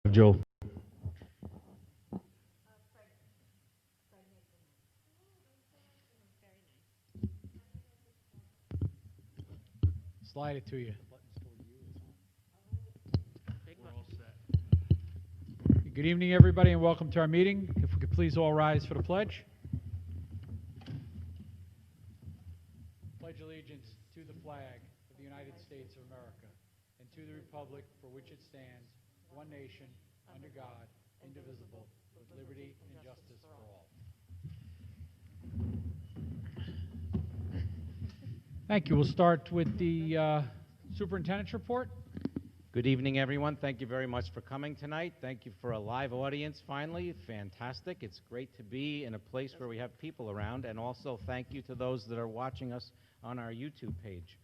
Joe. Slide it to you. We're all set. Good evening, everybody, and welcome to our meeting. If we could please all rise for the pledge. Pledge allegiance to the flag of the United States of America and to the republic for which it stands, one nation, under God, indivisible, with liberty and justice for all. Thank you. We'll start with the Superintendent's Report. Good evening, everyone. Thank you very much for coming tonight. Thank you for a live audience, finally. Fantastic. It's great to be in a place where we have people around, and also thank you to those that are watching us on our YouTube page.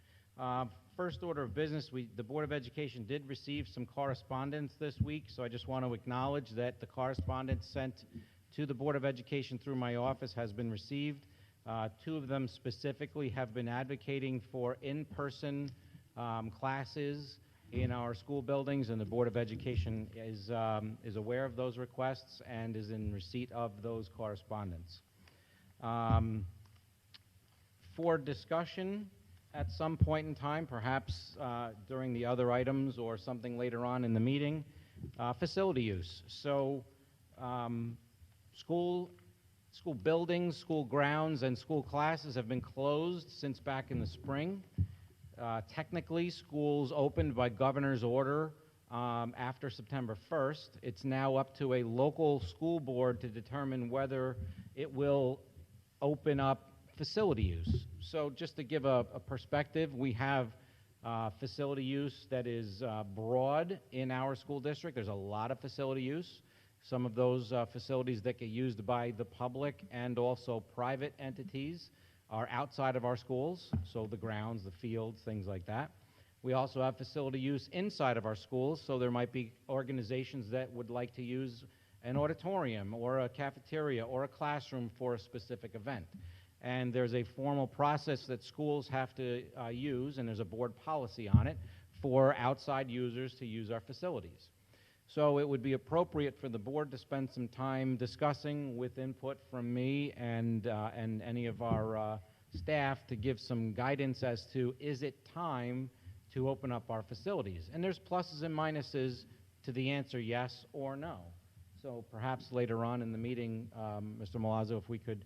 First order of business, the Board of Education did receive some correspondence this week, so I just want to acknowledge that the correspondence sent to the Board of Education through my office has been received. Two of them specifically have been advocating for in-person classes in our school buildings, and the Board of Education is aware of those requests and is in receipt of those correspondence. For discussion at some point in time, perhaps during the other items or something later on in the meeting, facility use. So school buildings, school grounds, and school classes have been closed since back in the spring. Technically, schools opened by governor's order after September 1st. It's now up to a local school board to determine whether it will open up facility use. So just to give a perspective, we have facility use that is broad in our school district. There's a lot of facility use. Some of those facilities that get used by the public and also private entities are outside of our schools, so the grounds, the fields, things like that. We also have facility use inside of our schools, so there might be organizations that would like to use an auditorium or a cafeteria or a classroom for a specific event. And there's a formal process that schools have to use, and there's a board policy on it, for outside users to use our facilities. So it would be appropriate for the board to spend some time discussing with input from me and any of our staff to give some guidance as to, is it time to open up our facilities? And there's pluses and minuses to the answer yes or no. So perhaps later on in the meeting, Mr. Milazzo, if we could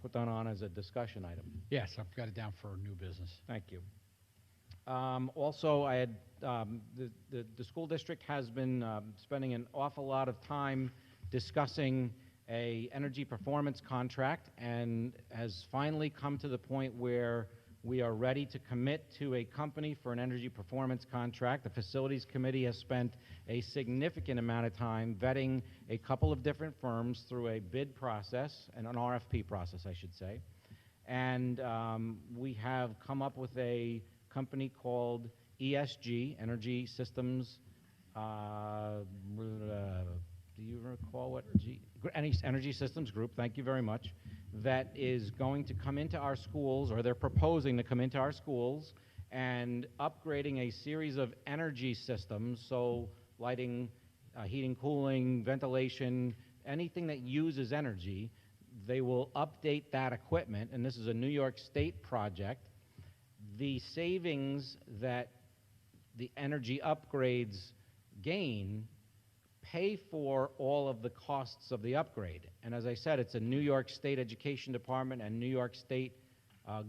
put that on as a discussion item. Yes, I've got it down for new business. Thank you. Also, I had the school district has been spending an awful lot of time discussing a energy performance contract and has finally come to the point where we are ready to commit to a company for an energy performance contract. The facilities committee has spent a significant amount of time vetting a couple of different firms through a bid process and an RFP process, I should say. And we have come up with a company called ESG, Energy Systems, do you recall what? Energy Systems Group, thank you very much, that is going to come into our schools, or they're proposing to come into our schools and upgrading a series of energy systems, so lighting, heating, cooling, ventilation, anything that uses energy. They will update that equipment, and this is a New York State project. The savings that the energy upgrades gain pay for all of the costs of the upgrade. And as I said, it's a New York State Education Department and New York State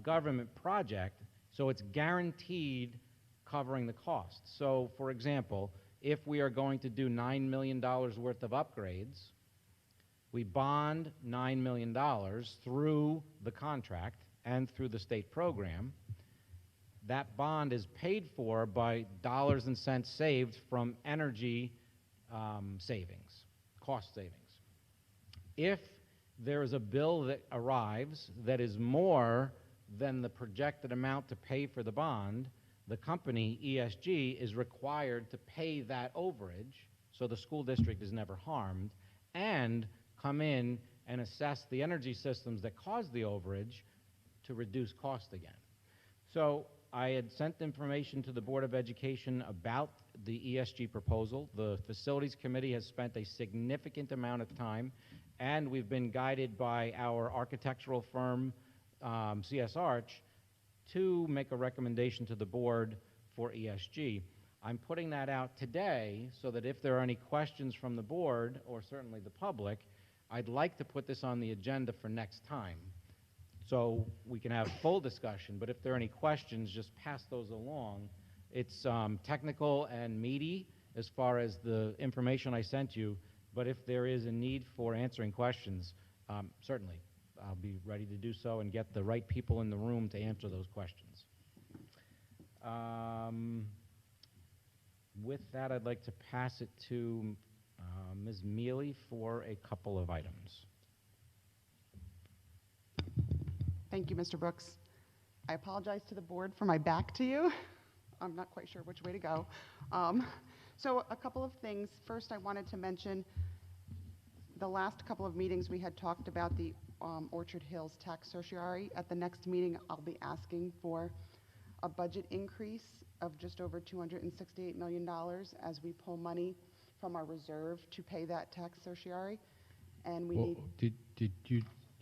government project, so it's guaranteed covering the costs. So, for example, if we are going to do $9 million worth of upgrades, we bond $9 million through the contract and through the state program. That bond is paid for by dollars and cents saved from energy savings, cost savings. If there is a bill that arrives that is more than the projected amount to pay for the bond, the company, ESG, is required to pay that overage, so the school district is never harmed, and come in and assess the energy systems that caused the overage to reduce cost again. So I had sent information to the Board of Education about the ESG proposal. The Facilities Committee has spent a significant amount of time, and we've been guided by our architectural firm, CS Arch, to make a recommendation to the board for ESG. I'm putting that out today so that if there are any questions from the board, or certainly the public, I'd like to put this on the agenda for next time, so we can have full discussion. But if there are any questions, just pass those along. It's technical and meaty as far as the information I sent you, but if there is a need for answering questions, certainly I'll be ready to do so and get the right people in the room to answer those questions. With that, I'd like to pass it to Ms. Mealy for a couple of items. Thank you, Mr. Brooks. I apologize to the board for my back to you. I'm not quite sure which way to go. So a couple of things. First, I wanted to mention the last couple of meetings we had talked about the Orchard Hills tax certiorari. At the next meeting, I'll be asking for a budget increase of just over $268 million as we pull money from our reserve to pay that tax certiorari. And we need... Did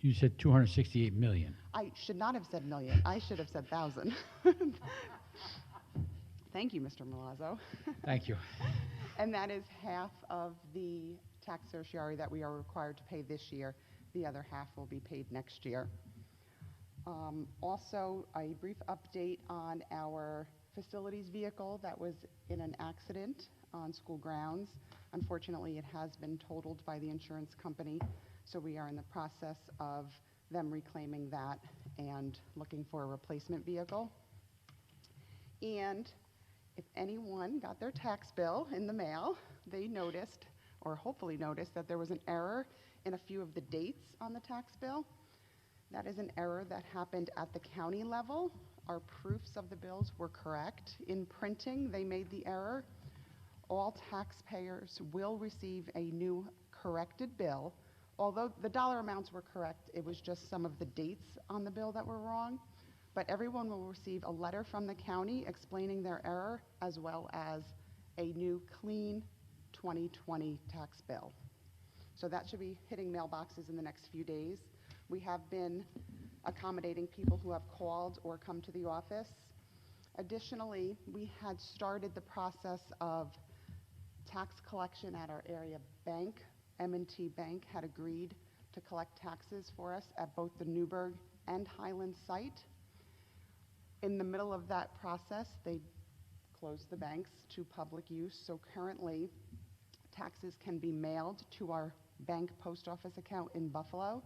you said 268 million. I should not have said million. I should have said 1,000. Thank you, Mr. Milazzo. Thank you. And that is half of the tax certiorari that we are required to pay this year. The other half will be paid next year. Also, a brief update on our facilities vehicle that was in an accident on school grounds. Unfortunately, it has been totaled by the insurance company, so we are in the process of them reclaiming that and looking for a replacement vehicle. And if anyone got their tax bill in the mail, they noticed, or hopefully noticed, that there was an error in a few of the dates on the tax bill. That is an error that happened at the county level. Our proofs of the bills were correct. In printing, they made the error. All taxpayers will receive a new corrected bill. Although the dollar amounts were correct, it was just some of the dates on the bill that were wrong. But everyone will receive a letter from the county explaining their error, as well as a new clean 2020 tax bill. So that should be hitting mailboxes in the next few days. We have been accommodating people who have called or come to the office. Additionally, we had started the process of tax collection at our area bank. M&T Bank had agreed to collect taxes for us at both the Newburgh and Highland site. In the middle of that process, they closed the banks to public use, so currently taxes can be mailed to our bank post office account in Buffalo.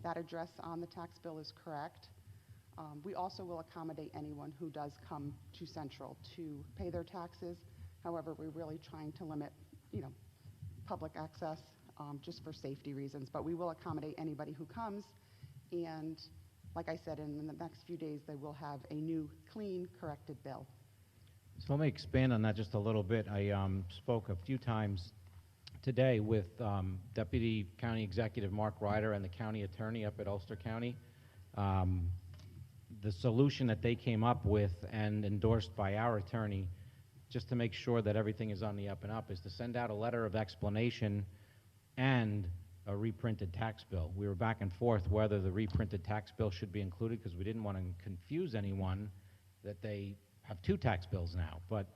That address on the tax bill is correct. We also will accommodate anyone who does come to Central to pay their taxes. However, we're really trying to limit, public access just for safety reasons. But we will accommodate anybody who comes. And like I said, in the next few days, they will have a new, clean, corrected bill. So let me expand on that just a little bit. I spoke a few times today with Deputy County Executive Mark Ryder and the county attorney up at Ulster County. The solution that they came up with and endorsed by our attorney, just to make sure that everything is on the up and up, is to send out a letter of explanation and a reprinted tax bill. We were back and forth whether the reprinted tax bill should be included because we didn't want to confuse anyone that they have two tax bills now. But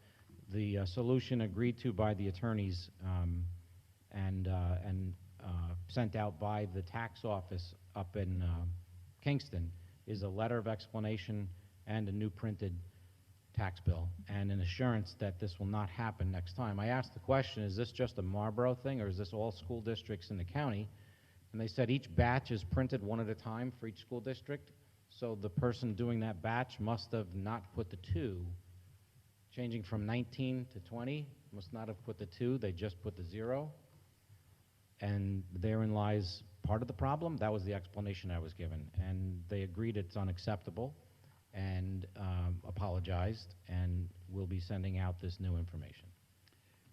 the solution agreed to by the attorneys and sent out by the tax office up in Kingston is a letter of explanation and a new printed tax bill and an assurance that this will not happen next time. I asked the question, is this just a Marlboro thing or is this all school districts in the county? And they said each batch is printed one at a time for each school district, so the person doing that batch must have not put the 2. Changing from 19 to 20, must not have put the 2, they just put the 0. And therein lies part of the problem. That was the explanation I was given. And they agreed it's unacceptable and apologized, and we'll be sending out this new information.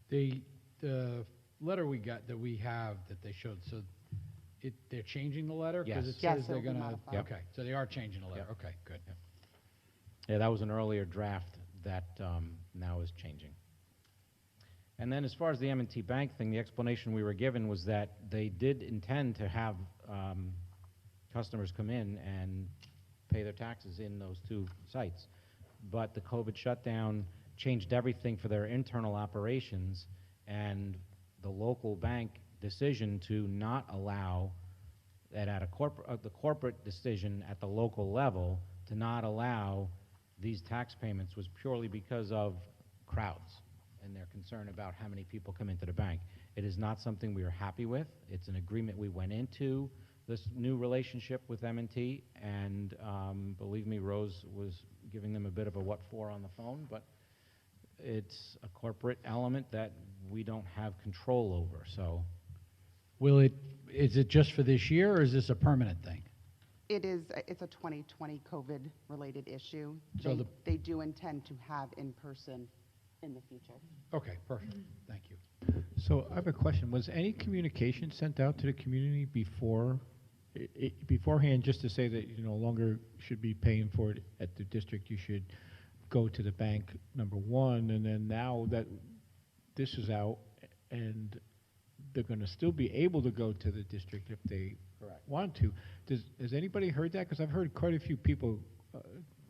The letter we got that we have that they showed, so they're changing the letter? Yes. Because it Yes, says they're it'll be going to... modified. Okay, so they are changing the letter. Yep. Okay, good. Yep. Yeah, that was an earlier draft that now is changing. And then as far as the M&T Bank thing, the explanation we were given was that they did intend to have customers come in and pay their taxes in those two sites. But the COVID shutdown changed everything for their internal operations, and the local bank decision to not allow that at the corporate decision at the local level to not allow these tax payments was purely because of crowds and their concern about how many people come into the bank. It is not something we are happy with. It's an agreement we went into this new relationship with M&T, and believe me, Rose was giving them a bit of a what for on the phone, but it's a corporate element that we don't have control over, so. Is it just for this year, or is this a permanent thing? It's a 2020 COVID-related issue. So they do intend to have in-person in the future. Okay, perfect. Thank you. So I have a question. Was any communication sent out to the community beforehand, just to say that you no longer should be paying for it at the district, you should go to the bank, number one, and then now that this is out and they're going to still be able to go to the district if they want to. Has anybody heard that? Because I've heard quite a few people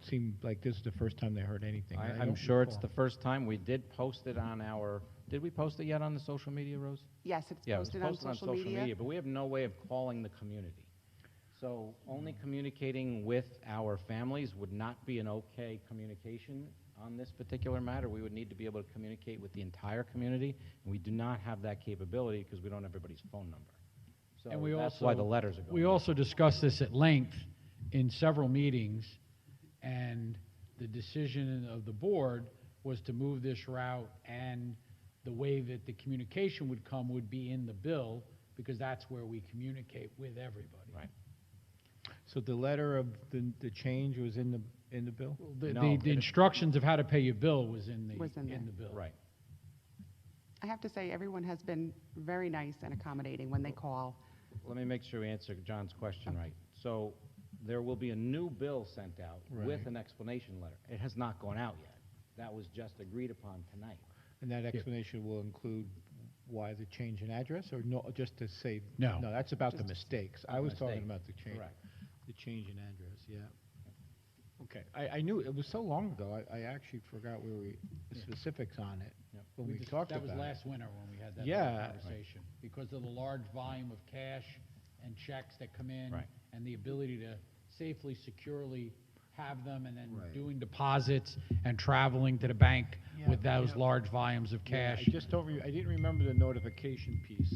seem like this is the first time they heard anything. I'm sure it's the first time. We did post it on our, did we post it yet on the social media, Rose? Yes, it's Yeah, posted it was on social media. but we have no way of calling the community. So only communicating with our families would not be an okay communication on this particular matter. We would need to be able to communicate with the entire community, and we do not have that capability because we don't have everybody's phone number. So And we that's also, why the letters are going. We also discussed this at length in several meetings, and the decision of the board was to move this route, and the way that the communication would come would be in the bill, because that's where we communicate with everybody. Right. So the letter of the change was in the bill? The instructions of how to pay your bill was in the bill. Right. I have to say, everyone has been very nice and accommodating when they call. Let me make sure we answer John's question right. So there will be a new bill sent out with an explanation letter. It has not gone out yet. That was just agreed upon tonight. And that explanation will include why the change in address, or no, just to say? No. No, that's about the mistakes. I was talking mistake. about the change. Correct. The change in address, yeah. Okay, I knew, it was so long ago, I actually forgot the specifics on it Yep. when we talked about it. That was last winter when we had that Yeah. conversation. Because of the large volume of cash and checks that come in, Right. and the ability to safely, securely have them, and then Right. doing deposits and traveling to the bank Yeah, with those yeah. large volumes of Yeah, cash. I just don't, I didn't remember the notification piece.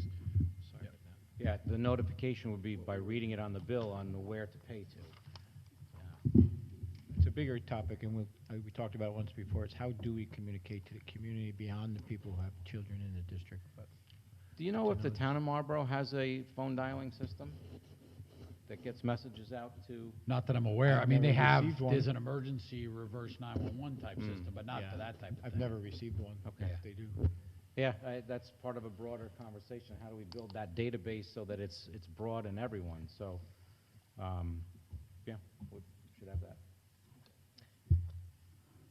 Sorry about that. Yeah, the notification would be by reading it on the bill on where to pay to. It's a bigger topic, and we talked about it once before. It's how do we communicate to the community beyond the people who have children in the district? But Do you know if the town of Marlboro has a phone dialing system that gets messages out to? Not that I'm aware. I've I mean, they never have, received one. there's an emergency reverse 911 type system, but not Yeah, for that type of thing. I've never received one. Okay. If they do. Yeah, that's part of a broader conversation. How do we build that database so that it's broad in everyone? So, yeah, we should have that.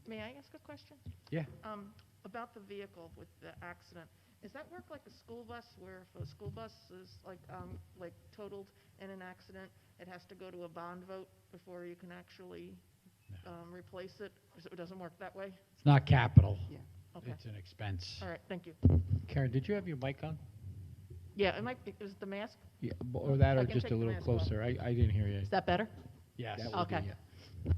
May I ask a question? Yeah. About the vehicle with the accident. Does that work like a school bus, where if a school bus is like totaled in an accident, it has to go to a bond vote before you can actually replace it? It doesn't work that way? It's not capital. Yeah. Okay. It's an expense. All right, thank you. Karen, did you have your mic on? Yeah, it might be, is the mask? Yeah, or that, I or can just take a the little mask off. closer. I didn't hear you. Is that better? Yes. That would be, Okay. yeah.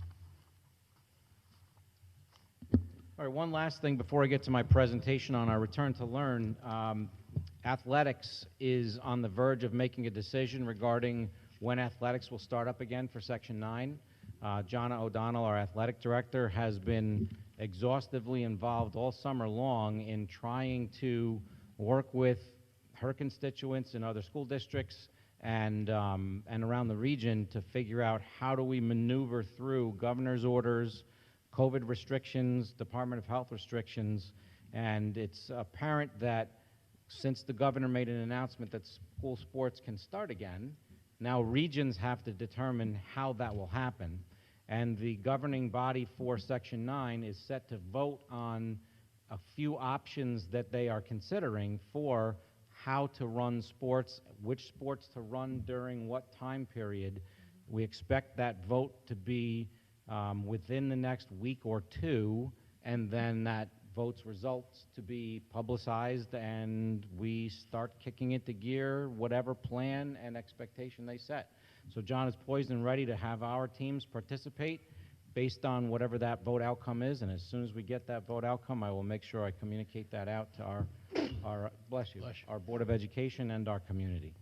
All right, one last thing before I get to my presentation on our return to learn. Athletics is on the verge of making a decision regarding when athletics will start up again for Section 9. Jonna O'Donnell, our athletic director, has been exhaustively involved all summer long in trying to work with her constituents in other school districts and around the region to figure out how do we maneuver through governor's orders, COVID restrictions, Department of Health restrictions, and it's apparent that since the governor made an announcement that school sports can start again, now regions have to determine how that will happen. And the governing body for Section 9 is set to vote on a few options that they are considering for how to run sports, which sports to run during what time period. We expect that vote to be within the next week or two, and then that vote's results to be publicized, and we start kicking into gear whatever plan and expectation they set. So John is poised and ready to have our teams participate based on whatever that vote outcome is, and as soon as we get that vote outcome, I will make sure I communicate that out to our bless you, our Board of Education and our community.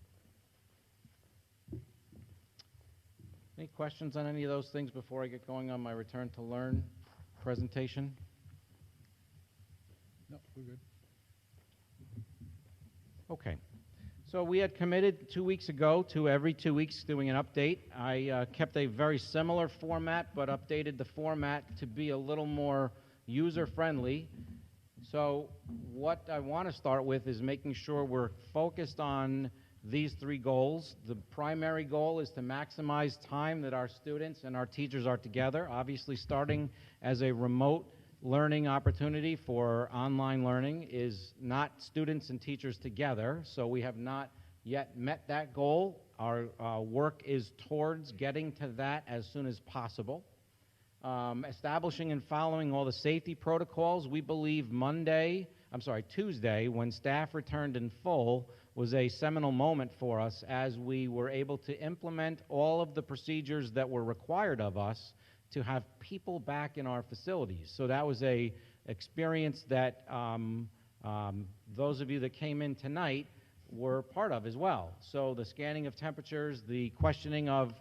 Any questions on any of those things before I get going on my Return to Learn presentation? No, we're good. Okay. So we had committed 2 weeks ago to every 2 weeks doing an update. I kept a very similar format, but updated the format to be a little more user-friendly. So what I want to start with is making sure we're focused on these 3 goals. The primary goal is to maximize time that our students and our teachers are together, obviously starting as a remote learning opportunity for online learning is not students and teachers together, so we have not yet met that goal. Our work is towards getting to that as soon as possible. Establishing and following all the safety protocols. We believe Tuesday, when staff returned in full, was a seminal moment for us as we were able to implement all of the procedures that were required of us to have people back in our facilities. So that was a experience that those of you that came in tonight were part of as well. So the scanning of temperatures, the questioning of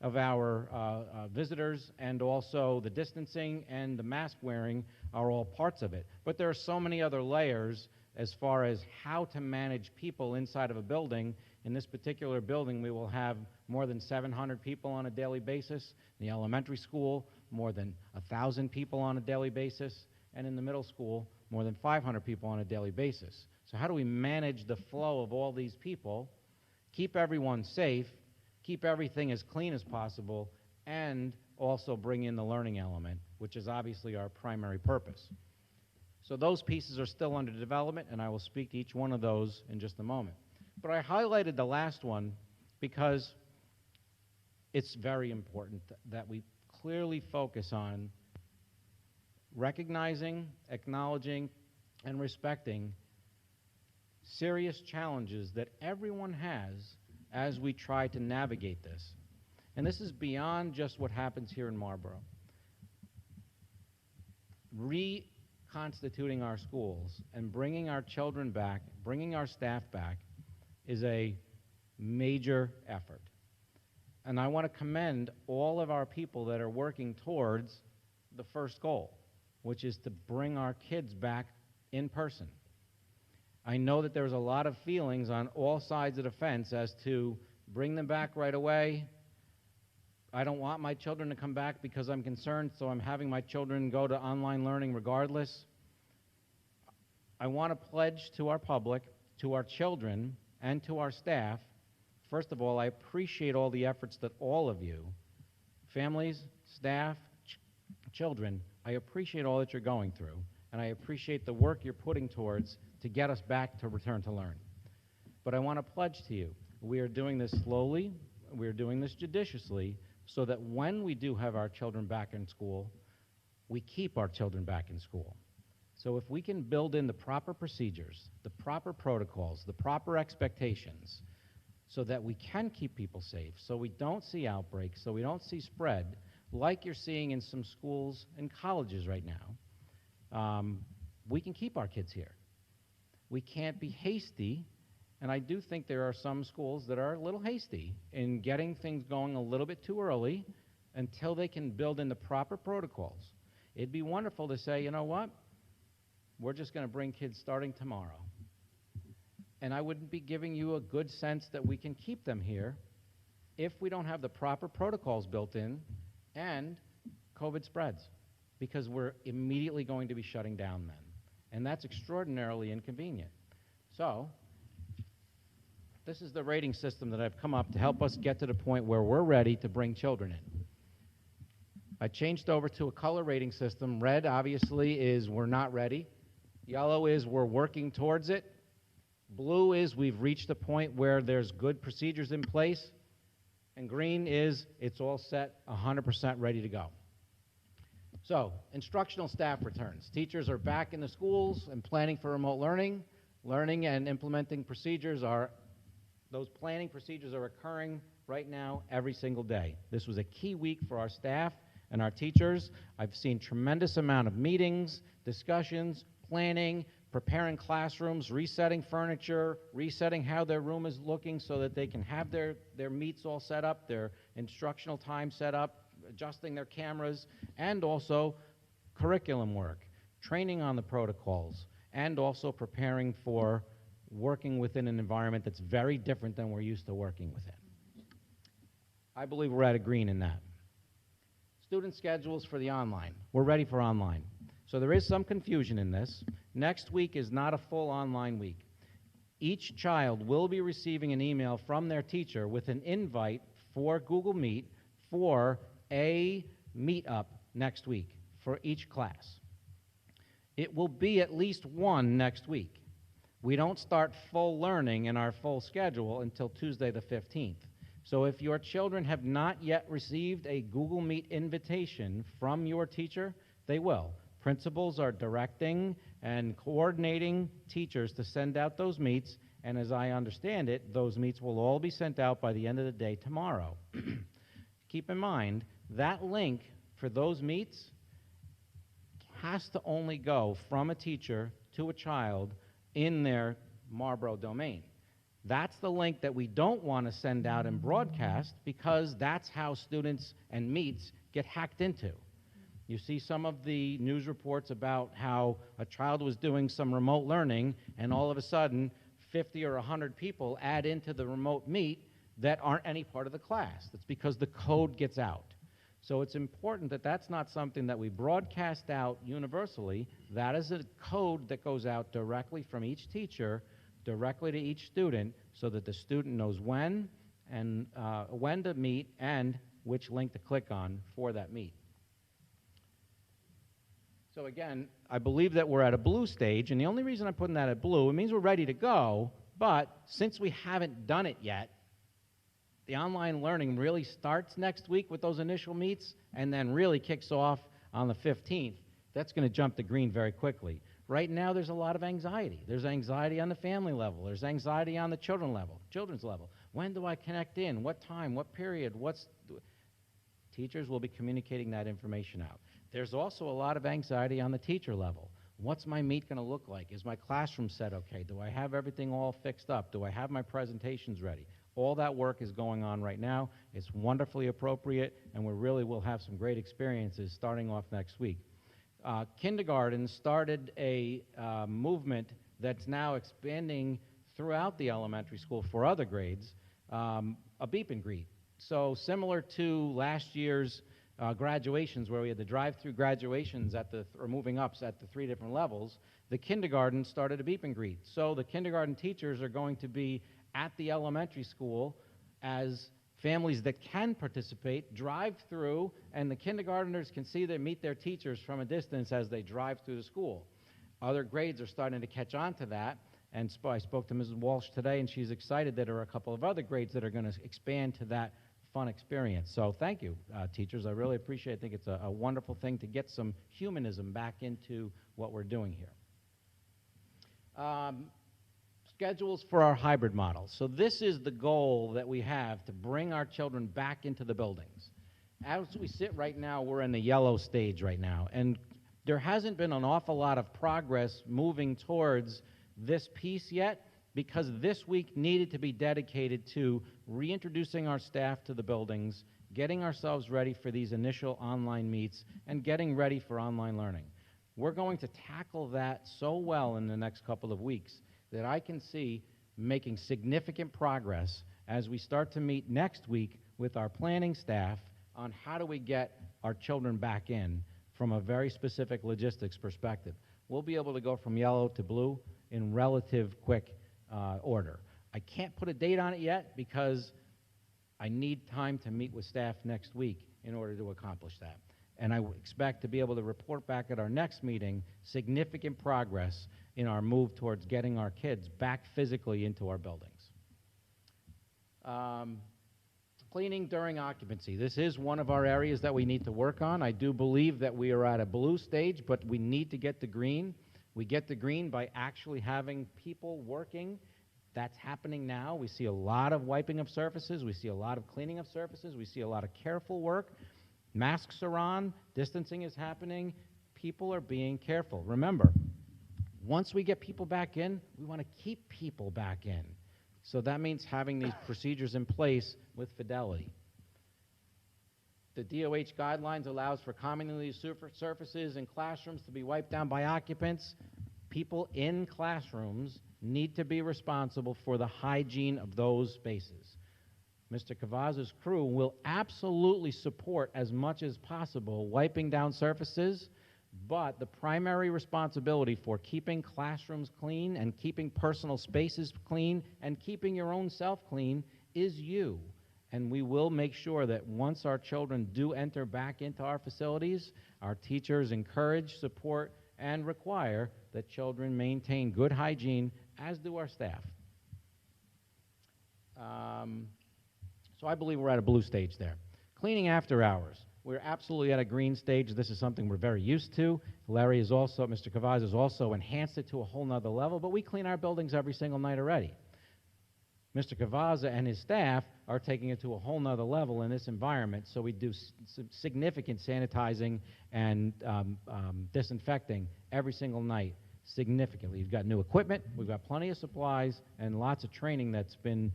our visitors, and also the distancing and the mask wearing are all parts of it. But there are so many other layers as far as how to manage people inside of a building. In this particular building, we will have more than 700 people on a daily basis. In the elementary school, more than 1,000 people on a daily basis. And in the middle school, more than 500 people on a daily basis. So how do we manage the flow of all these people, keep everyone safe, keep everything as clean as possible, and also bring in the learning element, which is obviously our primary purpose. So those pieces are still under development, and I will speak to each one of those in just a moment. But I highlighted the last one because it's very important that we clearly focus on recognizing, acknowledging, and respecting serious challenges that everyone has as we try to navigate this. And this is beyond just what happens here in Marlborough. Reconstituting our schools and bringing our children back, bringing our staff back, is a major effort. And I want to commend all of our people that are working towards the first goal, which is to bring our kids back in person. I know that there's a lot of feelings on all sides of the fence as to bring them back right away. I don't want my children to come back because I'm concerned, so I'm having my children go to online learning regardless. I want to pledge to our public, to our children, and to our staff. First of all, I appreciate all the efforts that all of you, families, staff, children, I appreciate all that you're going through, and I appreciate the work you're putting towards to get us back to Return to Learn. But I want to pledge to you, we are doing this slowly, we are doing this judiciously, so that when we do have our children back in school, we keep our children back in school. So if we can build in the proper procedures, the proper protocols, the proper expectations, so that we can keep people safe, so we don't see outbreaks, so we don't see spread, like you're seeing in some schools and colleges right now, we can keep our kids here. We can't be hasty, and I do think there are some schools that are a little hasty in getting things going a little bit too early until they can build in the proper protocols. It'd be wonderful to say, you know what, we're just going to bring kids starting tomorrow. And I wouldn't be giving you a good sense that we can keep them here if we don't have the proper protocols built in and COVID spreads, because we're immediately going to be shutting down then. And that's extraordinarily inconvenient. So, this is the rating system that I've come up to help us get to the point where we're ready to bring children in. I changed over to a color rating system. Red, obviously, is we're not ready. Yellow is we're working towards it. Blue is we've reached a point where there's good procedures in place. And green is it's all set, 100% ready to go. So, instructional staff returns. Teachers are back in the schools and planning for remote learning. Learning and implementing procedures those planning procedures are occurring right now every single day. This was a key week for our staff and our teachers. I've seen tremendous amount of meetings, discussions, planning, preparing classrooms, resetting furniture, resetting how their room is looking so that they can have their meets all set up, their instructional time set up, adjusting their cameras, and also curriculum work, training on the protocols, and also preparing for working within an environment that's very different than we're used to working within. I believe we're at a green in that. Student schedules for the online. We're ready for online. So there is some confusion in this. Next week is not a full online week. Each child will be receiving an email from their teacher with an invite for Google Meet for a meetup next week for each class. It will be at least one next week. We don't start full learning in our full schedule until Tuesday the 15th. So if your children have not yet received a Google Meet invitation from your teacher, they will. Principals are directing and coordinating teachers to send out those meets, and as I understand it, those meets will all be sent out by the end of the day tomorrow. Keep in mind, that link for those meets has to only go from a teacher to a child in their Marlboro domain. That's the link that we don't want to send out and broadcast because that's how students and meets get hacked into. You see some of the news reports about how a child was doing some remote learning and all of a sudden 50 or 100 people add into the remote meet that aren't any part of the class. That's because the code gets out. So it's important that that's not something that we broadcast out universally. That is a code that goes out directly from each teacher, directly to each student, so that the student knows when to meet and which link to click on for that meet. So again, I believe that we're at a blue stage, and the only reason I'm putting that at blue, it means we're ready to go, but since we haven't done it yet, the online learning really starts next week with those initial meets and then really kicks off on the 15th. That's going to jump to green very quickly. Right now, there's a lot of anxiety. There's anxiety on the family level. There's anxiety on the children's level. When do I connect in? What time? What period? Teachers will be communicating that information out. There's also a lot of anxiety on the teacher level. What's my meet going to look like? Is my classroom set okay? Do I have everything all fixed up? Do I have my presentations ready? All that work is going on right now. It's wonderfully appropriate, and we really will have some great experiences starting off next week. Kindergarten started a movement that's now expanding throughout the elementary school for other grades, a beep and greet. So similar to last year's graduations where we had the drive-through graduations or moving ups at the 3 different levels, the kindergarten started a beep and greet. So the kindergarten teachers are going to be at the elementary school as families that can participate drive through, and the kindergartners can meet their teachers from a distance as they drive through the school. Other grades are starting to catch on to that, and I spoke to Mrs. Walsh today, and she's excited that there are a couple of other grades that are going to expand to that fun experience. So thank you, teachers. I really appreciate it. I think it's a wonderful thing to get some humanism back into what we're doing here. Schedules for our hybrid model. So this is the goal that we have to bring our children back into the buildings. As we sit right now, we're in the yellow stage right now, and there hasn't been an awful lot of progress moving towards this piece yet because this week needed to be dedicated to reintroducing our staff to the buildings, getting ourselves ready for these initial online meets, and getting ready for online learning. We're going to tackle that so well in the next couple of weeks that I can see making significant progress as we start to meet next week with our planning staff on how do we get our children back in from a very specific logistics perspective. We'll be able to go from yellow to blue in relative quick order. I can't put a date on it yet because I need time to meet with staff next week in order to accomplish that. and I expect to be able to report back at our next meeting significant progress in our move towards getting our kids back physically into our buildings. Cleaning during occupancy. This is one of our areas that we need to work on. I do believe that we are at a blue stage, but we need to get to green. We get to green by actually having people working. That's happening now. We see a lot of wiping of surfaces. We see a lot of cleaning of surfaces. We see a lot of careful work. Masks are on. Distancing is happening. People are being careful. Remember, once we get people back in, we want to keep people back in. So that means having these procedures in place with fidelity. The DOH guidelines allows for commonly used surfaces in classrooms to be wiped down by occupants. People in classrooms need to be responsible for the hygiene of those spaces. Mr. Cavazza's crew will absolutely support as much as possible wiping down surfaces, but the primary responsibility for keeping classrooms clean and keeping personal spaces clean and keeping your own self clean is you. And we will make sure that once our children do enter back into our facilities, our teachers encourage, support, and require that children maintain good hygiene, as do our staff. So I believe we're at a blue stage there. Cleaning after hours. We're absolutely at a green stage. This is something we're very used to. Larry is also, Mr. Cavazza has also enhanced it to a whole nother level, but we clean our buildings every single night already. Mr. Cavazza and his staff are taking it to a whole nother level in this environment, so we do significant sanitizing and disinfecting every single night, significantly. We've got new equipment, we've got plenty of supplies, and lots of training that's been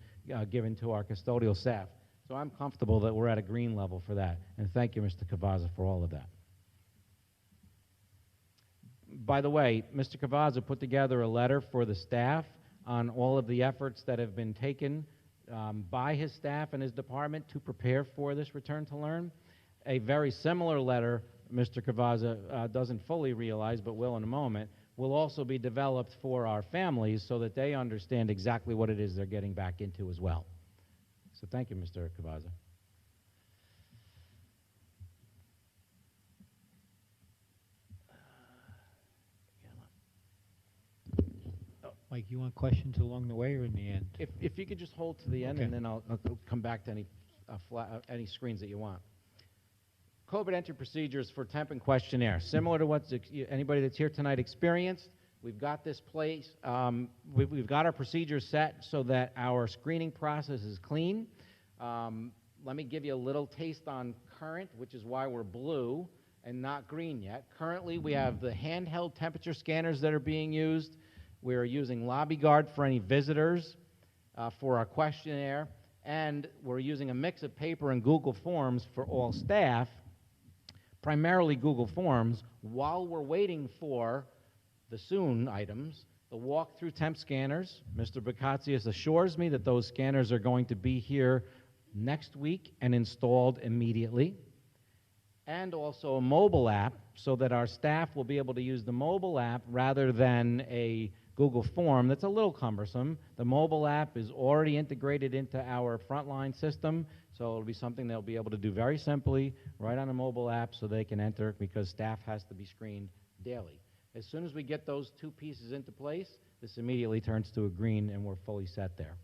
given to our custodial staff. So I'm comfortable that we're at a green level for that, and thank you, Mr. Cavazza, for all of that. By the way, Mr. Cavazza put together a letter for the staff on all of the efforts that have been taken by his staff and his department to prepare for this return to learn. A very similar letter, Mr. Cavazza doesn't fully realize, but will in a moment, will also be developed for our families so that they understand exactly what it is they're getting back into as well. So thank you, Mr. Cavazza. Mike, you want questions along the way or in the end? If you could just hold to the end, Okay. and then I'll come back to any screens that you want. COVID entry procedures for temp and questionnaire. Similar to what anybody that's here tonight experienced, we've got this place, we've got our procedures set so that our screening process is clean. Let me give you a little taste on current, which is why we're blue and not green yet. Currently, we have the handheld temperature scanners that are being used. We're using LobbyGuard for any visitors for our questionnaire, and we're using a mix of paper and Google Forms for all staff, primarily Google Forms, while we're waiting for the soon items, the walk-through temp scanners. Mr. Bakatsias assures me that those scanners are going to be here next week and installed immediately, and also a mobile app so that our staff will be able to use the mobile app rather than a Google form that's a little cumbersome. The mobile app is already integrated into our frontline system, so it'll be something they'll be able to do very simply right on a mobile app so they can enter, because staff has to be screened daily. As soon as we get those two pieces into place, this immediately turns to a green and we're fully set there.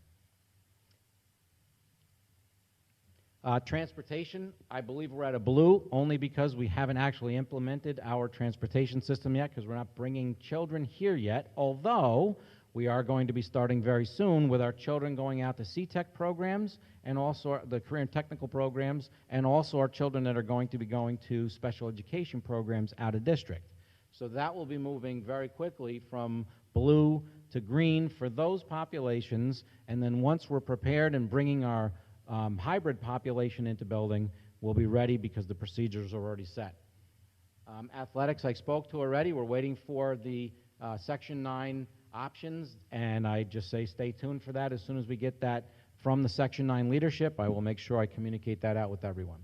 Transportation, I believe we're at a blue only because we haven't actually implemented our transportation system yet, because we're not bringing children here yet, although we are going to be starting very soon with our children going out to C-Tech programs and also the career and technical programs, and also our children that are going to be going to special education programs out of district. So that will be moving very quickly from blue to green for those populations, and then once we're prepared and bringing our hybrid population into building, we'll be ready because the procedures are already set. Athletics I spoke to already. We're waiting for the Section 9 options, and I just say stay tuned for that. As soon as we get that from the Section 9 leadership, I will make sure I communicate that out with everyone.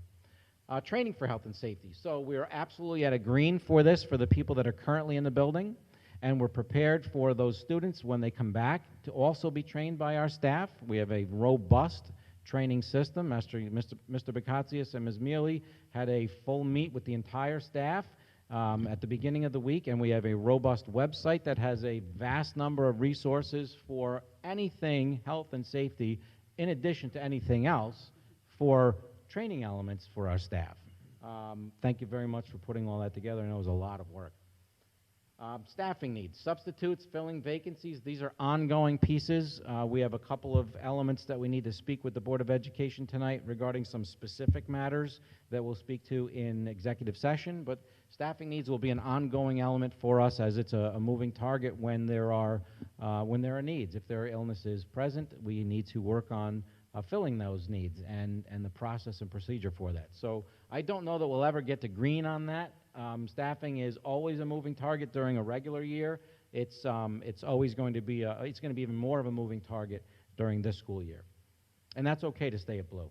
Training for health and safety. So we're absolutely at a green for this for the people that are currently in the building, and we're prepared for those students when they come back to also be trained by our staff. We have a robust training system. Mr. Bakatsias and Ms. Mealy had a full meet with the entire staff at the beginning of the week, and we have a robust website that has a vast number of resources for anything health and safety, in addition to anything else, for training elements for our staff. Thank you very much for putting all that together. I know it was a lot of work. Staffing needs, substitutes, filling vacancies. These are ongoing pieces. We have a couple of elements that we need to speak with the Board of Education tonight regarding some specific matters that we'll speak to in executive session, but staffing needs will be an ongoing element for us as it's a moving target when there are needs. If there are illnesses present, we need to work on filling those needs and the process and procedure for that. So I don't know that we'll ever get to green on that. Staffing is always a moving target during a regular year. It's always going to be it's going to be even more of a moving target during this school year, and that's okay to stay at blue.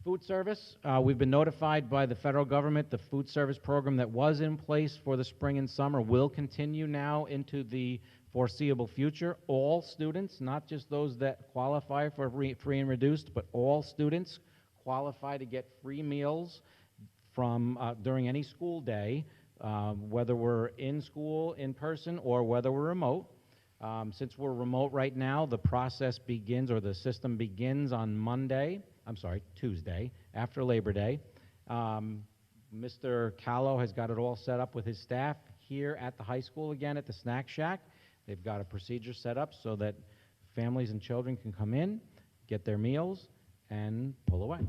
Food service, we've been notified by the federal government. The food service program that was in place for the spring and summer will continue now into the foreseeable future. All students, not just those that qualify for free and reduced, but all students qualify to get free meals from during any school day, whether we're in school in person or whether we're remote. Since we're remote right now, the process begins, or the system begins on Tuesday, after Labor Day. Mr. Callow has got it all set up with his staff here at the high school again at the Snack Shack. They've got a procedure set up so that families and children can come in, get their meals, and pull away.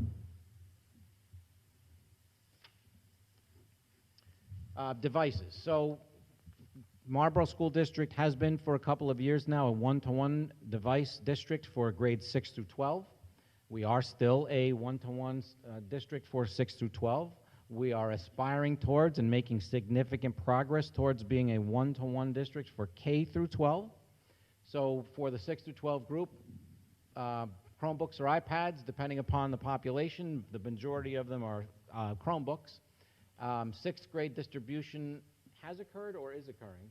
Devices. So Marlborough School District has been for a couple of years now a one-to-one device district for grades 6 through 12. We are still a one-to-one district for 6 through 12. We are aspiring towards and making significant progress towards being a one-to-one district for K through 12. So for the 6 through 12 group, Chromebooks or iPads, depending upon the population. The majority of them are Chromebooks. 6th grade distribution has occurred or is occurring?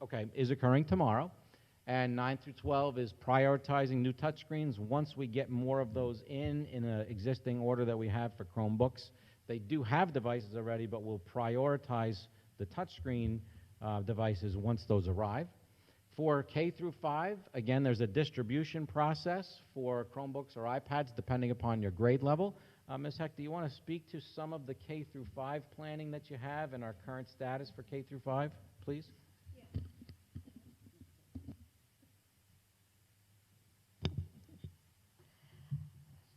Okay, is occurring tomorrow. And 9 through 12 is prioritizing new touchscreens. Once we get more of those in an existing order that we have for Chromebooks, they do have devices already, but we'll prioritize the touchscreen devices once those arrive. For K through 5, again, there's a distribution process for Chromebooks or iPads depending upon your grade level. Ms. Heck, do you want to speak to some of the K through 5 planning that you have and our current status for K through 5, please?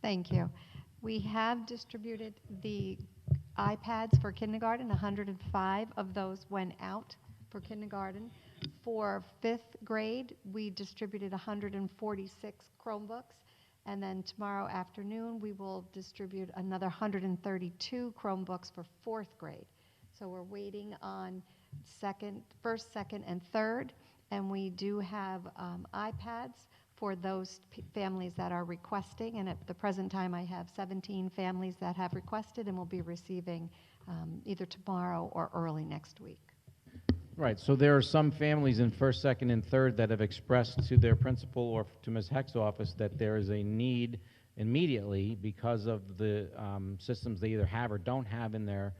Thank you. We have distributed the iPads for kindergarten. 105 of those went out for kindergarten. For 5th grade, we distributed 146 Chromebooks. And then tomorrow afternoon, we will distribute another 132 Chromebooks for 4th grade. So we're waiting on first, second, and third. And we do have iPads for those families that are requesting. And at the present time, I have 17 families that have requested and will be receiving either tomorrow or early next week. Right, so there are some families in 1st, 2nd, and 3rd that have expressed to their principal or to Ms. Heck's office that there is a need immediately because of the systems they either have or don't have in their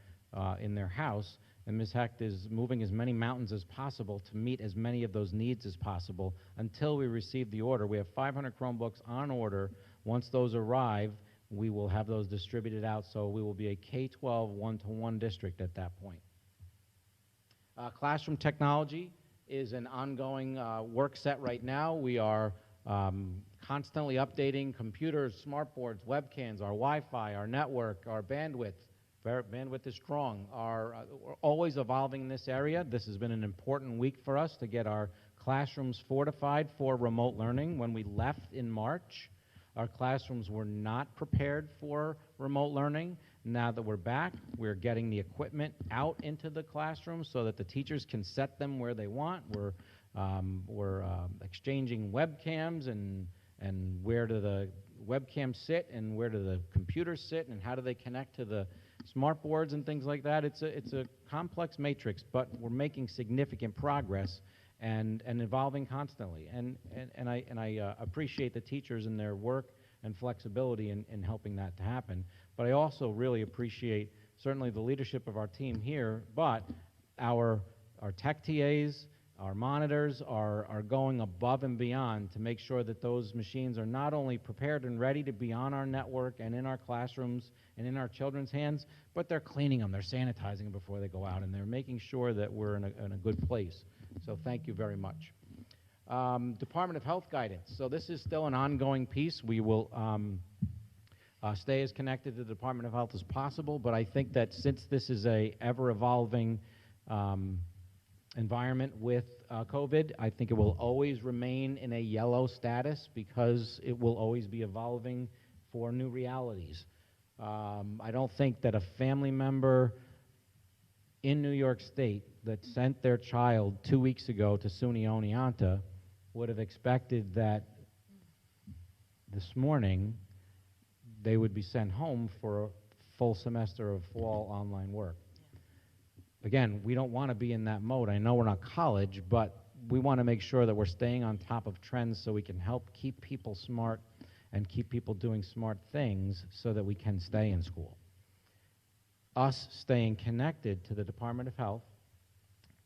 house. And Ms. Heck is moving as many mountains as possible to meet as many of those needs as possible until we receive the order. We have 500 Chromebooks on order. Once those arrive, we will have those distributed out, so we will be a K-12 one-to-one district at that point. Classroom technology is an ongoing work set right now. We are constantly updating computers, smartboards, webcams, our Wi-Fi, our network, our bandwidth. Bandwidth is strong. We're always evolving in this area. This has been an important week for us to get our classrooms fortified for remote learning. When we left in March, our classrooms were not prepared for remote learning. Now that we're back, we're getting the equipment out into the classroom so that the teachers can set them where they want. We're exchanging webcams and where do the webcams sit and where do the computers sit and how do they connect to the smart boards and things like that. It's a complex matrix, but we're making significant progress. and evolving constantly. And I appreciate the teachers and their work and flexibility in helping that to happen. But I also really appreciate certainly the leadership of our team here, but our tech TAs, our monitors are going above and beyond to make sure that those machines are not only prepared and ready to be on our network and in our classrooms and in our children's hands, but they're cleaning them, they're sanitizing them before they go out, and they're making sure that we're in a good place. So thank you very much. Department of Health guidance. So this is still an ongoing piece. We will stay as connected to the Department of Health as possible, but I think that since this is a ever-evolving environment with COVID, I think it will always remain in a yellow status because it will always be evolving for new realities. I don't think that a family member in New York State that sent their child 2 weeks ago to SUNY Oneonta would have expected that this morning they would be sent home for a full semester of fall online work. Again, we don't want to be in that mode. I know we're not college, but we want to make sure that we're staying on top of trends so we can help keep people smart and keep people doing smart things so that we can stay in school. Us staying connected to the Department of Health,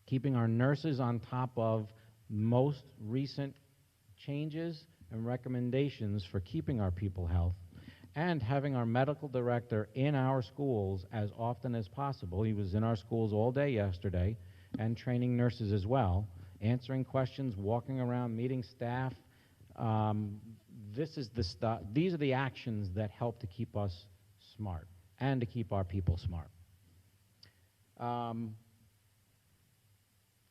keeping our nurses on top of most recent changes and recommendations for keeping our people healthy, and having our medical director in our schools as often as possible. He was in our schools all day yesterday and training nurses as well, answering questions, walking around, meeting staff. These are the actions that help to keep us smart and to keep our people smart.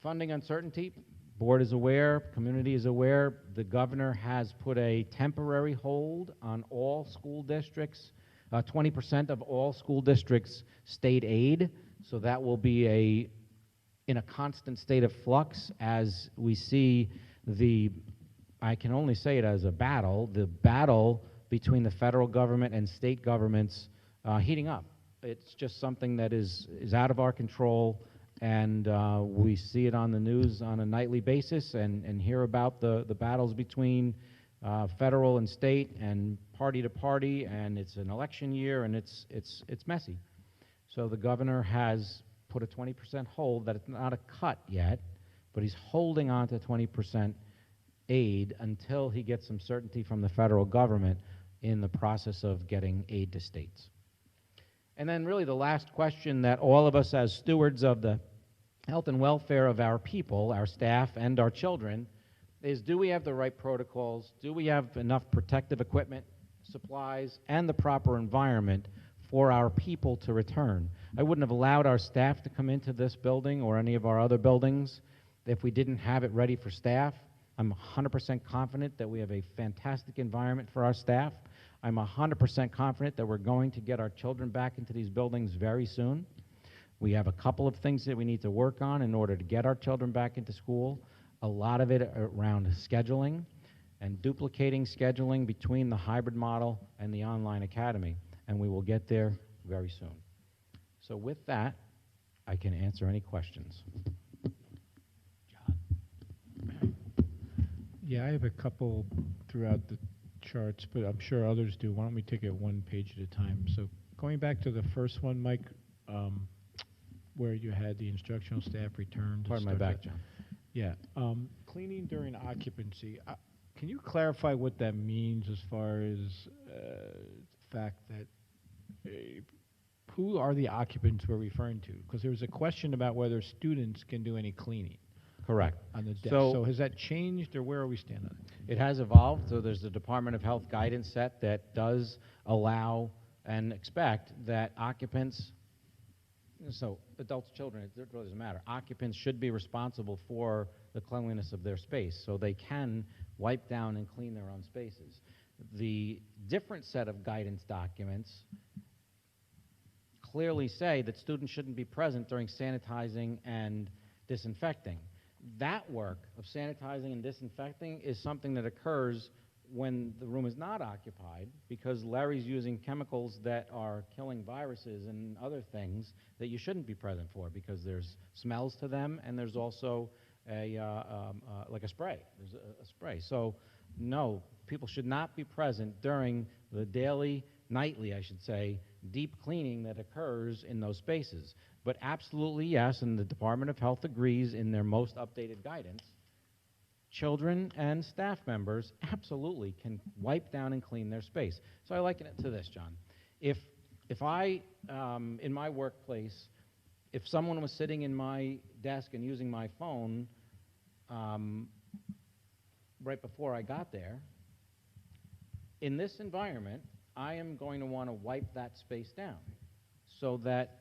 Funding uncertainty. Board is aware, community is aware. The governor has put a temporary hold on all school districts, 20% of all school districts state aid, so that will be in a constant state of flux as we see I can only say it as the battle between the federal government and state governments heating up. It's just something that is out of our control. And we see it on the news on a nightly basis and hear about the battles between federal and state and party to party, and it's an election year, and it's messy. So the governor has put a 20% hold. That it's not a cut yet, but he's holding on to 20% aid until he gets some certainty from the federal government in the process of getting aid to states. And then really the last question that all of us as stewards of the health and welfare of our people, our staff, and our children is, do we have the right protocols? Do we have enough protective equipment, supplies, and the proper environment for our people to return? I wouldn't have allowed our staff to come into this building or any of our other buildings if we didn't have it ready for staff. I'm 100% confident that we have a fantastic environment for our staff. I'm 100% confident that we're going to get our children back into these buildings very soon. We have a couple of things that we need to work on in order to get our children back into school. A lot of it around scheduling and duplicating scheduling between the hybrid model and the online academy, and we will get there very soon. So with that, I can answer any questions. John? Yeah, I have a couple throughout the charts, but I'm sure others do. Why don't we take it one page at a time? So going back to the first one, Mike, where you had the instructional staff returned. Pardon my back, John. Yeah. Cleaning during occupancy. Can you clarify what that means as far as the fact that who are the occupants we're referring to? Because there was a question about whether students can do any cleaning. Correct. On the desk. So So has that changed, or where are we standing on it? It has evolved, so there's the Department of Health guidance set that does allow and expect that occupants, so adults, children, it really doesn't matter. Occupants should be responsible for the cleanliness of their space, so they can wipe down and clean their own spaces. The different set of guidance documents clearly say that students shouldn't be present during sanitizing and disinfecting. That work of sanitizing and disinfecting is something that occurs when the room is not occupied, because Larry's using chemicals that are killing viruses and other things that you shouldn't be present for, because there's smells to them and there's also like a spray. There's a spray. So, no, people should not be present during the daily, nightly, I should say, deep cleaning that occurs in those spaces. But absolutely, yes, and the Department of Health agrees in their most updated guidance, children and staff members absolutely can wipe down and clean their space. So I liken it to this, John. If I, in my workplace, if someone was sitting in my desk and using my phone right before I got there, in this environment, I am going to want to wipe that space down so that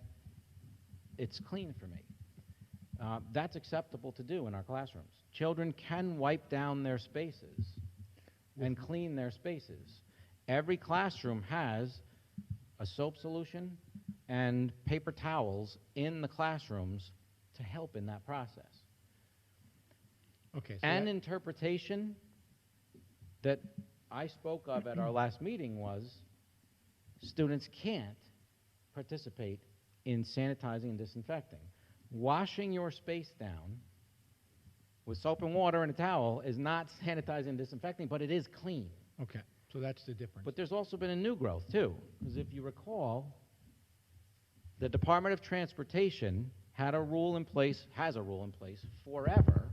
it's clean for me. That's acceptable to do in our classrooms. Children can wipe down their spaces and clean their spaces. Every classroom has a soap solution and paper towels in the classrooms to help in that process. Okay. So An that- interpretation that I spoke of at our last meeting was students can't participate in sanitizing and disinfecting. Washing your space down with soap and water and a towel is not sanitizing and disinfecting, but it is clean. Okay, so that's the difference. But there's also been a new growth, too, because if you recall, the Department of Transportation has a rule in place forever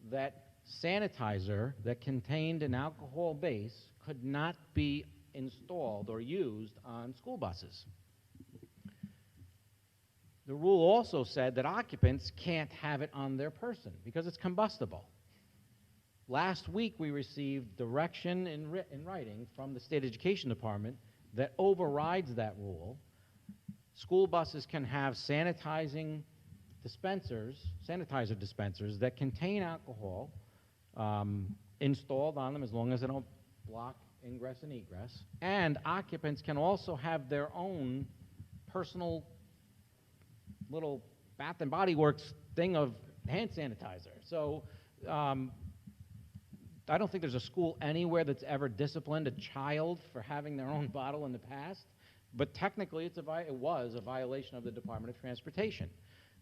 that sanitizer that contained an alcohol base could not be installed or used on school buses. The rule also said that occupants can't have it on their person because it's combustible. Last week, we received direction in writing from the State Education Department that overrides that rule. School buses can have sanitizer dispensers that contain alcohol installed on them as long as they don't block ingress and egress. And occupants can also have their own personal little Bath and Body Works thing of hand sanitizer. So I don't think there's a school anywhere that's ever disciplined a child for having their own bottle in the past, but technically it was a violation of the Department of Transportation.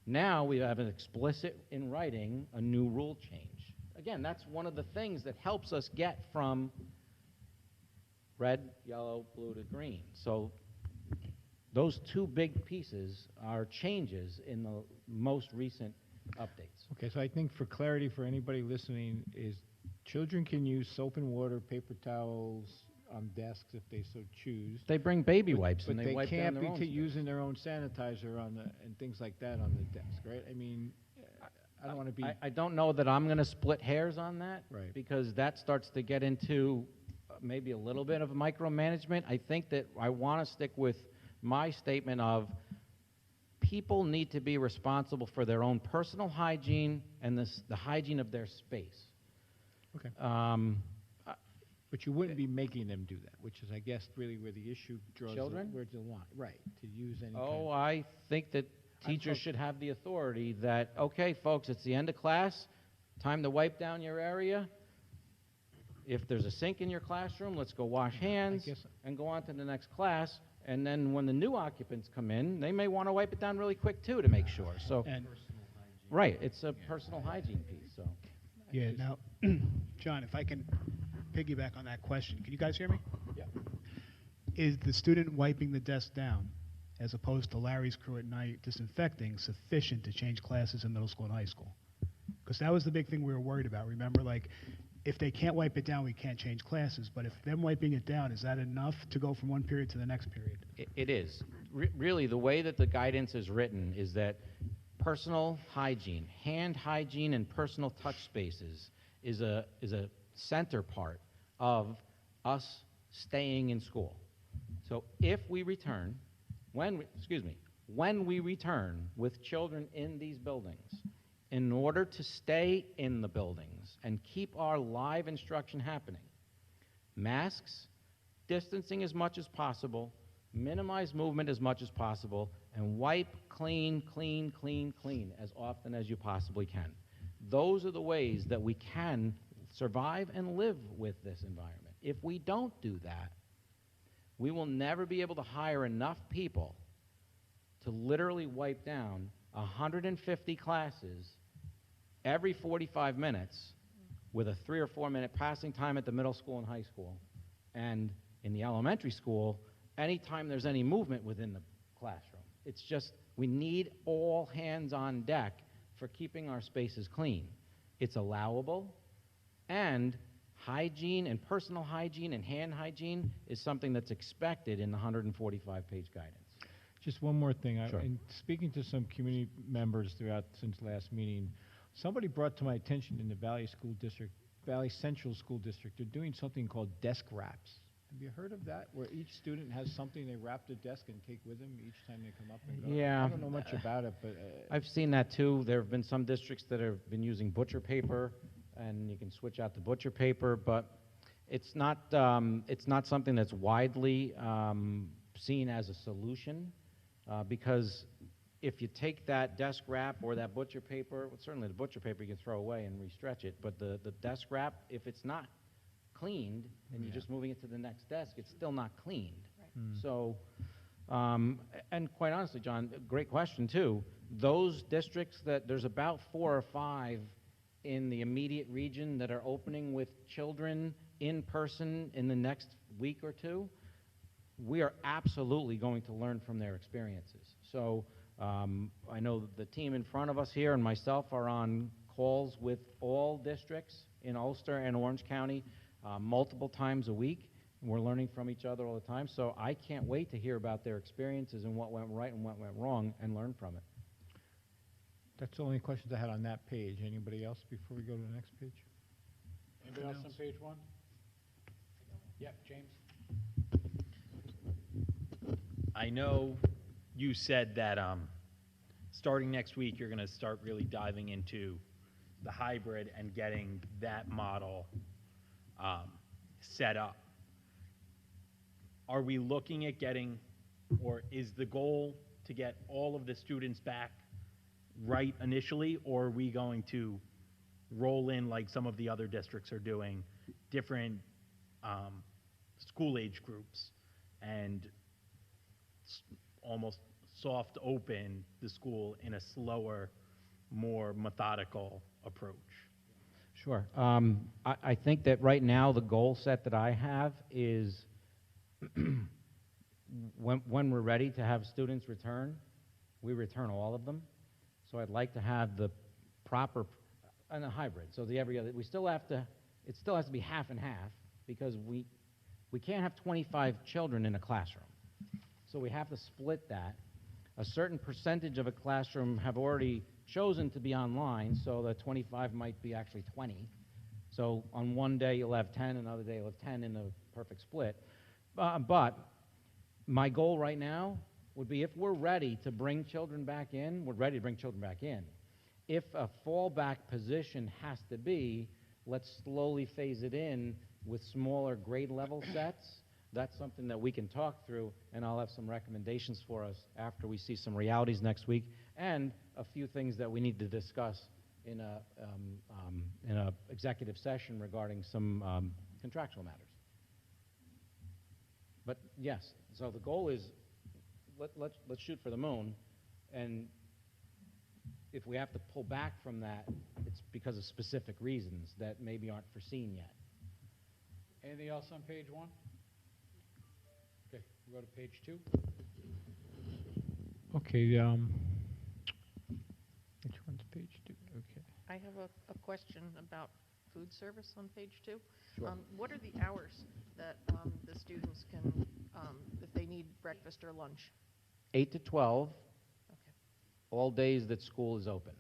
Now we have an explicit in writing, a new rule change. Again, that's one of the things that helps us get from red, yellow, blue to green. So those two big pieces are changes in the most recent updates. Okay, so I think for clarity for anybody listening is children can use soap and water, paper towels on desks if they so choose. They bring baby wipes But and they they wipe down can't their own be space. using their own sanitizer and things like that on the desk, right? I mean, I don't want to be... I don't know that I'm going to split hairs on that. Right. Because that starts to get into maybe a little bit of micromanagement. I think that I want to stick with my statement of people need to be responsible for their own personal hygiene and the hygiene of their space. Okay. But you wouldn't be making them do that, which is, I guess, really where the issue draws Children? where the line, right, to use any Oh, I think that teachers should have the authority that, okay, folks, it's the end of class, time to wipe down your area. If there's a sink in your classroom, let's go wash hands guess- and go on to the next class. And then when the new occupants come in, they may want to wipe it down really quick, too, to make sure. So, And, right, it's a personal hygiene piece, so. yeah, now, John, if I can piggyback on that question, can you guys hear me? Yeah. Is the student wiping the desk down, as opposed to Larry's crew at night disinfecting, sufficient to change classes in middle school and high school? Because that was the big thing we were worried about, remember? Like, if they can't wipe it down, we can't change classes, but if them wiping it down, is that enough to go from one period to the next period? It is. Really, the way that the guidance is written is that personal hygiene, hand hygiene and personal touch spaces is a center part of us staying in school. So if we return, when we return with children in these buildings, in order to stay in the buildings and keep our live instruction happening, masks, distancing as much as possible, minimize movement as much as possible, and wipe, clean, clean, clean, clean as often as you possibly can. Those are the ways that we can survive and live with this environment. If we don't do that, we will never be able to hire enough people to literally wipe down 150 classes every 45 minutes with a 3 or 4 minute passing time at the middle school and high school. And in the elementary school, anytime there's any movement within the classroom. It's just, we need all hands on deck for keeping our spaces clean. It's allowable, and hygiene and personal hygiene and hand hygiene is something that's expected in the 145-page guidance. Just one more thing. Sure. In speaking to some community members throughout since last meeting, somebody brought to my attention in the Valley Central School District, they're doing something called desk wraps. Have you heard of that? Where each student has something they wrap the desk and take with them each time they come up and go? Yeah. I don't know much about it, but I've seen that too. There have been some districts that have been using butcher paper, and you can switch out the butcher paper, but it's not something that's widely seen as a solution, because if you take that desk wrap or that butcher paper, well, certainly the butcher paper you can throw away and restretch it, but the desk wrap, if it's not cleaned and you're just moving it to the next desk, it's still not cleaned. So, and quite honestly, John, great question too. Those districts that there's about 4 or 5 in the immediate region that are opening with children in person in the next week or two, we are absolutely going to learn from their experiences. So I know the team in front of us here and myself are on calls with all districts in Ulster and Orange County multiple times a week. We're learning from each other all the time, so I can't wait to hear about their experiences and what went right and what went wrong and learn from it. that's the only questions I had on that page. Anybody else before we go to the next page? Anybody else on page 1? Yep, James. I know you said that starting next week, you're going to start really diving into the hybrid and getting that model set up. Are we looking at getting, or is the goal to get all of the students back right initially, or are we going to roll in like some of the other districts are doing, different school age groups, and almost soft open the school in a slower, more methodical approach? Sure. I think that right now the goal set that I have is when we're ready to have students return, we return all of them. So I'd like to have the proper, and a hybrid, so the every other, it still has to be half and half, because we can't have 25 children in a classroom. So we have to split that. A certain percentage of a classroom have already chosen to be online, so the 25 might be actually 20. So on one day you'll have 10, another day you'll have 10 in a perfect split. But my goal right now would be, if we're ready to bring children back in, we're ready to bring children back in. If a fallback position has to be, let's slowly phase it in with smaller grade level sets. That's something that we can talk through, and I'll have some recommendations for us after we see some realities next week, and a few things that we need to discuss in a executive session regarding some contractual matters. But yes, so the goal is, let's shoot for the moon, and if we have to pull back from that, it's because of specific reasons that maybe aren't foreseen yet. Anything else on page 1? Okay, we'll go to page 2. Okay, which one's page 2? Okay. I have a question about food service on page 2. Sure. What are the hours that the students can, if they need breakfast or lunch? 8 to 12, Okay. all days that school is open.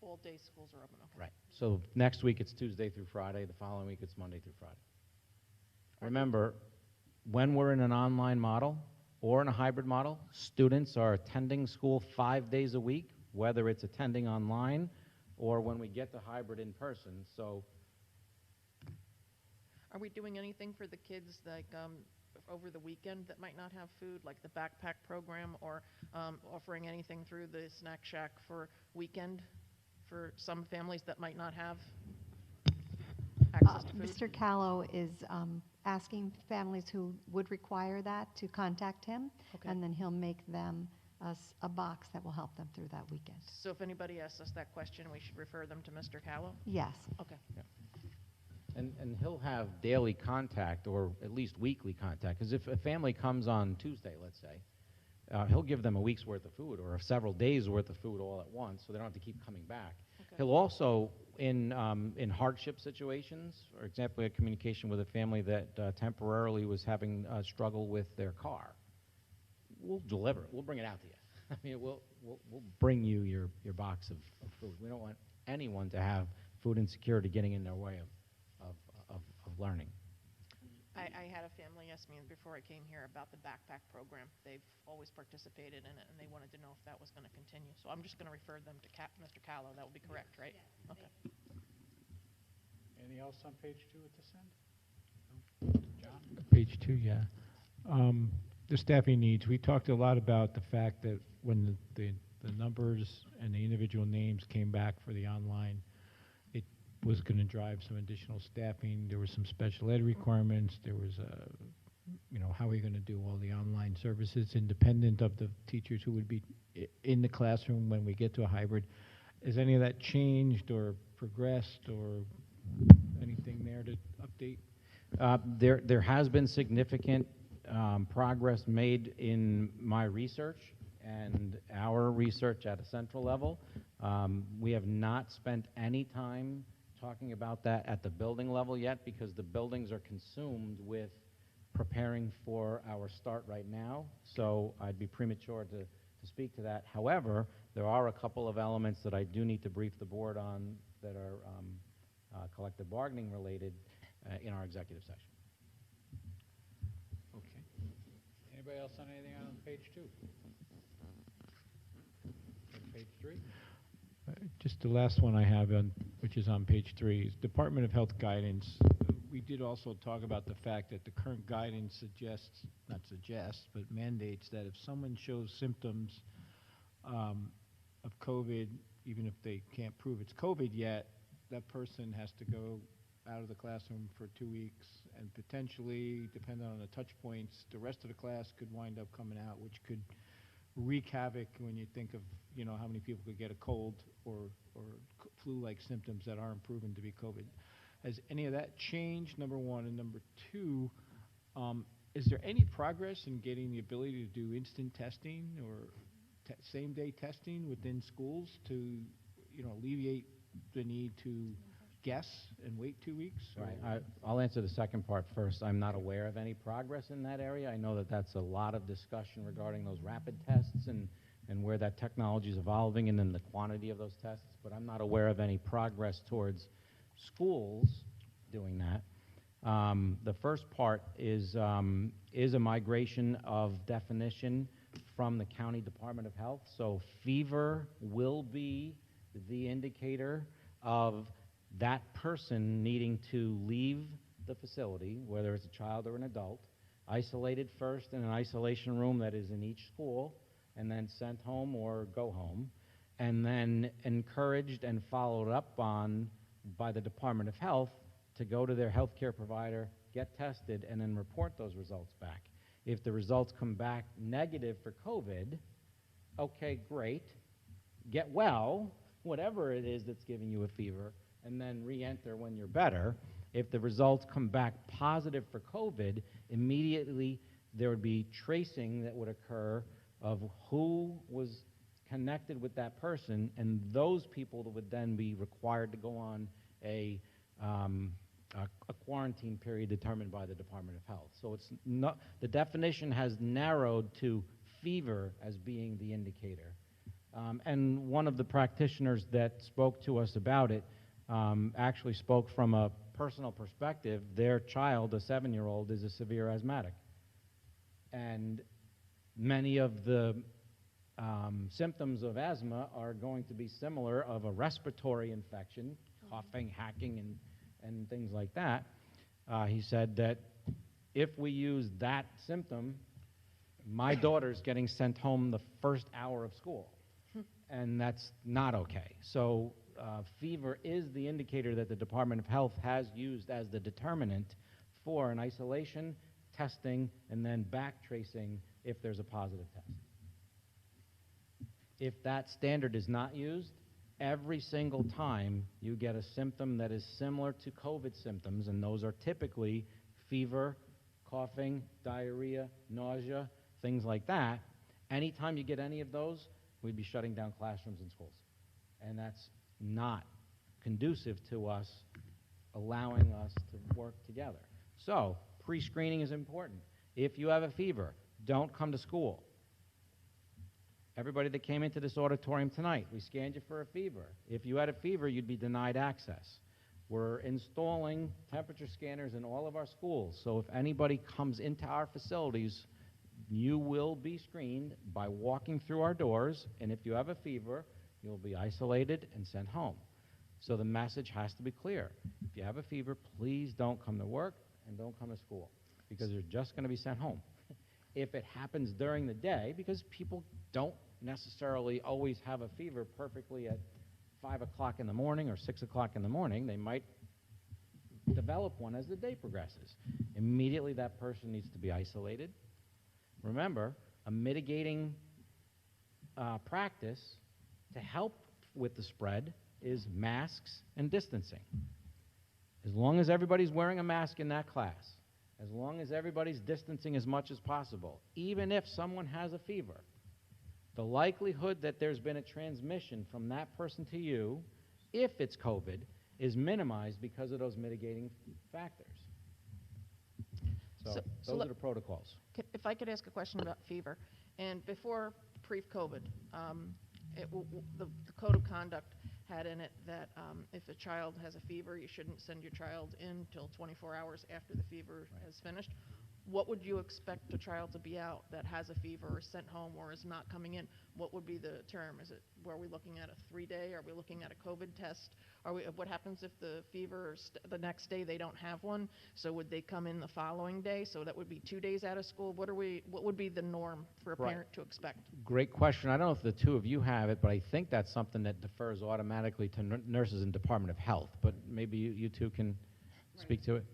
All day schools are open, okay. Right. So next week it's Tuesday through Friday. The following week it's Monday through Friday. Remember, when we're in an online model or in a hybrid model, students are attending school 5 days a week, whether it's attending online or when we get to hybrid in person. So Are we doing anything for the kids, like over the weekend, that might not have food, like the backpack program, or offering anything through the snack shack for weekend for some families that might not have access to food? Mr. Callow is asking families who would require that to contact him, Okay. and then he'll make them a box that will help them through that weekend. So if anybody asks us that question, we should refer them to Mr. Callow? Yes. Okay. And he'll have daily contact, or at least weekly contact, because if a family comes on Tuesday, let's say, he'll give them a week's worth of food or several days' worth of food all at once, so they don't have to keep coming back. Okay. He'll also, in hardship situations, for example, a communication with a family that temporarily was having a struggle with their car, we'll deliver it. We'll bring it out to you. I mean, we'll bring you your box of food. We don't want anyone to have food insecurity getting in their way of learning. I had a family ask me before I came here about the backpack program. They've always participated in it, and they wanted to know if that was going to continue. So I'm just going to refer them to Mr. Callow. That would be correct, right? Yes. Okay. Anything else on page 2 at this end? John? Page 2, yeah. The staffing needs, we talked a lot about the fact that when the numbers and the individual names came back for the online, it was going to drive some additional staffing. There were some special ed requirements. There was how are we going to do all the online services independent of the teachers who would be in the classroom when we get to a hybrid? Has any of that changed or progressed, or anything there to update? There has been significant progress made in my research and our research at a central level. We have not spent any time talking about that at the building level yet, because the buildings are consumed with preparing for our start right now, so I'd be premature to speak to that. However, there are a couple of elements that I do need to brief the board on that are collective bargaining related in our executive session. Okay. Anybody else on anything on page 2? On page 3? Just the last one I have, which is on page 3, is Department of Health guidance. We did also talk about the fact that the current guidance but mandates that if someone shows symptoms of COVID, even if they can't prove it's COVID yet, that person has to go out of the classroom for 2 weeks, and potentially, depending on the touch points, the rest of the class could wind up coming out, which could wreak havoc when you think of, how many people could get a cold or flu-like symptoms that aren't proven to be COVID. Has any of that changed, number one? And number two, is there any progress in getting the ability to do instant testing or same-day testing within schools to, alleviate the need to guess and wait 2 weeks? Right. I'll answer the second part first. I'm not aware of any progress in that area. I know that that's a lot of discussion regarding those rapid tests and where that technology is evolving, and then the quantity of those tests, but I'm not aware of any progress towards schools doing that. The first part is a migration of definition from the County Department of Health. So fever will be the indicator of that person needing to leave the facility, whether it's a child or an adult, isolated first in an isolation room that is in each school, and then sent home or go home, and then encouraged and followed up on by the Department of Health to go to their healthcare provider, get tested, and then report those results back. If the results come back negative for COVID, okay, great, get well, whatever it is that's giving you a fever, and then re-enter when you're better. If the results come back positive for COVID, immediately there would be tracing that would occur of who was connected with that person, and those people would then be required to go on a quarantine period determined by the Department of Health. So it's not, the definition has narrowed to fever as being the indicator. And one of the practitioners that spoke to us about it actually spoke from a personal perspective. Their child, a 7-year-old, is a severe asthmatic. And many of the symptoms of asthma are going to be similar of a respiratory infection, coughing, hacking, and things like that. He said that if we use that symptom, my daughter's getting sent home the first hour of school, and that's not okay. So fever is the indicator that the Department of Health has used as the determinant for an isolation, testing, and then back tracing if there's a positive test. If that standard is not used, every single time you get a symptom that is similar to COVID symptoms, and those are typically fever, coughing, diarrhea, nausea, things like that, anytime you get any of those, we'd be shutting down classrooms and schools. And that's not conducive to us allowing us to work together. So, pre-screening is important. If you have a fever, don't come to school. Everybody that came into this auditorium tonight, we scanned you for a fever. If you had a fever, you'd be denied access. We're installing temperature scanners in all of our schools, so if anybody comes into our facilities, you will be screened by walking through our doors, and if you have a fever, you'll be isolated and sent home. So the message has to be clear. If you have a fever, please don't come to work and don't come to school, because you're just going to be sent home. If it happens during the day, because people don't necessarily always have a fever perfectly at 5 o'clock in the morning or 6 o'clock in the morning, they might develop one as the day progresses. Immediately that person needs to be isolated. Remember, a mitigating practice to help with the spread is masks and distancing. As long as everybody's wearing a mask in that class, as long as everybody's distancing as much as possible, even if someone has a fever, the likelihood that there's been a transmission from that person to you, if it's COVID, is minimized because of those mitigating factors. So those are the protocols. If I could ask a question about fever, and before pre-COVID, the code of conduct had in it that if a child has a fever, you shouldn't send your child in till 24 hours after the fever has finished. What would you expect a child to be out that has a fever or sent home or is not coming in? What would be the term? Are we looking at a 3-day? Are we looking at a COVID test? What happens if the fever, the next day they don't have one? So would they come in the following day? So that would be 2 days out of school. What would be the norm for a parent to expect? Great question. I don't know if the two of you have it, but I think that's something that defers automatically to nurses and Department of Health. But maybe you two can speak to it.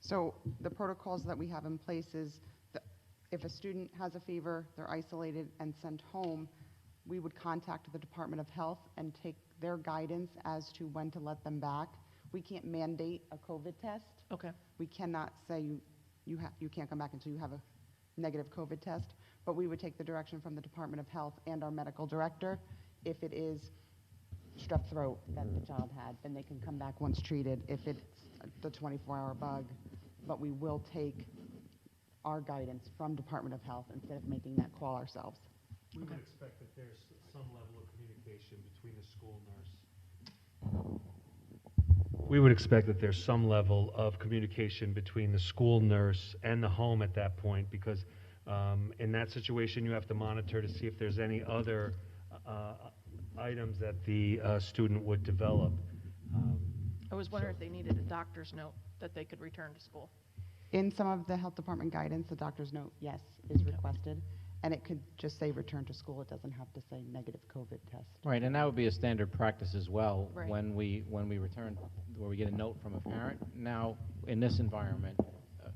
So the protocols that we have in place is that if a student has a fever, they're isolated and sent home, we would contact the Department of Health and take their guidance as to when to let them back. We can't mandate a COVID test. Okay. We cannot say you can't come back until you have a negative COVID test, but we would take the direction from the Department of Health and our medical director. If it is strep throat that the child had, then they can come back once treated. If it's the 24-hour bug, but we will take our guidance from Department of Health instead of making that call ourselves. We would expect that there's some level of communication between the school nurse. We would expect that there's some level of communication between the school nurse and the home at that point, because in that situation you have to monitor to see if there's any other items that the student would develop. I was wondering if they needed a doctor's note that they could return to school. In some of the health department guidance, the doctor's note, yes, is requested, and it could just say return to school. It doesn't have to say negative COVID test. Right, and that would be a standard practice as well. Right. When we return, where we get a note from a parent. Now, in this environment,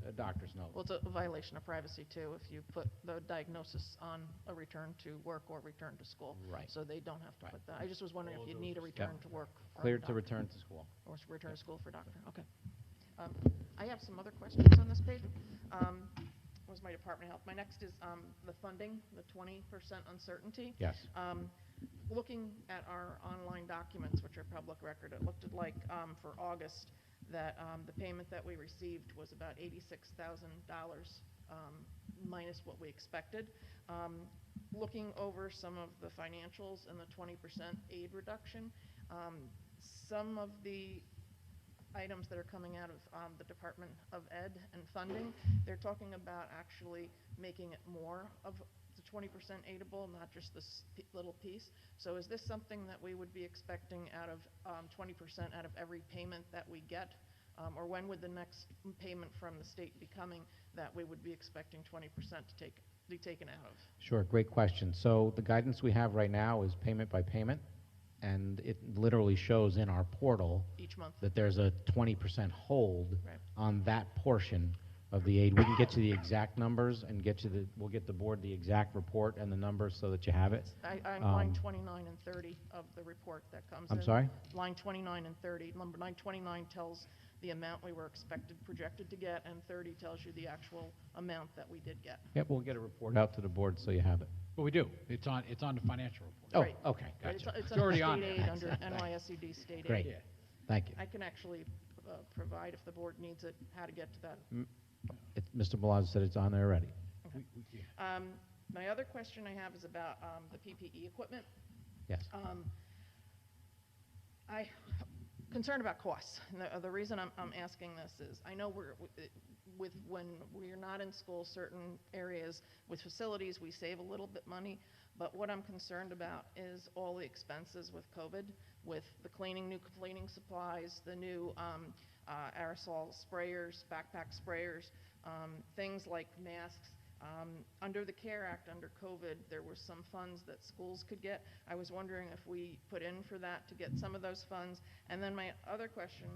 a doctor's note. Well, it's a violation of privacy, too, if you put the diagnosis on a return to work or return to school. Right. So they don't have to Right. put that. I just was wondering if you'd need a return to work. from a Cleared to doctor. return to school. Or return to school for doctor, okay. I have some other questions on this page. Was my Department of Health. My next is the funding, the 20% uncertainty. Yes. Looking at our online documents, which are public record, it looked like for August that the payment that we received was about $86,000 minus what we expected. Looking over some of the financials and the 20% aid reduction, some of the items that are coming out of the Department of Ed and funding, they're talking about actually making it more of the 20% aidable, not just this little piece. So is this something that we would be expecting out of 20% out of every payment that we get? Or when would the next payment from the state be coming that we would be expecting 20% to be taken out of? Sure, great question. So the guidance we have right now is payment by payment, and it literally shows in our portal Each month? that there's a 20% hold Right. on that portion of the aid. We can get you the exact numbers and we'll get the board the exact report and the numbers so that you have it. I'm line 29 and 30 of the report that comes in. I'm sorry? Line 29 and 30. Number 929 tells the amount we were projected to get, and 30 tells you the actual amount that we did get. Yep, we'll get a report out to the board so you have it. But we do. It's on the financial report. Oh, Right. okay, Right, It's gotcha. it's already under on state there. aid, under Thanks. NYSED state aid. Great. Yeah. Thank you. I can actually provide, if the board needs it, how to get to that. Mr. Milazzo said it's on there already. My other question I have is about the PPE equipment. Yes. I'm concerned about costs. And the reason I'm asking this is, I know when we're not in school, certain areas with facilities, we save a little bit money, but what I'm concerned about is all the expenses with COVID, with the new cleaning supplies, the new aerosol sprayers, backpack sprayers, things like masks. Under the CARE Act, under COVID, there were some funds that schools could get. I was wondering if we put in for that to get some of those funds. And then my other question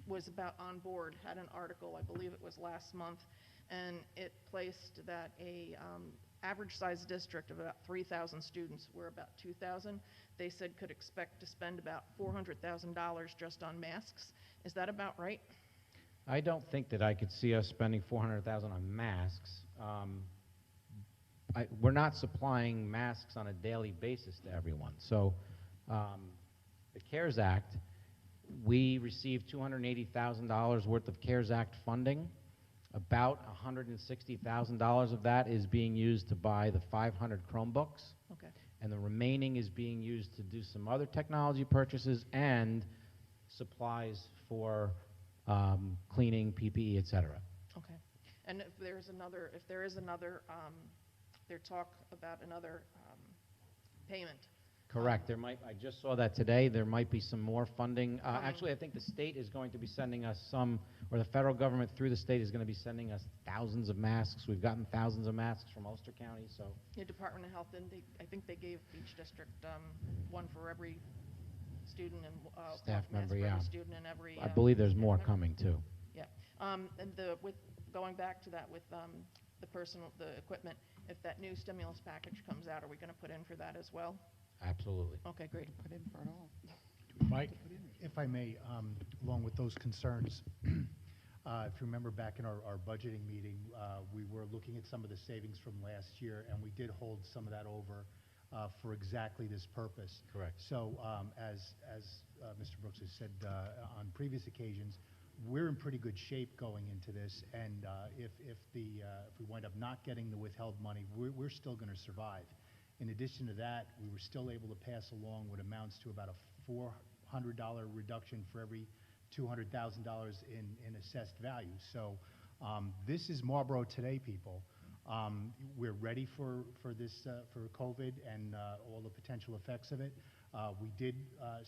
was about On Board. Had an article, I believe it was last month, and it placed that a average size district of about 3,000 students, we're about 2,000, they said could expect to spend about $400,000 just on masks. Is that about right? I don't think that I could see us spending $400,000 on masks. We're not supplying masks on a daily basis to everyone. So the CARES Act, we received $280,000 worth of CARES Act funding. About $160,000 of that is being used to buy the 500 Chromebooks. Okay. And the remaining is being used to do some other technology purchases and supplies for cleaning, PPE, et cetera. Okay. And if there is another, there's talk about another payment. Correct. I just saw that today. There might be some more funding. Coming. Actually, I think the state is going to be sending us or the federal government through the state is going to be sending us thousands of masks. We've gotten thousands of masks from Ulster County, so. The Department of Health, I think they gave each district one for every student and Staff mask member, for yeah. every student and every. I believe there's more member. coming, too. Yeah. And with going back to that with the equipment, if that new stimulus package comes out, are we going to put in for that as well? Absolutely. Okay, great. Put in for it all. Mike? If I may, along with those concerns, if you remember back in our budgeting meeting, we were looking at some of the savings from last year, and we did hold some of that over for exactly this purpose. Correct. So as Mr. Brooks has said on previous occasions, we're in pretty good shape going into this, and if we wind up not getting the withheld money, we're still going to survive. In addition to that, we were still able to pass along what amounts to about a $400 reduction for every $200,000 in assessed value. So this is Marlboro today, people. We're ready for this, for COVID and all the potential effects of it. We did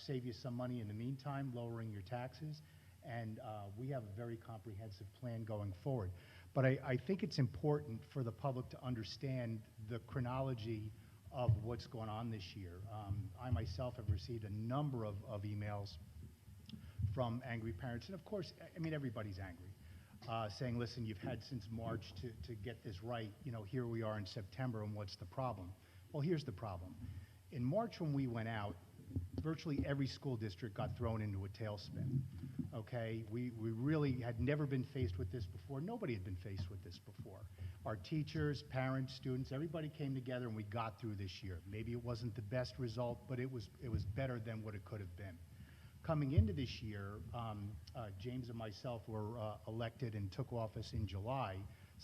save you some money in the meantime, lowering your taxes, and we have a very comprehensive plan going forward. But I think it's important for the public to understand the chronology of what's going on this year. I myself have received a number of emails from angry parents, and of course, I mean, everybody's angry, saying, listen, you've had since March to get this right, here we are in September, and what's the problem? Well, here's the problem. In March when we went out, virtually every school district got thrown into a tailspin, okay? We really had never been faced with this before. Nobody had been faced with this before. Our teachers, parents, students, everybody came together and we got through this year. Maybe it wasn't the best result, but it was better than what it could have been. Coming into this year, James and myself were elected and took office in July.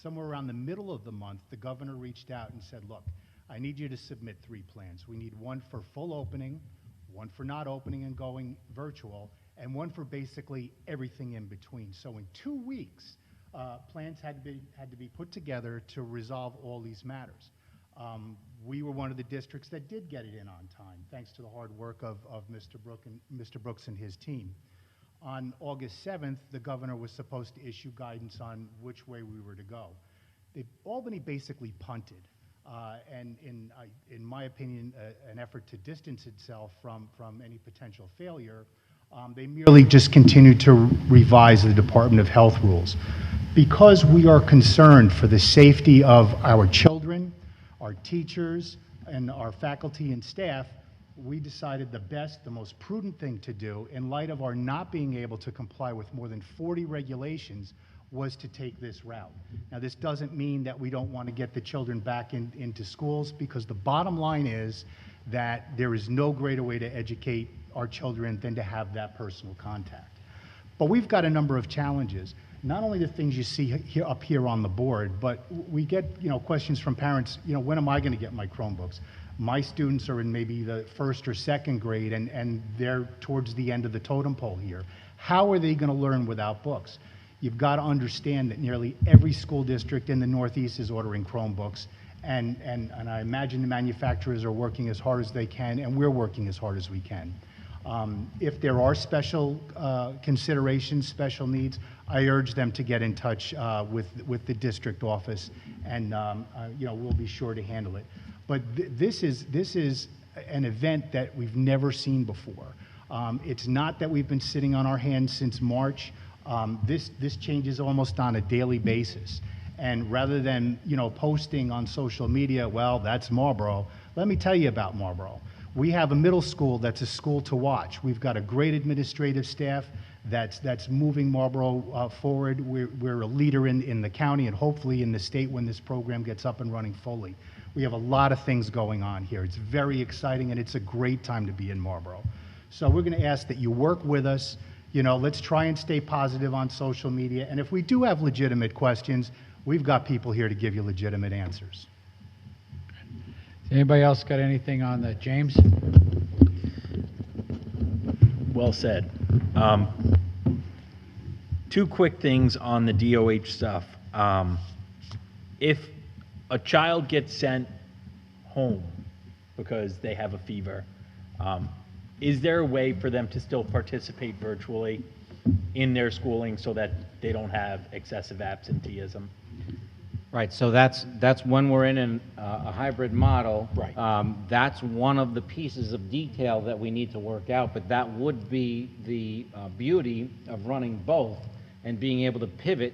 Somewhere around the middle of the month, the governor reached out and said, look, I need you to submit 3 plans. We need one for full opening, one for not opening and going virtual, and one for basically everything in between. So in 2 weeks, plans had to be put together to resolve all these matters. We were one of the districts that did get it in on time, thanks to the hard work of Mr. Brooks and his team. On August 7th, the governor was supposed to issue guidance on which way we were to go. Albany basically punted, and in my opinion, an effort to distance itself from any potential failure. They merely just continue to revise the Department of Health rules. Because we are concerned for the safety of our children, our teachers, and our faculty and staff, we decided the best, the most prudent thing to do, in light of our not being able to comply with more than 40 regulations, was to take this route. Now, this doesn't mean that we don't want to get the children back into schools, because the bottom line is that there is no greater way to educate our children than to have that personal contact. But we've got a number of challenges. Not only the things you see up here on the board, but we get, questions from parents, when am I going to get my Chromebooks? My students are in maybe the first or second grade, and they're towards the end of the totem pole here. How are they going to learn without books? You've got to understand that nearly every school district in the Northeast is ordering Chromebooks, and I imagine the manufacturers are working as hard as they can, and we're working as hard as we can. If there are special considerations, special needs, I urge them to get in touch with the district office, and we'll be sure to handle it. But this is an event that we've never seen before. It's not that we've been sitting on our hands since March. This changes almost on a daily basis. And rather than posting on social media, well, that's Marlboro, let me tell you about Marlboro. We have a middle school that's a school to watch. We've got a great administrative staff that's moving Marlboro forward. We're a leader in the county and hopefully in the state when this program gets up and running fully. We have a lot of things going on here. It's very exciting, and it's a great time to be in Marlboro. So we're going to ask that you work with us. Let's try and stay positive on social media. And if we do have legitimate questions, we've got people here to give you legitimate answers. Anybody else got anything on that? James? Well said. Two quick things on the DOH stuff. If a child gets sent home because they have a fever, is there a way for them to still participate virtually in their schooling so that they don't have excessive absenteeism? Right, so that's when we're in a hybrid model. Right. That's one of the pieces of detail that we need to work out, but that would be the beauty of running both and being able to pivot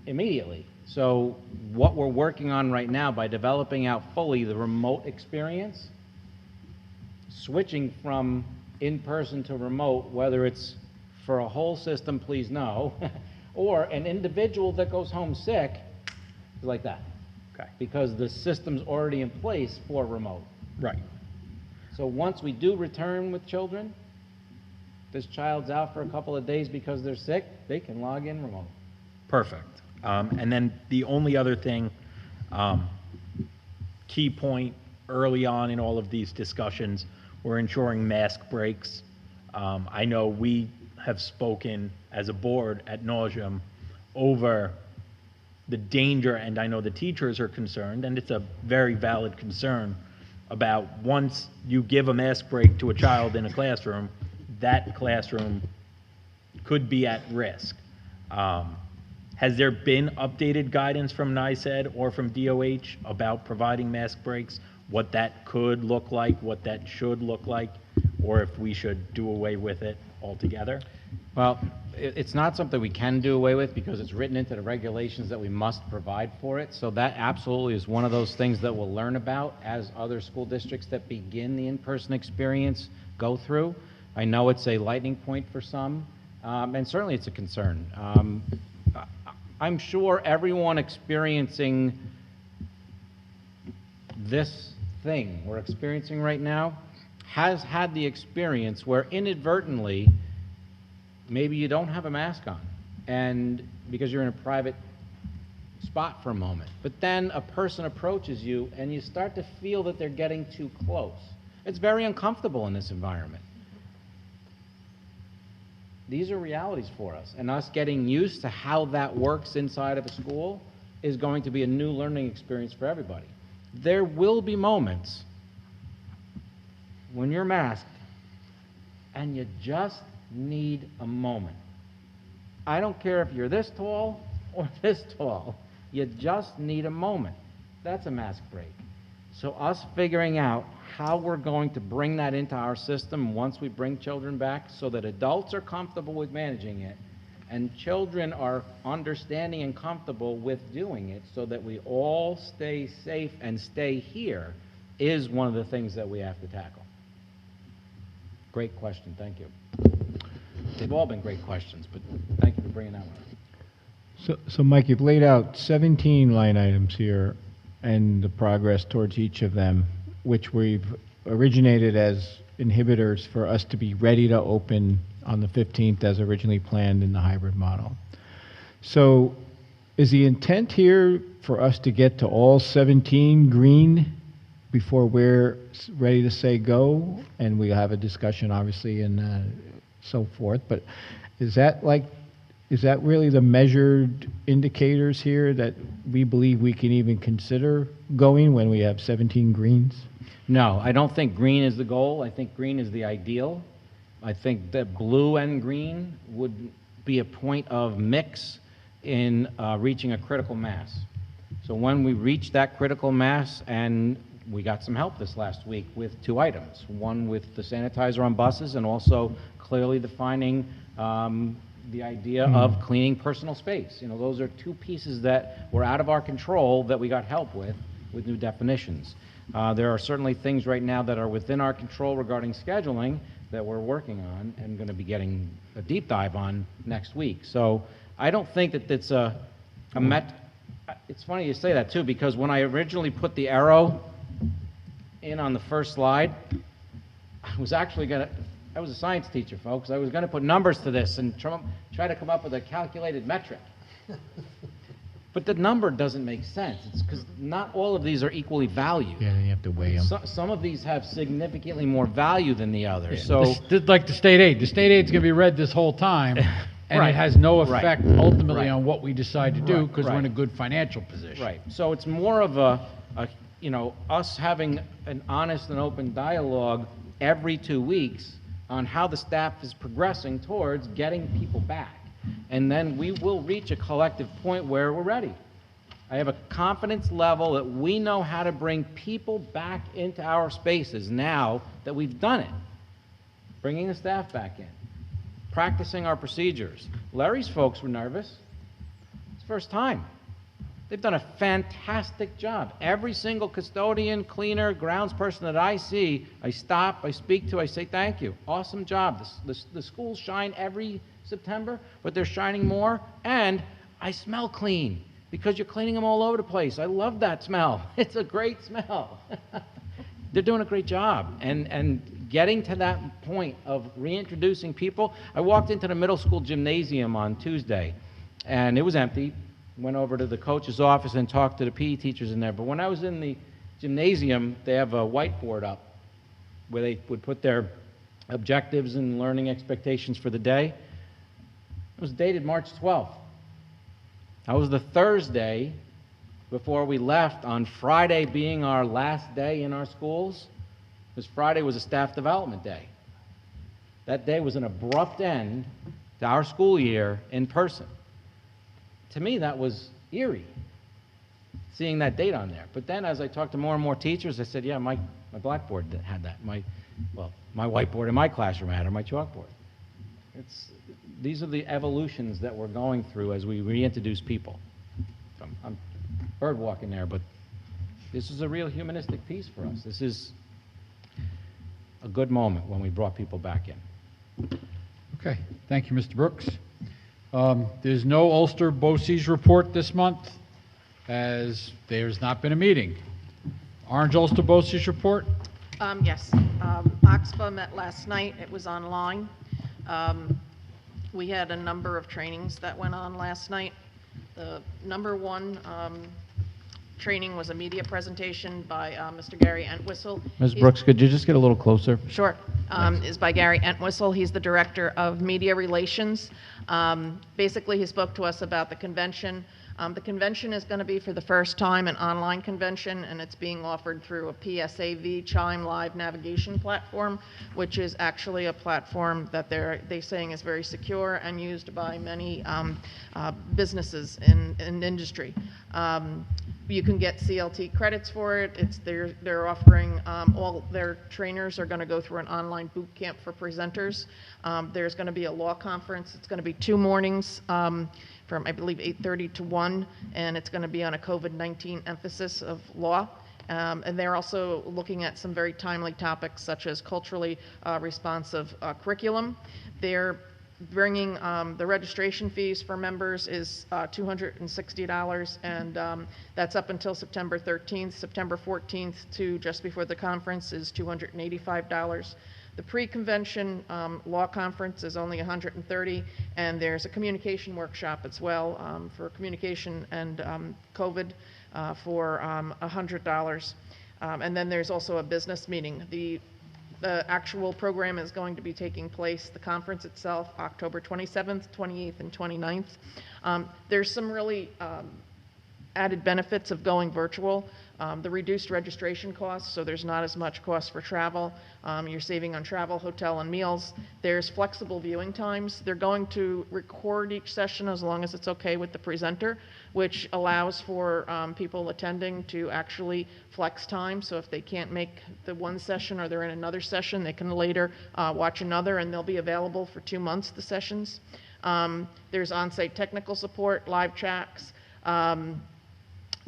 immediately. So what we're working on right now by developing out fully the remote experience, switching from in-person to remote, whether it's for a whole system, please no, or an individual that goes home sick, like that. Okay. Because the system's already in place for remote. Right. So once we do return with children, this child's out for a couple of days because they're sick, they can log in remote. Perfect. And then the only other thing, key point early on in all of these discussions, we're ensuring mask breaks. I know we have spoken as a board ad nauseum over the danger, and I know the teachers are concerned, and it's a very valid concern, about once you give a mask break to a child in a classroom, that classroom could be at risk. Has there been updated guidance from NICEAD or from DOH about providing mask breaks, what that could look like, what that should look like, or if we should do away with it altogether? Well, it's not something we can do away with because it's written into the regulations that we must provide for it. So that absolutely is one of those things that we'll learn about as other school districts that begin the in-person experience go through. I know it's a lightning point for some, and certainly it's a concern. I'm sure everyone experiencing this thing we're experiencing right now has had the experience where inadvertently maybe you don't have a mask on, and because you're in a private spot for a moment, but then a person approaches you and you start to feel that they're getting too close. It's very uncomfortable in this environment. These are realities for us, and us getting used to how that works inside of a school is going to be a new learning experience for everybody. There will be moments when you're masked and you just need a moment. I don't care if you're this tall or this tall. You just need a moment. That's a mask break. So us figuring out how we're going to bring that into our system once we bring children back so that adults are comfortable with managing it and children are understanding and comfortable with doing it so that we all stay safe and stay here is one of the things that we have to tackle. Great question, thank you. They've all been great questions, but thank you for bringing that one up. So Mike, you've laid out 17 line items here and the progress towards each of them, which we've originated as inhibitors for us to be ready to open on the 15th as originally planned in the hybrid model. So is the intent here for us to get to all 17 green before we're ready to say go? And we'll have a discussion, obviously, and so forth. But is that really the measured indicators here that we believe we can even consider going when we have 17 greens? No, I don't think green is the goal. I think green is the ideal. I think that blue and green would be a point of mix in reaching a critical mass. So when we reach that critical mass, and we got some help this last week with 2 items, one with the sanitizer on buses and also clearly defining the idea of cleaning personal space. You know, those are 2 pieces that were out of our control that we got help with new definitions. There are certainly things right now that are within our control regarding scheduling that we're working on and going to be getting a deep dive on next week. So I don't think that it's it's funny you say that too, because when I originally put the arrow in on the first slide, I was actually going to, I was a science teacher, folks. I was going to put numbers to this and try to come up with a calculated metric. But the number doesn't make sense. It's because not all of these are equally valued. Yeah, you have to weigh them. Some of these have significantly more value than the others. So, Like the state aid. The state aid's going to be read this whole time, and Right. it has no Right. effect ultimately Right. on what we decide to do Right. because we're in a Right. good financial position. right. So it's more of us having an honest and open dialogue every 2 weeks on how the staff is progressing towards getting people back. And then we will reach a collective point where we're ready. I have a confidence level that we know how to bring people back into our spaces now that we've done it. Bringing the staff back in, practicing our procedures. Larry's folks were nervous. It's the first time. They've done a fantastic job. Every single custodian, cleaner, grounds person that I see, I stop, I speak to, I say thank you. Awesome job. The schools shine every September, but they're shining more, and I smell clean because you're cleaning them all over the place. I love that smell. It's a great smell. They're doing a great job. And getting to that point of reintroducing people. I walked into the middle school gymnasium on Tuesday, and it was empty. Went over to the coach's office and talked to the PE teachers in there. But when I was in the gymnasium, they have a whiteboard up where they would put their objectives and learning expectations for the day. It was dated March 12th. That was the Thursday before we left, on Friday being our last day in our schools, because Friday was a staff development day. That day was an abrupt end to our school year in person. To me, that was eerie, seeing that date on there. But then as I talked to more and more teachers, I said, yeah, my blackboard had that. My whiteboard in my classroom had it, or my chalkboard. These are the evolutions that we're going through as we reintroduce people. So I'm bird walking there, but this is a real humanistic piece for us. This is a good moment when we brought people back in. Okay, thank you, Mr. Brooks. There's no Ulster BOCES report this month, as there's not been a meeting. Orange Ulster BOCES report? Yes. OXPA met last night. It was online. We had a number of trainings that went on last night. The number one training was a media presentation by Mr. Gary Entwistle. Ms. Brooks, could you just get a little closer? Sure. Is by Gary Entwistle. He's the Director of Media Relations. Basically, he spoke to us about the convention. The convention is going to be for the first time an online convention, and it's being offered through a PSAV Chime Live navigation platform, which is actually a platform that they're saying is very secure and used by many businesses in industry. You can get CLT credits for it. They're offering, all their trainers are going to go through an online boot camp for presenters. There's going to be a law conference. It's going to be 2 mornings from, I believe, 8:30 to 1, and it's going to be on a COVID-19 emphasis of law. And they're also looking at some very timely topics such as culturally responsive curriculum. They're bringing the registration fees for members is $260, and that's up until September 13th. September 14th to just before the conference is $285. The pre-convention law conference is only $130, and there's a communication workshop as well for communication and COVID for $100. And then there's also a business meeting. The actual program is going to be taking place, the conference itself, October 27th, 28th, and 29th. There's some really added benefits of going virtual. The reduced registration costs, so there's not as much cost for travel. You're saving on travel, hotel, and meals. There's flexible viewing times. They're going to record each session as long as it's okay with the presenter, which allows for people attending to actually flex time. So if they can't make the one session or they're in another session, they can later watch another, and they'll be available for 2 months, the sessions. There's on-site technical support, live chats.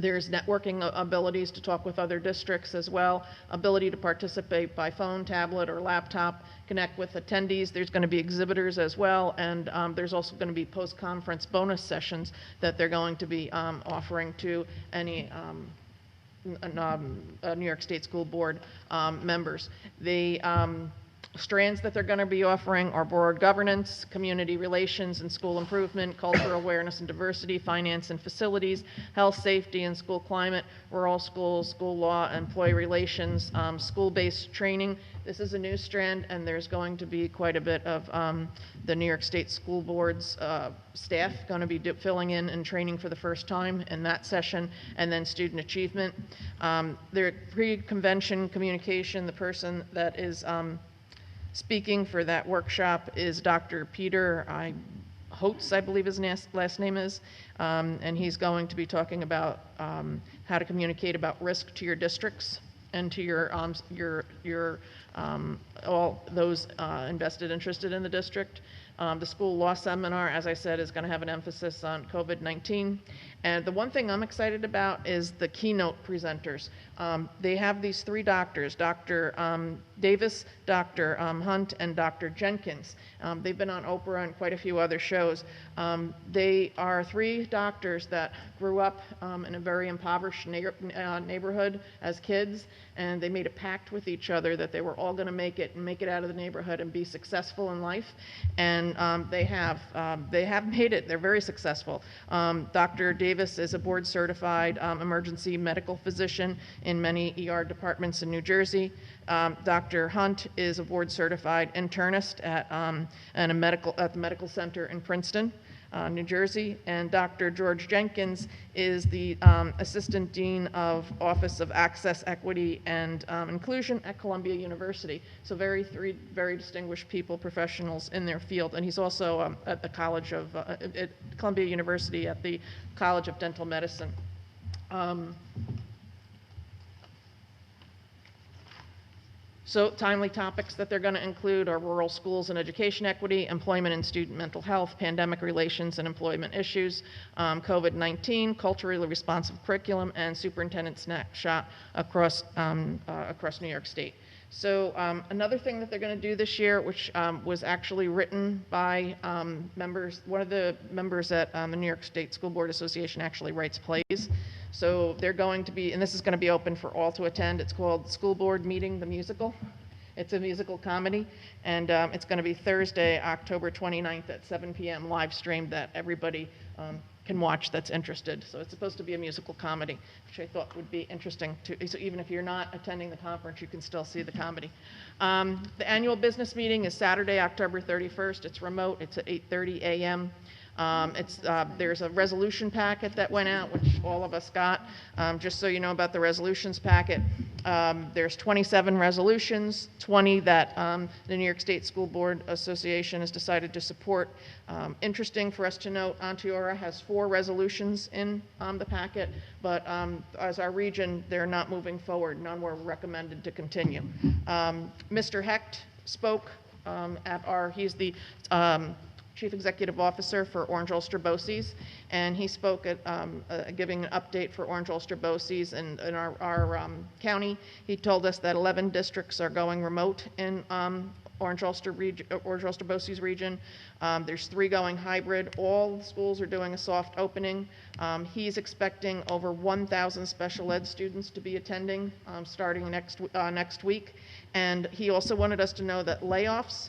There's networking abilities to talk with other districts as well, ability to participate by phone, tablet, or laptop, connect with attendees. There's going to be exhibitors as well, and there's also going to be post-conference bonus sessions that they're going to be offering to any New York State School Board members. The strands that they're going to be offering are board governance, community relations and school improvement, cultural awareness and diversity, finance and facilities, health, safety and school climate, rural schools, school law, employee relations, school-based training. This is a new strand, and there's going to be quite a bit of the New York State School Board's staff going to be filling in and training for the first time in that session, and then student achievement. Their pre-convention communication, the person that is speaking for that workshop is Dr. Peter Holtz, I believe his last name is, and he's going to be talking about how to communicate about risk to your districts and to your all those interested in the district. The school law seminar, as I said, is going to have an emphasis on COVID-19. And the one thing I'm excited about is the keynote presenters. They have these 3 doctors, Dr. Davis, Dr. Hunt, and Dr. Jenkins. They've been on Oprah and quite a few other shows. They are 3 doctors that grew up in a very impoverished neighborhood as kids, and they made a pact with each other that they were all going to make it out of the neighborhood and be successful in life. And they have made it. They're very successful. Dr. Davis is a board-certified emergency medical physician in many ER departments in New Jersey. Dr. Hunt is a board-certified internist at the medical center in Princeton, New Jersey, and Dr. George Jenkins is the Assistant Dean of Office of Access, Equity, and Inclusion at Columbia University. So 3 very distinguished people, professionals in their field, and he's also at the College of at Columbia University at the College of Dental Medicine. So timely topics that they're going to include are rural schools and education equity, employment and student mental health, pandemic relations and employment issues, COVID-19, culturally responsive curriculum, and superintendent snapshot across New York State. So another thing that they're going to do this year, which was actually written by members, one of the members at the New York State School Board Association actually writes plays. So they're going to be, and this is going to be open for all to attend. It's called School Board Meeting, the musical. It's a musical comedy, and it's going to be Thursday, October 29th at 7 p.m. live streamed that everybody can watch that's interested. So it's supposed to be a musical comedy, which I thought would be interesting to, so even if you're not attending the conference, you can still see the comedy. The annual business meeting is Saturday, October 31st. It's remote. It's at 8:30 a.m. There's a resolution packet that went out, which all of us got. Just so you know about the resolutions packet, there's 27 resolutions, 20 that the New York State School Board Association has decided to support. Interesting for us to note, Onteora has 4 resolutions in the packet, but as our region, they're not moving forward. None were recommended to continue. Mr. Hecht spoke he's the Chief Executive Officer for Orange Ulster BOCES, and he spoke at giving an update for Orange Ulster BOCES in our county. He told us that 11 districts are going remote in Orange Ulster BOCES region. There's 3 going hybrid. All the schools are doing a soft opening. He's expecting over 1,000 special ed students to be attending starting next week. And he also wanted us to know that layoffs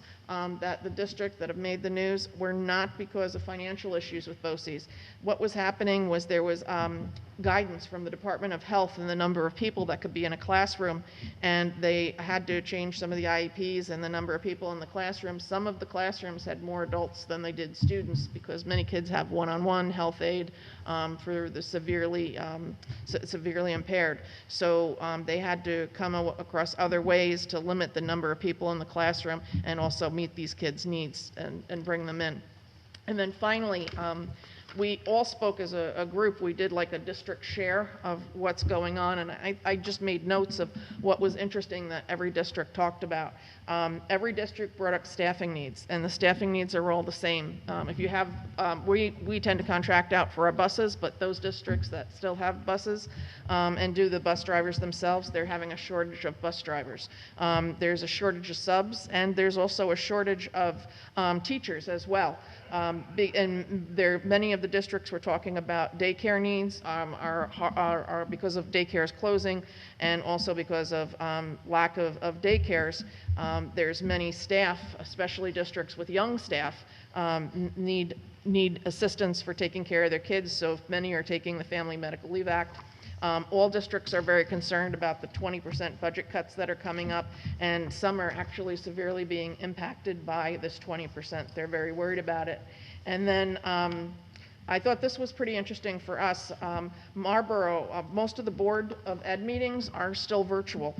that the district that have made the news were not because of financial issues with BOCES. What was happening was there was guidance from the Department of Health and the number of people that could be in a classroom, and they had to change some of the IEPs and the number of people in the classroom. Some of the classrooms had more adults than they did students because many kids have one-on-one health aid for the severely impaired. So they had to come across other ways to limit the number of people in the classroom and also meet these kids' needs and bring them in. And then finally, we all spoke as a group. We did like a district share of what's going on, and I just made notes of what was interesting that every district talked about. Every district brought up staffing needs, and the staffing needs are all the same. If you have, we tend to contract out for our buses, but those districts that still have buses and do the bus drivers themselves, they're having a shortage of bus drivers. There's a shortage of subs, and there's also a shortage of teachers as well. And many of the districts were talking about daycare needs are because of daycares closing, and also because of lack of daycares. There's many staff, especially districts with young staff, need assistance for taking care of their kids, so many are taking the Family Medical Leave Act. All districts are very concerned about the 20% budget cuts that are coming up, and some are actually severely being impacted by this 20%. They're very worried about it. And then I thought this was pretty interesting for us. Marlboro, most of the Board of Ed meetings are still virtual.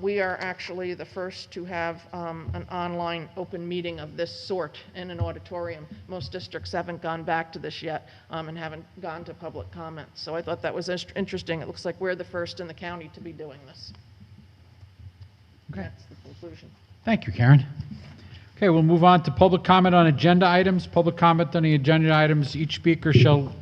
We are actually the first to have an online open meeting of this sort in an auditorium. Most districts haven't gone back to this yet and haven't gone to public comment. So I thought that was interesting. It looks like we're the first in the county to be doing this. Okay. That's the conclusion. Thank you, Karen. Okay, we'll move on to public comment on agenda items. Public comment on the agenda items. Each speaker shall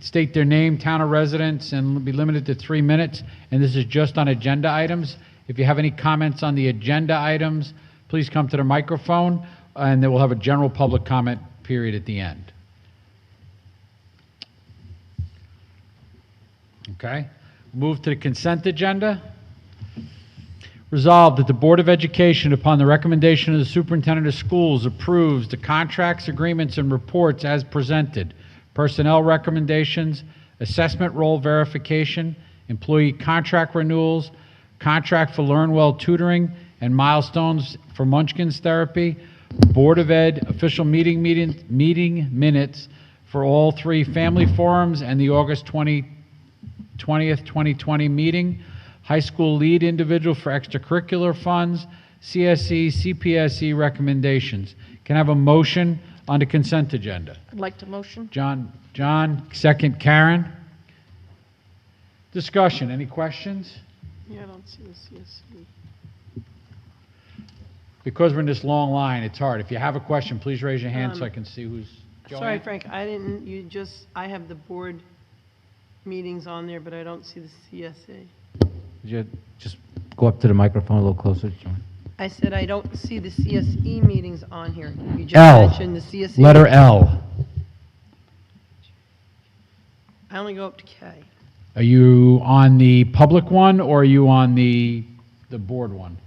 state their name, town of residence, and be limited to 3 minutes. And this is just on agenda items. If you have any comments on the agenda items, please come to the microphone, and then we'll have a general public comment period at the end. Okay, move to the consent agenda. Resolved that the Board of Education, upon the recommendation of the Superintendent of Schools, approves the contracts, agreements, and reports as presented. Personnel recommendations, assessment role verification, employee contract renewals, contract for LearnWell tutoring, and milestones for Munchkin's therapy. Board of Ed official meeting minutes for all 3 family forums and the August 20th, 2020 meeting. High school lead individual for extracurricular funds, CSE, CPSE recommendations. Can I have a motion on the consent agenda? I'd like to motion. John, second Karen. Discussion, any questions? Yeah, I don't see the CSE. Because we're in this long line, it's hard. If you have a question, please raise your hand so I can see who's. Sorry, Joanne? Frank, I have the board meetings on there, but I don't see the CSA. Could you just go up to the microphone a little closer, John? I said I don't see the CSE meetings on here. You just L. mentioned the CSE. Letter L. I only go up to K. Are you on the public one, or are you on the board one?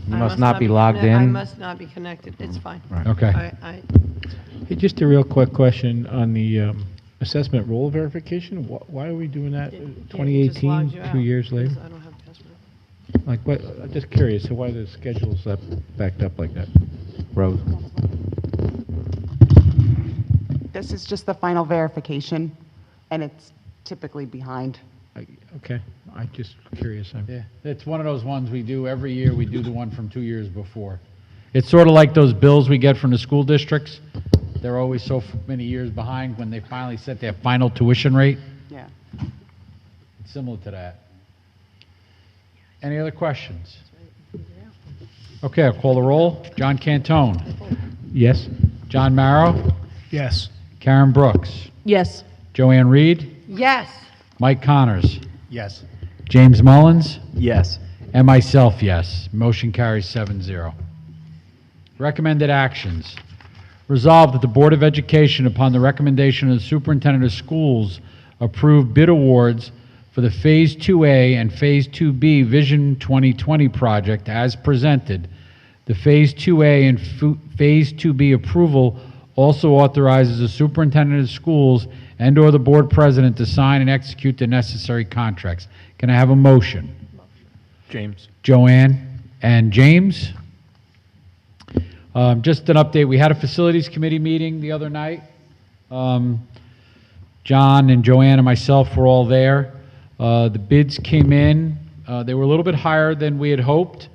You must not be logged in. I must not be connected. It's fine. Right. Okay. Hey, just a real quick question on the assessment role verification. Why are we doing that? It just 2018, logs you 2 out, years later? because I don't have password. Like, what? I'm just curious. So why the schedule's backed up like that? Rose. This is just the final verification, and it's typically behind. Okay, I just curious. Yeah, it's one of those ones we do every year. We do the one from 2 years before. It's sort of like those bills we get from the school districts. They're always so many years behind when they finally set their final tuition rate. Yeah. It's similar to that. Any other questions? Okay, I'll call the roll. John Cantone. Yes? John Marrow. Yes. Karen Brooks. Yes. Joanne Reed. Yes. Mike Connors. Yes. James Mullins. Yes. And myself, yes. Motion carries 7-0. Recommended actions. Resolved that the Board of Education, upon the recommendation of the Superintendent of Schools, approve bid awards for the Phase 2A and Phase 2B Vision 2020 project as presented. The Phase 2A and Phase 2B approval also authorizes the Superintendent of Schools and/or the Board President to sign and execute the necessary contracts. Can I have a motion? James. Joanne and James. Just an update, we had a Facilities Committee meeting the other night. John and Joanne and myself were all there. The bids came in. They were a little bit higher than we had hoped,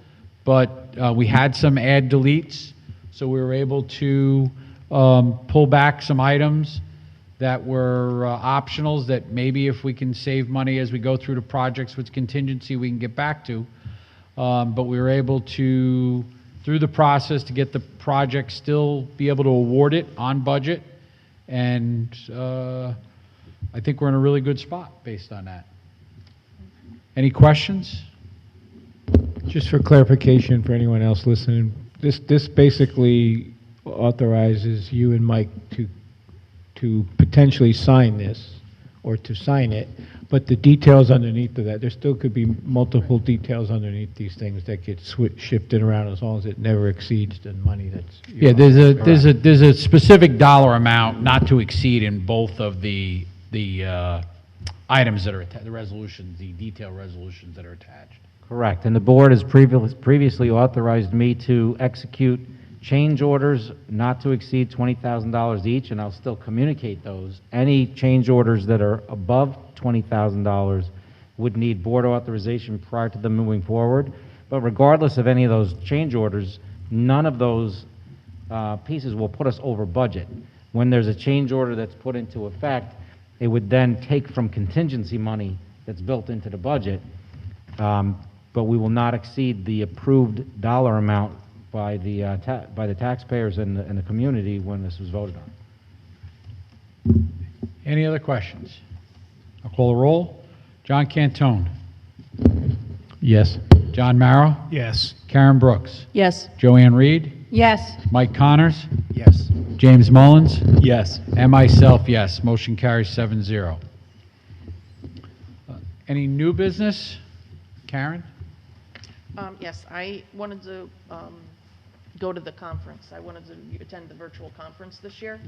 but we had some add deletes, so we were able to pull back some items that were optionals that maybe if we can save money as we go through the projects with contingency, we can get back to. But we were able to, through the process, to get the project still be able to award it on budget. And I think we're in a really good spot based on that. Any questions? Just for clarification for anyone else listening, this basically authorizes you and Mike to potentially sign this, or to sign it, but the details underneath of that, there still could be multiple details underneath these things that get shifted around as long as it never exceeds the money that's. Yeah, there's a specific dollar amount not to exceed in both of the items that are the resolutions, the detailed resolutions that are attached. Correct, and the board has previously authorized me to execute change orders not to exceed $20,000 each, and I'll still communicate those. Any change orders that are above $20,000 would need board authorization prior to them moving forward. But regardless of any of those change orders, none of those pieces will put us over budget. When there's a change order that's put into effect, it would then take from contingency money that's built into the budget, but we will not exceed the approved dollar amount by the taxpayers and the community when this was voted on. Any other questions? I'll call the roll. John Cantone. Yes. John Marrow. Yes. Karen Brooks. Yes. Joanne Reed. Yes. Mike Connors. Yes. James Mullins. Yes. And myself, yes. Motion carries 7-0. Any new business? Karen? Yes, I wanted to go to the conference. I wanted to attend the virtual conference this year.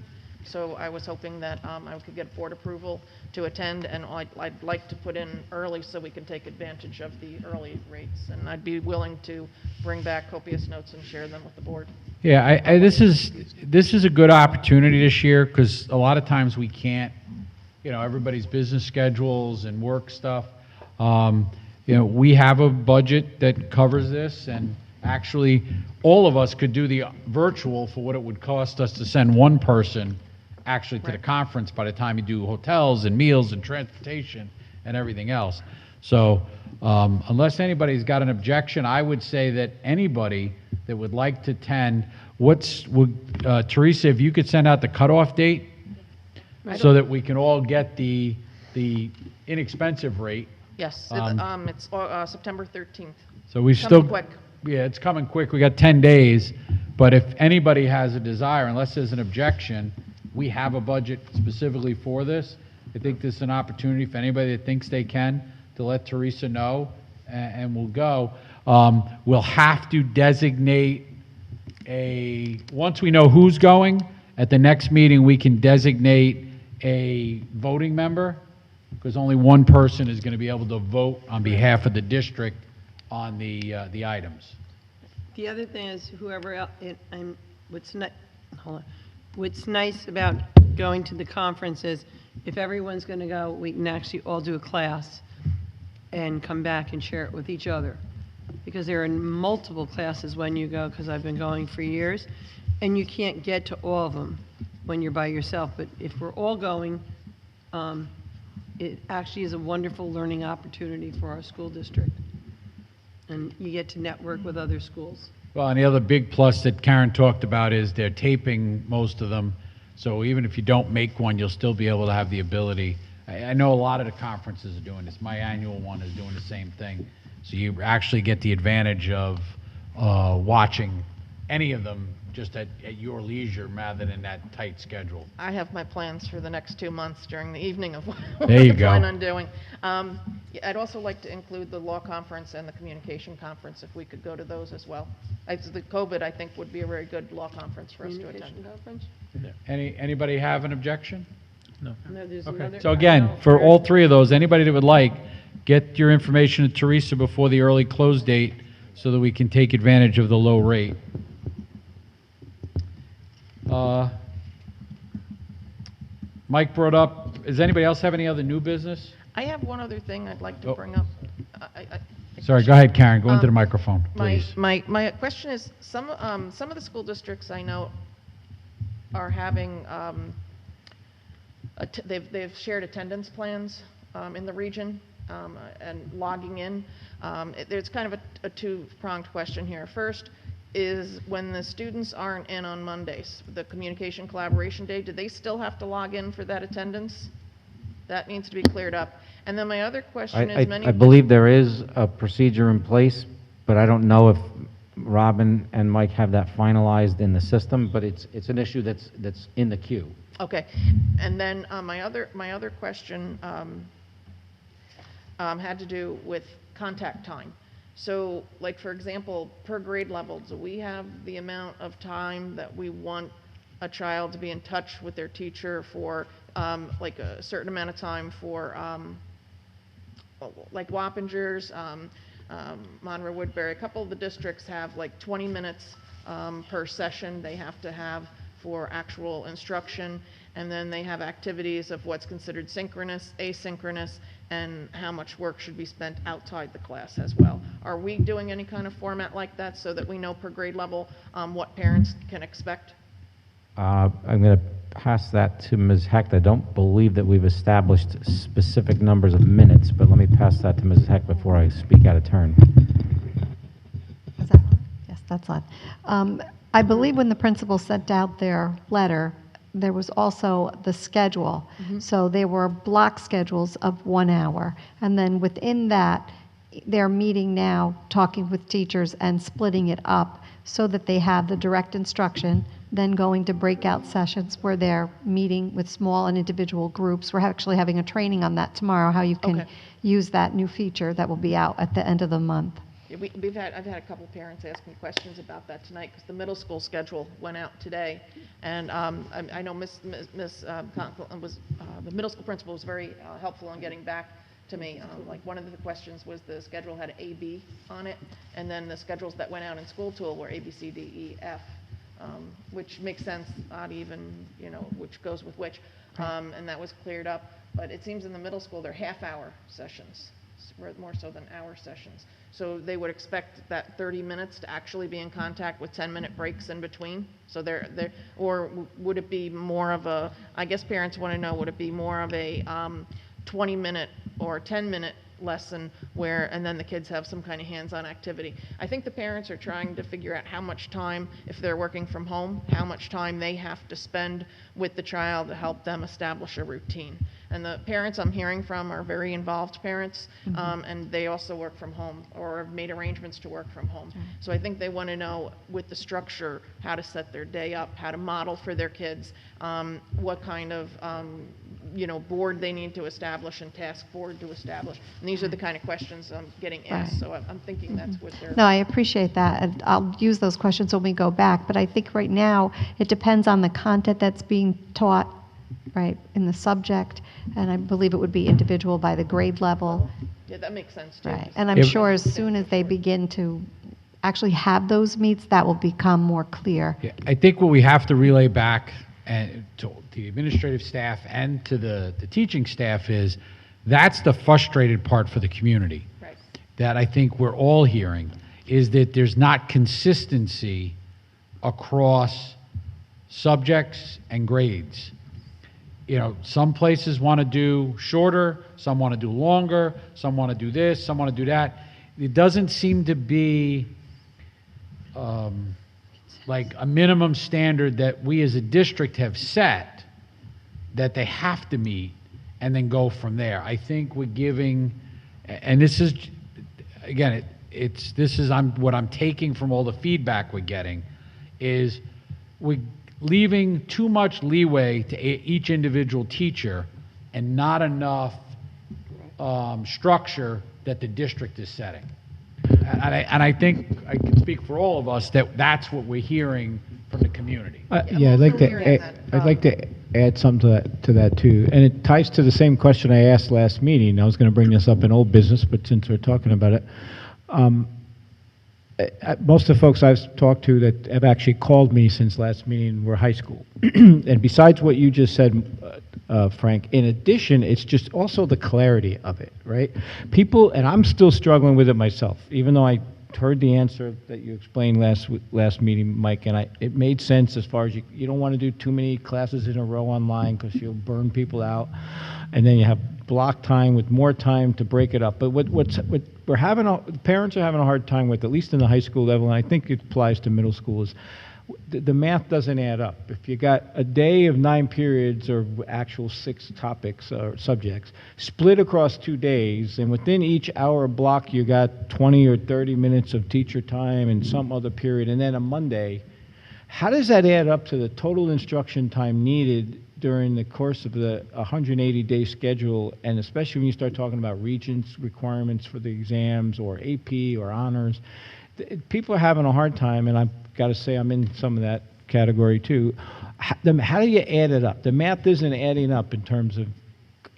So I was hoping that I could get board approval to attend, and I'd like to put in early so we can take advantage of the early rates. And I'd be willing to bring back copious notes and share them with the board. Yeah, this is a good opportunity this year because a lot of times we can't, everybody's business schedules and work stuff. We have a budget that covers this, and actually all of us could do the virtual for what it would cost us to send one person actually to the conference by the time you do hotels and meals and transportation and everything else. So unless anybody's got an objection, I would say that anybody that would like to attend, Teresa, if you could send out the cutoff date so that we can all get the inexpensive rate. Yes, it's September 13th. So we Coming still, quick. yeah, it's coming quick. We got 10 days, but if anybody has a desire, unless there's an objection, we have a budget specifically for this. I think this is an opportunity for anybody that thinks they can to let Teresa know, and we'll go. We'll have to designate once we know who's going, at the next meeting, we can designate a voting member, because only one person is going to be able to vote on behalf of the district on the items. The other thing is whoever else, what's nice about going to the conference is, if everyone's going to go, we can actually all do a class and come back and share it with each other. Because there are multiple classes when you go, because I've been going for years, and you can't get to all of them when you're by yourself. But if we're all going, it actually is a wonderful learning opportunity for our school district. And you get to network with other schools. Well, and the other big plus that Karen talked about is they're taping most of them, so even if you don't make one, you'll still be able to have the ability. I know a lot of the conferences are doing this. My annual one is doing the same thing. So you actually get the advantage of watching any of them just at your leisure rather than that tight schedule. I have my plans for the next 2 months during the evening of what There you I plan go. on doing. Yeah, I'd also like to include the law conference and the communication conference, if we could go to those as well. The COVID, I think, would be a very good law conference for us to attend. Communication conference? Anybody have an objection? No, there's Okay. another. So again, for all three of those, anybody that would like, get your information to Teresa before the early close date so that we can take advantage of the low rate. Mike brought up, does anybody else have any other new business? I have one other thing I'd like to Oh. bring up. Sorry, go ahead, Karen, go into the microphone, My, please. my question is, some of the school districts I know are having, they've shared attendance plans in the region and logging in. There's kind of a two-pronged question here. First is, when the students aren't in on Mondays, the communication collaboration day, do they still have to log in for that attendance? That needs to be cleared up. And then my other question is, I believe there is a procedure in place, but I don't know if Robin and Mike have that finalized in the system, but it's an issue that's in the queue. Okay, and then my other question had to do with contact time. So, like, for example, per grade level, do we have the amount of time that we want a child to be in touch with their teacher for, like, a certain amount of time for, like Wappingers, Monroe Woodbury? A couple of the districts have like 20 minutes per session they have to have for actual instruction, and then they have activities of what's considered synchronous, asynchronous, and how much work should be spent outside the class as well. Are we doing any kind of format like that so that we know per grade level what parents can expect? I'm going to pass that to Ms. Hecht. I don't believe that we've established specific numbers of minutes, but let me pass that to Mrs. Hecht before I speak out of turn. Is that on? Yes, that's on. I believe when the principal sent out their letter, there was also the schedule. So there were block schedules of 1 hour. And then within that, they're meeting now, talking with teachers and splitting it up so that they have the direct instruction, then going to breakout sessions where they're meeting with small and individual groups. We're actually having a training on that tomorrow, how you can Okay. use that new feature that will be out at the end of the month. Yeah, I've had a couple parents ask me questions about that tonight, because the middle school schedule went out today, and I know Miss Conklin was, the middle school principal was very helpful in getting back to me. Like, one of the questions was the schedule had A-B on it, and then the schedules that went out in School Tool were A, B, C, D, E, F, which makes sense, odd even, you know, which goes with which, and that was cleared up. But it seems in the middle school, they're half-hour sessions, more so than hour sessions. So they would expect that 30 minutes to actually be in contact with 10-minute breaks in between? So or would it be more of a, I guess parents want to know, would it be more of a 20-minute or 10-minute lesson where, and then the kids have some kind of hands-on activity? I think the parents are trying to figure out how much time, if they're working from home, how much time they have to spend with the child to help them establish a routine. And the parents I'm hearing from are very involved parents, and they also work from home or have made arrangements to work from home. So I think they want to know, with the structure, how to set their day up, how to model for their kids, what kind of board they need to establish and task board to establish. And these are the kind of questions I'm getting asked, Right. so I'm thinking that's what they're... No, I appreciate that, and I'll use those questions when we go back, but I think right now, it depends on the content that's being taught, right, in the subject, and I believe it would be individual by the grade level, Yeah, that makes sense, too. right? And I'm If- sure as soon as they begin to actually have those meets, that will become more clear. Yeah, I think what we have to relay back and to the administrative staff and to the teaching staff is, that's the frustrated part for the community. Right. That I think we're all hearing, is that there's not consistency across subjects and grades. You know, some places want to do shorter, some want to do longer, some want to do this, some want to do that. It doesn't seem to be like a minimum standard that we as a district have set that they have to meet and then go from there. I think we're giving, and this is, again, what I'm taking from all the feedback we're getting, is we're leaving too much leeway to each individual teacher and not enough structure that the district is setting. And I think I can speak for all of us that that's what we're hearing from the community. Yeah, I'd like to add something to that too, and it ties to the same question I asked last meeting. I was going to bring this up in old business, but since we're talking about it, most of the folks I've talked to that have actually called me since last meeting were high school. And besides what you just said, Frank, in addition, it's just also the clarity of it, right? People, and I'm still struggling with it myself, even though I heard the answer that you explained last meeting, Mike, and it made sense as far as you don't want to do too many classes in a row online because you'll burn people out, and then you have block time with more time to break it up. But what we're having, parents are having a hard time with, at least in the high school level, and I think it applies to middle school, is the math doesn't add up. If you got a day of 9 periods or actual 6 topics or subjects split across 2 days, and within each hour block you got 20 or 30 minutes of teacher time and some other period, and then a Monday, how does that add up to the total instruction time needed during the course of the 180-day schedule, and especially when you start talking about Regents requirements for the exams or AP or honors? People are having a hard time, and I've got to say I'm in some of that category too. How do you add it up? The math isn't adding up in terms of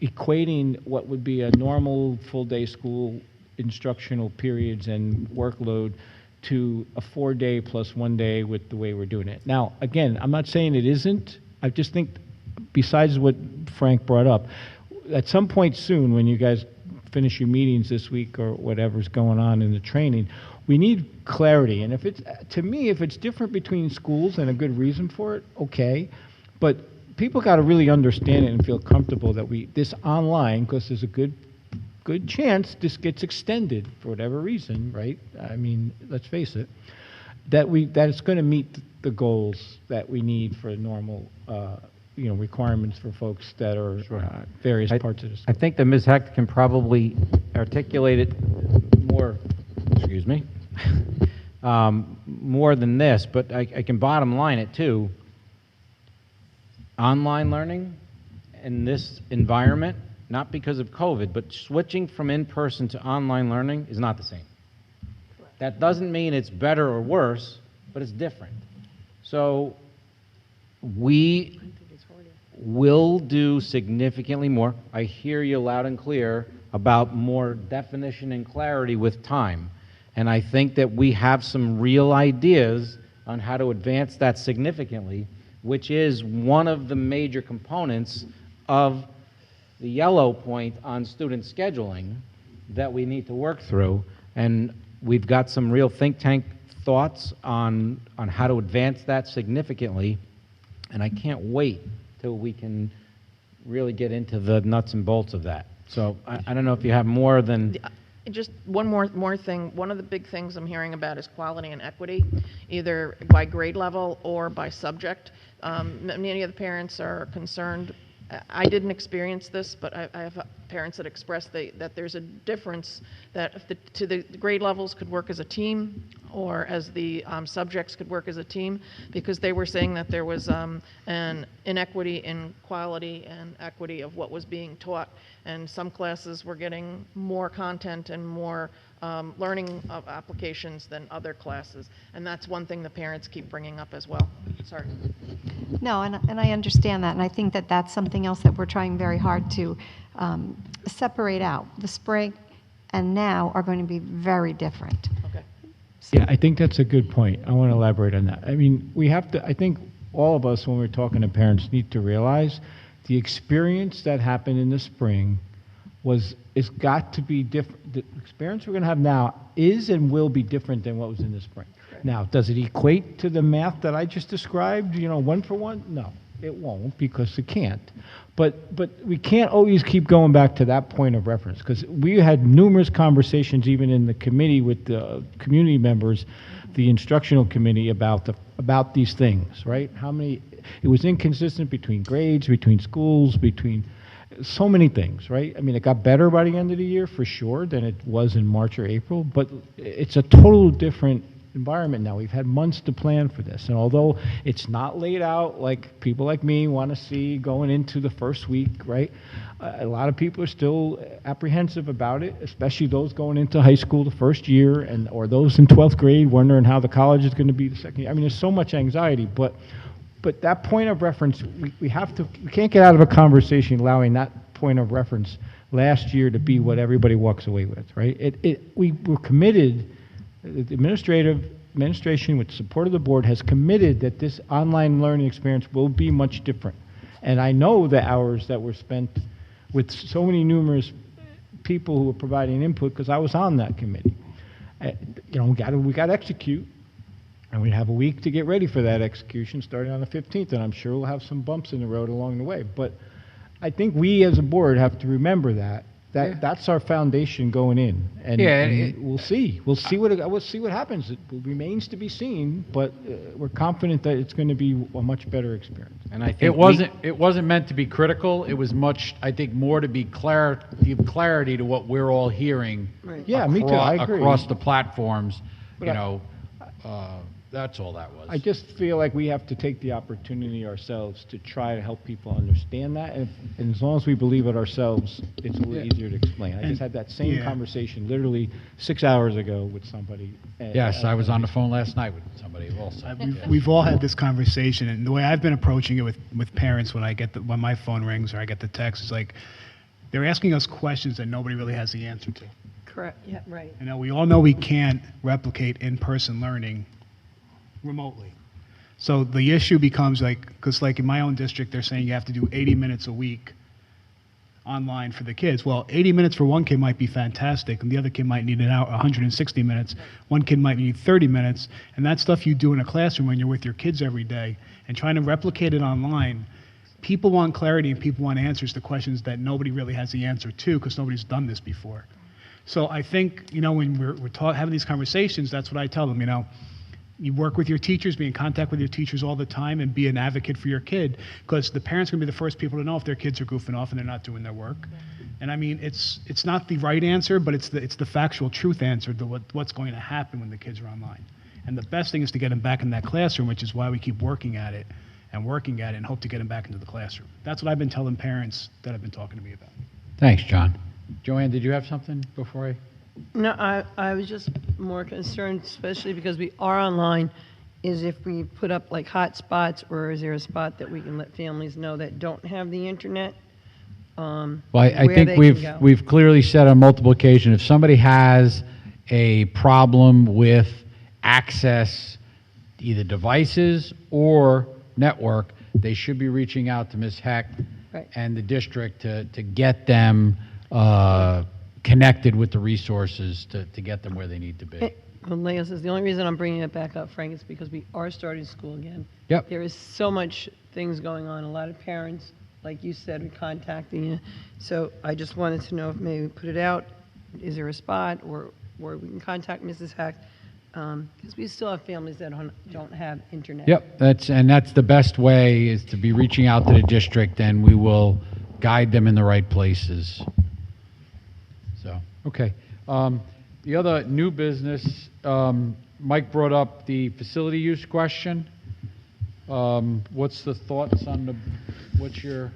equating what would be a normal full-day school instructional periods and workload to a 4-day plus 1 day with the way we're doing it. Now, again, I'm not saying it isn't. I just think, besides what Frank brought up, at some point soon when you guys finish your meetings this week or whatever's going on in the training, we need clarity. And if it's, to me, if it's different between schools and a good reason for it, okay. But people got to really understand it and feel comfortable that this online, because there's a good chance this gets extended for whatever reason, right? I mean, let's face it, that it's going to meet the goals that we need for normal, requirements for folks that are various parts of the school. I think that Ms. Hecht can probably articulate it more, excuse me, more than this, but I can bottom line it too. Online learning in this environment, not because of COVID, but switching from in-person to online learning is not the same. That doesn't mean it's better or worse, but it's different. So we will do significantly more. I hear you loud and clear about more definition and clarity with time. And I think that we have some real ideas on how to advance that significantly, which is one of the major components of the yellow point on student scheduling that we need to work through. And we've got some real think tank thoughts on how to advance that significantly. And I can't wait till we can really get into the nuts and bolts of that. So I don't know if you have more than... Just one more thing. One of the big things I'm hearing about is quality and equity, either by grade level or by subject. Many of the parents are concerned. I didn't experience this, but I have parents that express that there's a difference, that if the grade levels could work as a team, or as the subjects could work as a team, because they were saying that there was an inequity in quality and equity of what was being taught, and some classes were getting more content and more learning applications than other classes, and that's one thing the parents keep bringing up as well. Sorry. No, and I understand that, and I think that that's something else that we're trying very hard to separate out. The spring and now are going to be very different. Okay. Yeah, I think that's a good point. I want to elaborate on that. I mean, we have to, I think all of us, when we're talking to parents, need to realize the experience that happened in the spring it's got to be different. The experience we're going to have now is and will be different than what was in the spring. Now, does it equate to the math that I just described, one for one? No, it won't, because it can't. But we can't always keep going back to that point of reference, because we had numerous conversations, even in the committee with the community members, the instructional committee, about these things, right? It was inconsistent between grades, between schools, between so many things, right? I mean, it got better by the end of the year, for sure, than it was in March or April, but it's a total different environment now. We've had months to plan for this, and although it's not laid out like people like me want to see going into the first week, right? A lot of people are still apprehensive about it, especially those going into high school the first year, or those in 12th grade wondering how the college is going to be the second year. I mean, there's so much anxiety, but that point of reference, we can't get out of a conversation allowing that point of reference last year to be what everybody walks away with, right? We were committed. The administration, with support of the board, has committed that this online learning experience will be much different. And I know the hours that were spent with so many numerous people who were providing input, because I was on that committee. We got to execute, and we have a week to get ready for that execution, starting on the 15th, and I'm sure we'll have some bumps in the road along the way. But I think we, as a board, have to remember that's our foundation going in, and we'll see what happens. It remains to be seen, but we're confident that it's going to be a much better experience. And I think it wasn't meant to be critical. It was I think, more to give clarity to what we're all hearing. Right. Yeah, me too. I agree. Across the platforms, that's all that was. I just feel like we have to take the opportunity ourselves to try to help people understand that, and as long as we believe it ourselves, it's a little easier to explain. I just had that same conversation literally 6 hours ago with somebody. Yes, I was on the phone last night with somebody also. We've all had this conversation, and the way I've been approaching it with parents when my phone rings or I get the text is like, they're asking us questions that nobody really has the answer to. Correct, yeah, right. We all know we can't replicate in-person learning remotely. So the issue becomes because in my own district, they're saying you have to do 80 minutes a week online for the kids. Well, 80 minutes for one kid might be fantastic, and the other kid might need 160 minutes. One kid might need 30 minutes, and that's stuff you do in a classroom when you're with your kids every day. And trying to replicate it online, people want clarity and people want answers to questions that nobody really has the answer to, because nobody's done this before. So I think, when we're having these conversations, that's what I tell them, You work with your teachers, be in contact with your teachers all the time, and be an advocate for your kid, because the parents are going to be the first people to know if their kids are goofing off and they're not doing their work. And I mean, it's not the right answer, but it's the factual truth answer to what's going to happen when the kids are online. And the best thing is to get them back in that classroom, which is why we keep working at it and hope to get them back into the classroom. That's what I've been telling parents that have been talking to me about. Thanks, John. Joanne, did you have something before I? No, I was just more concerned, especially because we are online, is if we put up like hot spots, or is there a spot that we can let families know that don't have the internet? Well, I think we've clearly said on multiple occasions, if somebody has a problem with access, either devices or network, they should be reaching out to Ms. Hecht and the district to get them connected with the resources to get them where they need to be. Well, Leah says, the only reason I'm bringing it back up, Frank, is because we are starting school again. Yep. There is so much things going on. A lot of parents, like you said, are contacting you. So I just wanted to know if maybe we put it out. Is there a spot or where we can contact Mrs. Hecht? Because we still have families that don't have internet. Yep, that's the best way, is to be reaching out to the district, and we will guide them in the right places. So, okay. The other new business, Mike brought up the facility use question. What's the thoughts on what's your?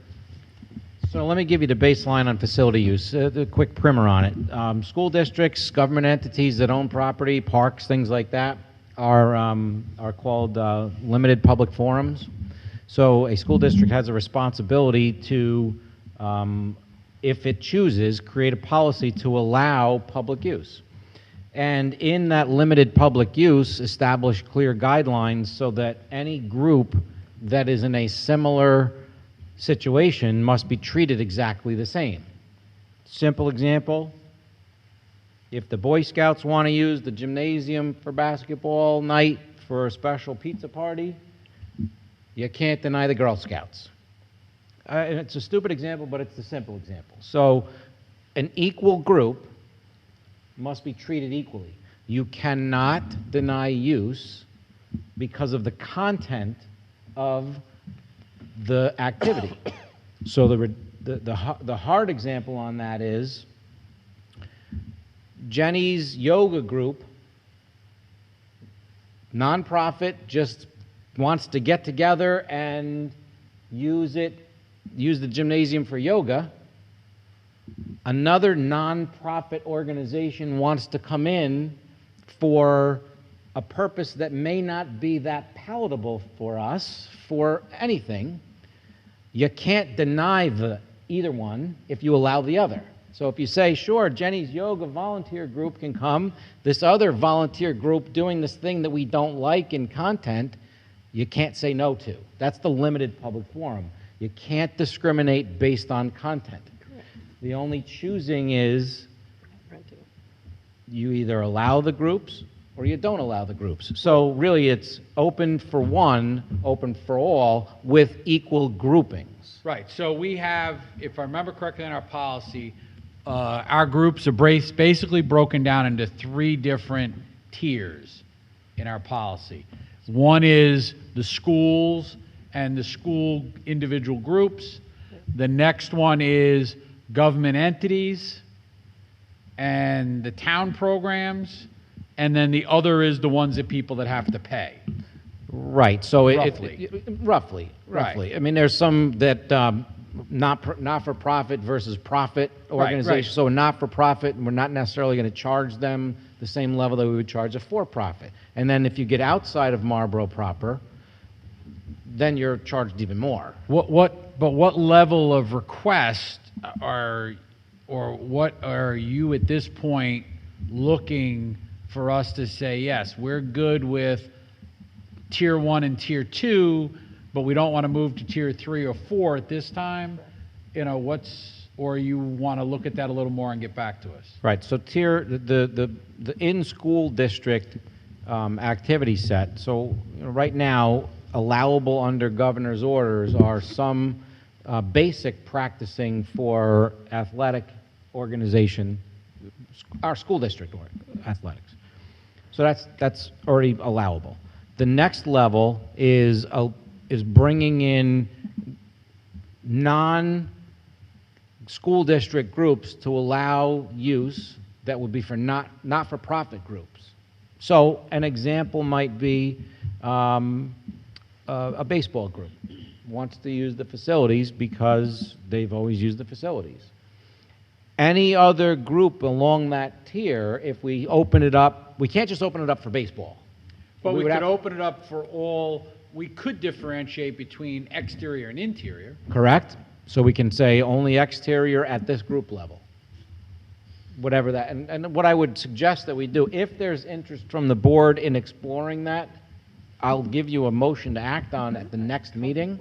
So let me give you the baseline on facility use, the quick primer on it. School districts, government entities that own property, parks, things like that, are called limited public forums. So a school district has a responsibility to, if it chooses, create a policy to allow public use. And in that limited public use, establish clear guidelines so that any group that is in a similar situation must be treated exactly the same. Simple example, if the Boy Scouts want to use the gymnasium for basketball night for a special pizza party, you can't deny the Girl Scouts. And it's a stupid example, but it's the simple example. So an equal group must be treated equally. You cannot deny use because of the content of the activity. So the hard example on that is Jenny's yoga group, nonprofit, just wants to get together and use the gymnasium for yoga. Another nonprofit organization wants to come in for a purpose that may not be that palatable for us for anything. You can't deny either one if you allow the other. So if you say, sure, Jenny's yoga volunteer group can come, this other volunteer group doing this thing that we don't like in content, you can't say no to. That's the limited public forum. You can't discriminate based on content. Correct. The only choosing is you either allow the groups or you don't allow the groups. So really it's open for one, open for all, with equal groupings. Right, so we have, if I remember correctly in our policy, our groups are basically broken down into 3 different tiers in our policy. One is the schools and the school individual groups. The next one is government entities and the town programs. And then the other is the ones that people that have to pay. Right, so Roughly. roughly. Right. I mean, there's some that not-for-profit versus profit organizations. right. So a not-for-profit, we're not necessarily going to charge them the same level that we would charge a for-profit. And then if you get outside of Marlboro proper, then you're charged even more. But what level of request or what are you at this point looking for us to say, yes, we're good with tier 1 and tier 2, but we don't want to move to tier 3 or 4 at this time? You know, or you want to look at that a little more and get back to us? Right, so the in-school district activity set, so right now, allowable under governor's orders are some basic practicing for athletic organization, our school district athletics. So that's already allowable. The next level is bringing in non-school district groups to allow use that would be for not-for-profit groups. So an example might be a baseball group wants to use the facilities because they've always used the facilities. Any other group along that tier, if we open it up, we can't just open it up for baseball. But we would could have- open it up for all, we could differentiate between exterior and interior. Correct? So we can say only exterior at this group level. Whatever that, and what I would suggest that we do, if there's interest from the board in exploring that, I'll give you a motion to act on at the next meeting,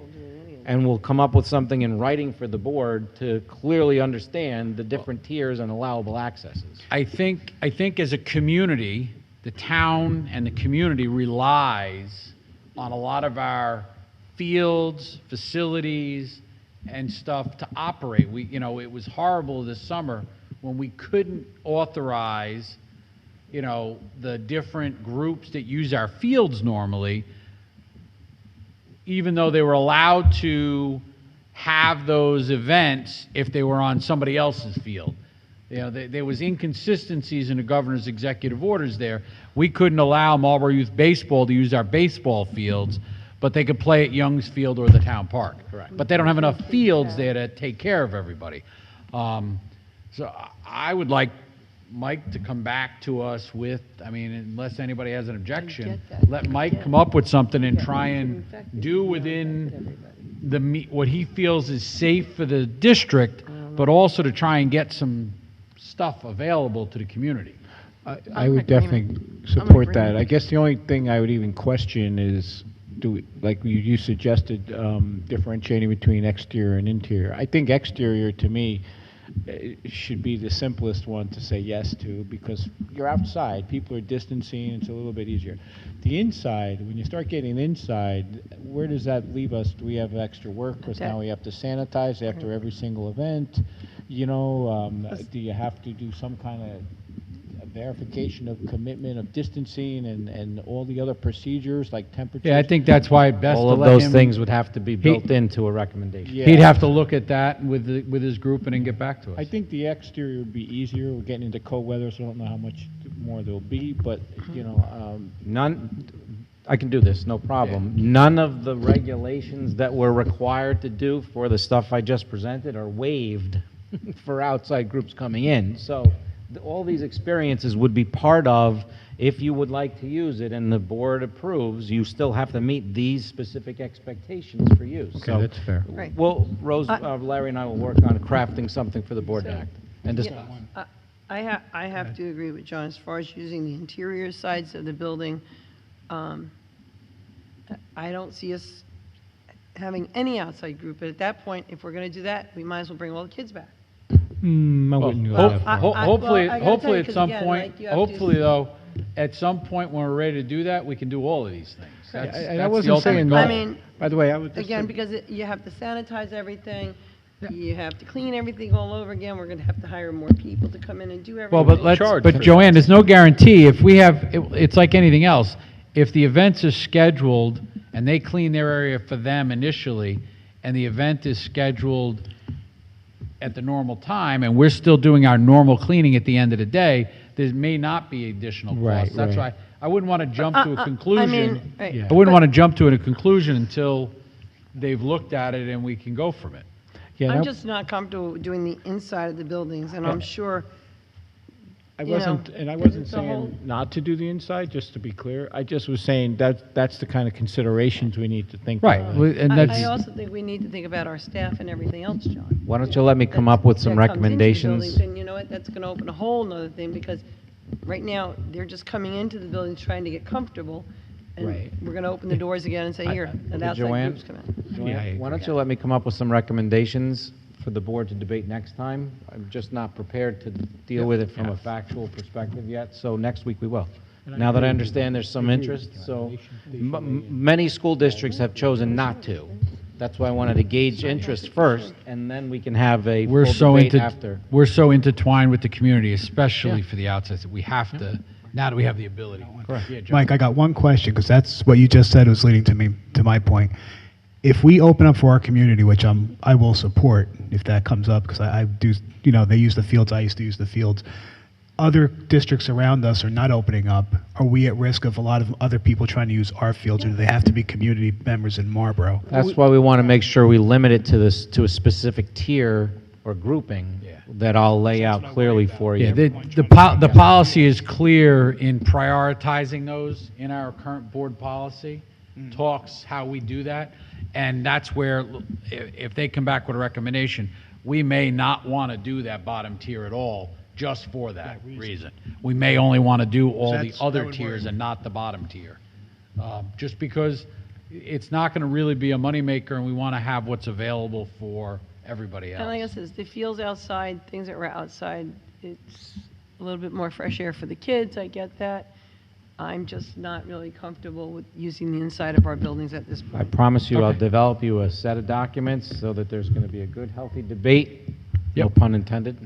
and we'll come up with something in writing for the board to clearly understand the different tiers and allowable accesses. I think as a community, the town and the community relies on a lot of our fields, facilities, and stuff to operate. It was horrible this summer when we couldn't authorize, the different groups that use our fields normally, even though they were allowed to have those events if they were on somebody else's field. There was inconsistencies in the governor's executive orders there. We couldn't allow Marlboro Youth Baseball to use our baseball fields, but they could play at Young's Field or the town park. Correct. But they don't have enough fields there to take care of everybody. So I would like Mike to come back to us with, unless anybody has an objection, let Mike come up with something and try and do within what he feels is safe for the district, but also to try and get some stuff available to the community. I would definitely support that. I guess the only thing I would even question is like you suggested, differentiating between exterior and interior. I think exterior, to me, should be the simplest one to say yes to, because you're outside, people are distancing, it's a little bit easier. The inside, when you start getting inside, where does that leave us? Do we have extra work, because now we have to sanitize after every single event? You know, do you have to do some kind of verification of commitment of distancing and all the other procedures like temperatures? Yeah, I think that's why it's best to All of let those him- things would have to be built into a recommendation. Yeah. He'd have to look at that with his group and then get back to us. I think the exterior would be easier. We're getting into cold weather, so I don't know how much more there'll be, but, you know, I can do this, no problem. None of the regulations that we're required to do for the stuff I just presented are waived for outside groups coming in. So all these experiences would be part of, if you would like to use it and the board approves, you still have to meet these specific expectations for use. Okay, that's fair. Right. Well, Larry and I will work on crafting something for the board to act and discuss. I have to agree with John as far as using the interior sides of the building. I don't see us having any outside group, but at that point, if we're going to do that, we might as well bring all the kids back. I wouldn't go that far. Hopefully, I gotta tell you, at 'cause some again, point, like, you have to- hopefully though, at some point when we're ready to do that, we can do all of these things. That's And I the wasn't ultimate saying goal. I mean, by the way, I would just again, because you have to sanitize everything, you have to clean everything all over again, we're going to have to hire more people to come in and do everything. Well, Charge but for Joanne, there's no guarantee. If we have, it's like anything else. If the events are scheduled and they clean their area for them initially, and the event is scheduled at the normal time, and we're still doing our normal cleaning at the end of the day, there may not be additional costs. Right, That's right. why I wouldn't want to jump to a conclusion. I mean, right. Yeah. I wouldn't want to jump to a conclusion until they've looked at it and we can go from it. Yeah, I'm that- just not comfortable doing the inside of the buildings, and I'm sure, I you know, wasn't, and I 'cause wasn't it's a whole- saying not to do the inside, just to be clear. I just was saying that's the kind of considerations we need to think Right, about. and I that's, also think we need to think about our staff and everything else, John. Why don't you let me come up with some that comes into the recommendations? buildings, and you know what, that's going to open a whole nother thing, because right now, they're just coming into the buildings trying to get comfortable, and Right. we're going to open the doors again and say, here, and outside Joanne? groups come in. Joanne, Yeah, I why agree. don't you let me come up with some recommendations for the board to debate next time? I'm just not prepared to deal with it from a factual perspective yet, so next week we will. And I Now that agree I with understand you. there's some I agree with interest, you. so They should weigh in. many school districts have chosen not to. That's why I wanted to gauge interest first, and then we can have a we're full so debate into, after. we're so intertwined with the community, especially Yeah. for the outsides, that we have to, now that we have the ability. Correct. Yeah, John. Mike, I got one question, because that's what you just said was leading to my point. If we open up for our community, which I will support if that comes up, because I do, you know, they use the fields, I used to use the fields. Other districts around us are not opening up. Are we at risk of a lot of other people trying to use our fields, or do they have to be community members in Marlboro? That's why we want to make sure we limit it to this, to a specific tier or grouping that I'll lay out clearly for you. Yeah, the policy is clear in prioritizing those in our current board policy, talks how we do that, and that's where, if they come back with a recommendation, we may not want to do that bottom tier at all, just for that reason. We may only want to do all the that other would tiers work. and not the bottom tier. Just because it's not going to really be a moneymaker, and we want to have what's available for everybody And like I else. said, the fields outside, things that were outside, it's a little bit more fresh air for the kids, I get that. I'm just not really comfortable with using the inside of our buildings at this I point. promise you, I'll Okay. develop you a set of documents so that there's going to be a good, healthy debate, no Yep. pun intended.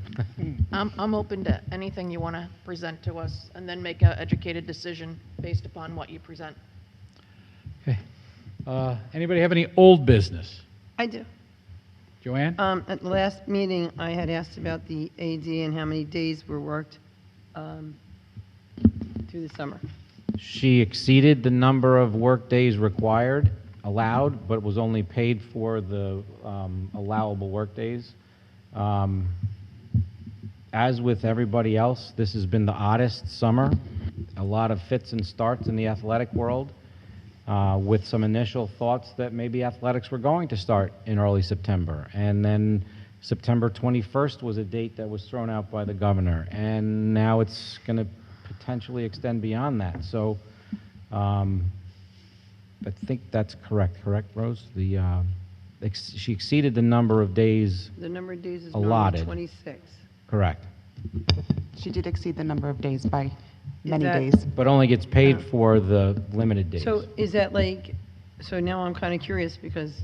I'm open to anything you want to present to us, and then make an educated decision based upon what you present. Okay. Anybody have any old business? I do. Joanne? At the last meeting, I had asked about the AD and how many days were worked through the summer. She exceeded the number of work days required, allowed, but was only paid for the allowable work days. As with everybody else, this has been the oddest summer. A lot of fits and starts in the athletic world, with some initial thoughts that maybe athletics were going to start in early September. And then September 21st was a date that was thrown out by the governor. And now it's going to potentially extend beyond that. So I think that's correct, Rose? She exceeded the number of days The number of days is allotted. normally 26. Correct, She did exceed the number of days by many that- days. but only gets paid Oh. for the limited days. So is that like, so now I'm kind of curious because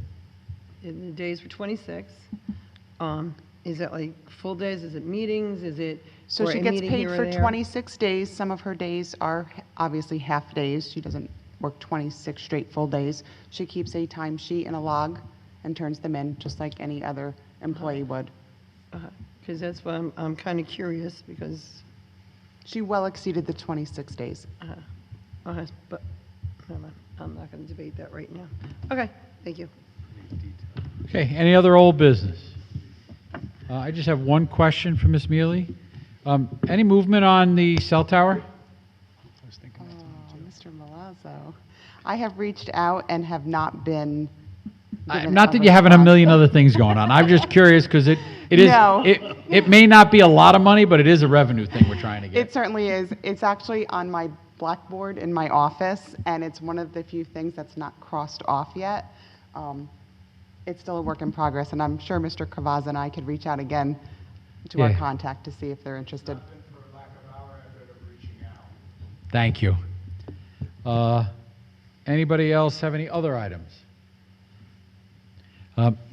the days were 26. Is that like full days? Is it meetings? Is it? So or she a gets meeting paid here or for there? 26 days. Some of her days are obviously half days. She doesn't work 26 straight full days. She keeps a timesheet and a log and turns them in just like any other employee would. Because that's why I'm kind of curious because, She well exceeded the 26 days. but never mind. I'm not going to debate that right now. Okay, thank you. Okay, any other old business? I just have one question for Ms. Mealy. Any movement on the cell tower? I was thinking that Oh, Mr. Milazzo. I have reached out and have not been given Not a that you haven't a response. million other things going on. I'm just curious because it is, No. it may not be a lot of money, but it is a revenue thing we're trying to It get. certainly is. It's actually on my blackboard in my office, and it's one of the few things that's not crossed off yet. It's still a work in progress, and I'm sure Mr. Cavazza and I could reach out again to our Yeah. contact to see if they're interested. Thank you. Anybody else have any other items?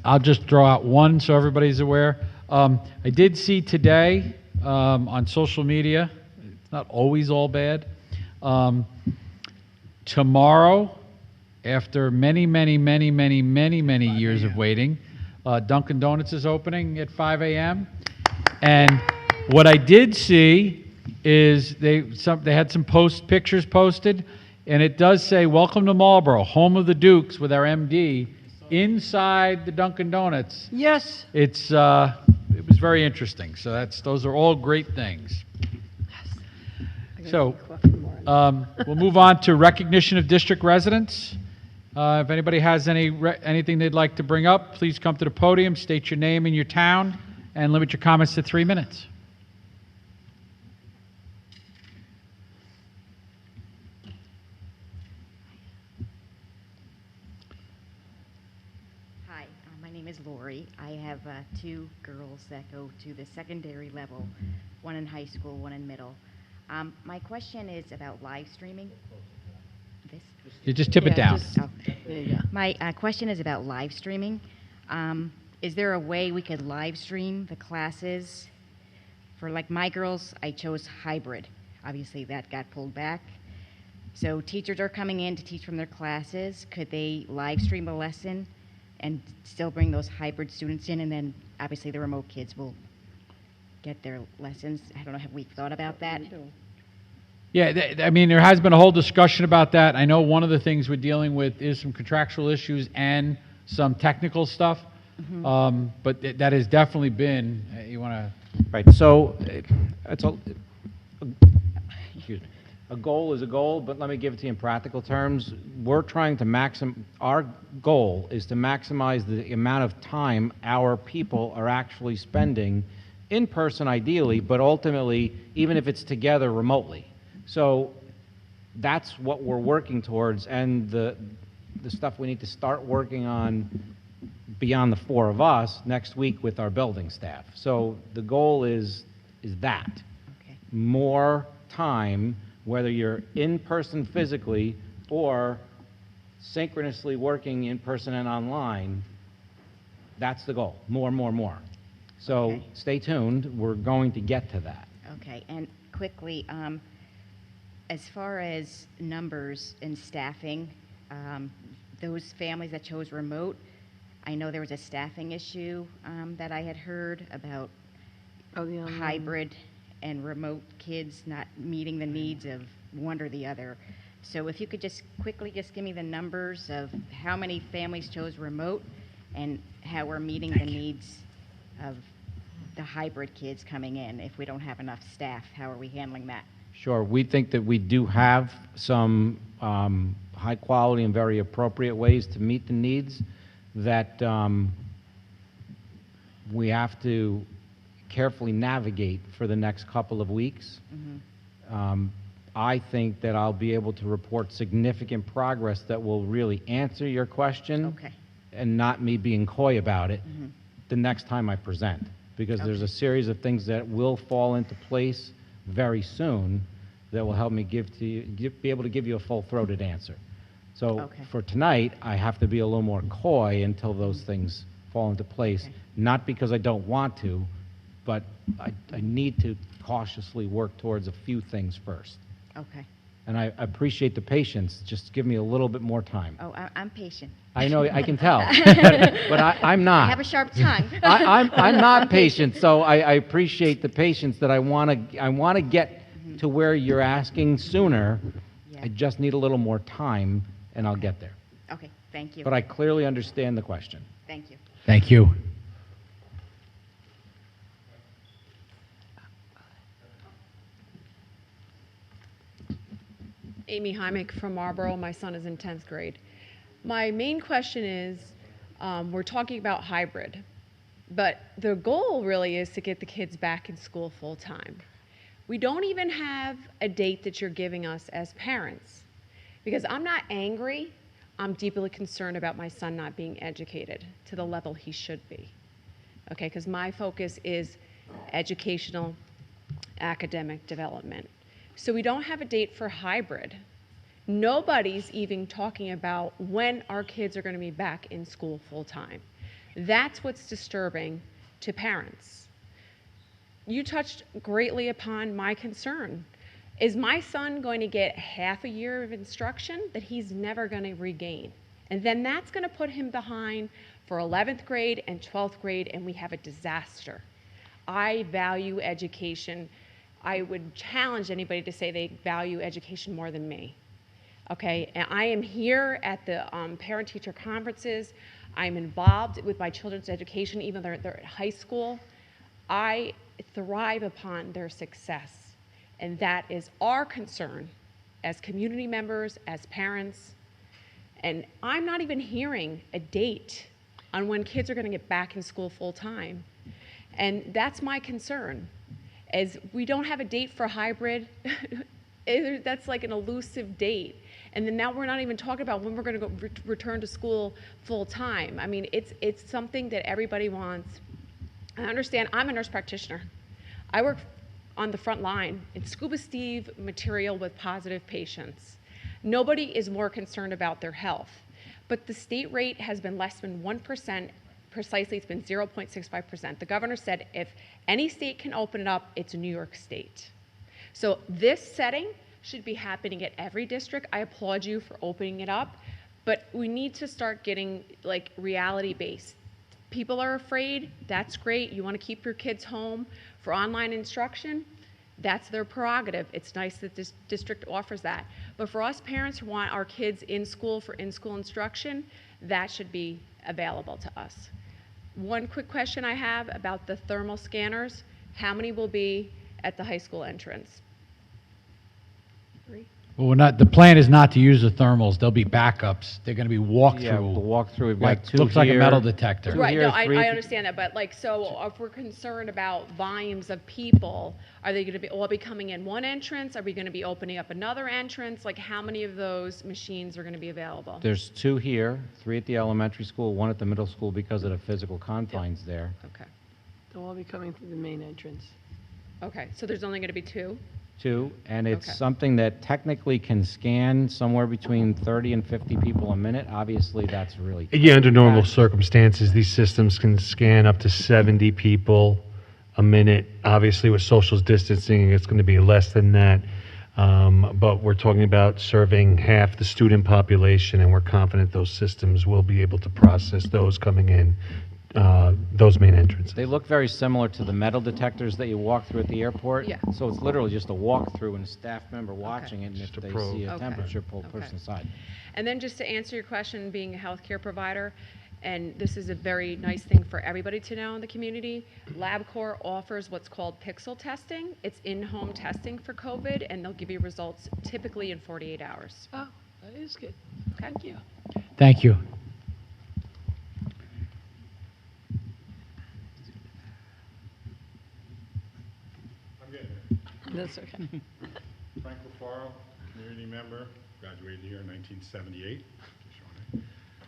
I'll just throw out one so everybody's aware. I did see today on social media, it's not always all bad. Tomorrow, after many years of waiting, Dunkin' Donuts is opening at 5 a.m. And what I did see is they had some pictures posted, and it does say, "Welcome to Marlboro, home of the Dukes," with our MD inside the Dunkin' Donuts. Yes. It was very interesting. So those are all great things. So we'll move on to recognition of district residents. If anybody has anything they'd like to bring up, please come to the podium, state your name and your town, and limit your comments to 3 minutes. Hi, my name is Lori. I have two girls that go to the secondary level, one in high school, one in middle. My question is about live streaming. This? You just tip it down. Oh. There you go. My question is about live streaming. Is there a way we could live stream the classes? For like my girls, I chose hybrid. Obviously, that got pulled back. So teachers are coming in to teach from their classes. Could they live stream a lesson and still bring those hybrid students in? And then obviously the remote kids will get their lessons. I don't know, have we thought about that? Yeah, I mean, there has been a whole discussion about that. I know one of the things we're dealing with is some contractual issues and some technical stuff. But that has definitely been, you want to... Right, so excuse me. A goal is a goal, but let me give it to you in practical terms. We're trying to our goal is to maximize the amount of time our people are actually spending in person ideally, but ultimately, even if it's together remotely. So that's what we're working towards, and the stuff we need to start working on beyond the four of us next week with our building staff. So the goal is that. Okay. More time, whether you're in person physically or synchronously working in person and online, that's the goal. More. So Okay. stay tuned. We're going to get to that. Okay, and quickly, as far as numbers and staffing, those families that chose remote, I know there was a staffing issue that I had heard about hybrid and remote kids not meeting the needs of one or the other. So if you could just quickly just give me the numbers of how many families chose remote and how we're meeting the needs of the hybrid kids coming in. If we don't have enough staff, how are we handling that? Sure. We think that we do have some high quality and very appropriate ways to meet the needs that we have to carefully navigate for the next couple of weeks. I think that I'll be able to report significant progress that will really answer your question. Okay. And not me being coy about it the next time I present. Because there's a series of things that will fall into place very soon that will help me be able to give you a full-throated answer. So Okay. for tonight, I have to be a little more coy until those things fall into place. Okay. Not because I don't want to, but I need to cautiously work towards a few things first. Okay. And I appreciate the patience. Just give me a little bit more time. Oh, I'm patient. I know, I can tell, but I'm not. I have a sharp tongue. I'm not patient, so I appreciate the patience that I want to get to where you're asking sooner. Yeah. I just need a little more time, and I'll get there. Okay, thank you. But I clearly understand the question. Thank you. Thank you. Amy Hymick from Marlboro. My son is in 10th grade. My main question is, we're talking about hybrid, but the goal really is to get the kids back in school full time. We don't even have a date that you're giving us as parents, because I'm not angry. I'm deeply concerned about my son not being educated to the level he should be. Okay, because my focus is educational, academic development. So we don't have a date for hybrid. Nobody's even talking about when our kids are going to be back in school full time. That's what's disturbing to parents. You touched greatly upon my concern. Is my son going to get half a year of instruction that he's never going to regain? And then that's going to put him behind for 11th grade and 12th grade, and we have a disaster. I value education. I would challenge anybody to say they value education more than me. Okay, and I am here at the parent-teacher conferences. I'm involved with my children's education, even though they're at high school. I thrive upon their success, and that is our concern as community members, as parents. And I'm not even hearing a date on when kids are going to get back in school full time. And that's my concern, is we don't have a date for hybrid. That's like an elusive date. And then now we're not even talking about when we're going to go return to school full time. I mean, it's something that everybody wants. I understand. I'm a nurse practitioner. I work on the front line in Scuba Steve material with positive patients. Nobody is more concerned about their health. But the state rate has been less than 1%. Precisely, it's been 0.65%. The governor said if any state can open it up, it's New York State. So this setting should be happening at every district. I applaud you for opening it up, but we need to start getting like reality-based. People are afraid, that's great. You want to keep your kids home for online instruction, that's their prerogative. It's nice that this district offers that. But for us parents who want our kids in school for in-school instruction, that should be available to us. One quick question I have about the thermal scanners. How many will be at the high school entrance? 3? Well, the plan is not to use the thermals. There'll be backups. They're going to be walk-through. Yeah, the walkthrough, we've like, got two looks like a here. metal detector. Two Right, here, no, I 3 understand that, but like, so if we're concerned about volumes of people, are they gonna be all be coming in one entrance? Are we gonna be opening up another entrance? Like, how many of those machines are gonna be available? There's 2 here, 3 at the elementary school, 1 at the middle school because of the physical confines there. Okay, They'll all be coming through the main entrance. okay, so there's only gonna be 2? 2, and it's Okay. something that technically can scan somewhere between 30 and 50 people a minute. Obviously, that's really Yeah, under normal fast. circumstances, these systems can scan up to 70 people a minute. Obviously, with social distancing, it's going to be less than that. But we're talking about serving half the student population, and we're confident those systems will be able to process those coming in, those main entrances. They look very similar to the metal detectors that you walk through at the airport. Yeah. So it's literally just a walk-through and a staff member watching it, and if Just a they probe. see a Okay. temperature, pull Okay. person aside. And then just to answer your question, being a healthcare provider, and this is a very nice thing for everybody to know in the community, LabCorp offers what's called pixel testing. It's in-home testing for COVID, and they'll give you results typically in 48 hours. Oh, that is good. Thank you. Thank you. That's okay. Frank LaFaro, community member, graduated here in 1978.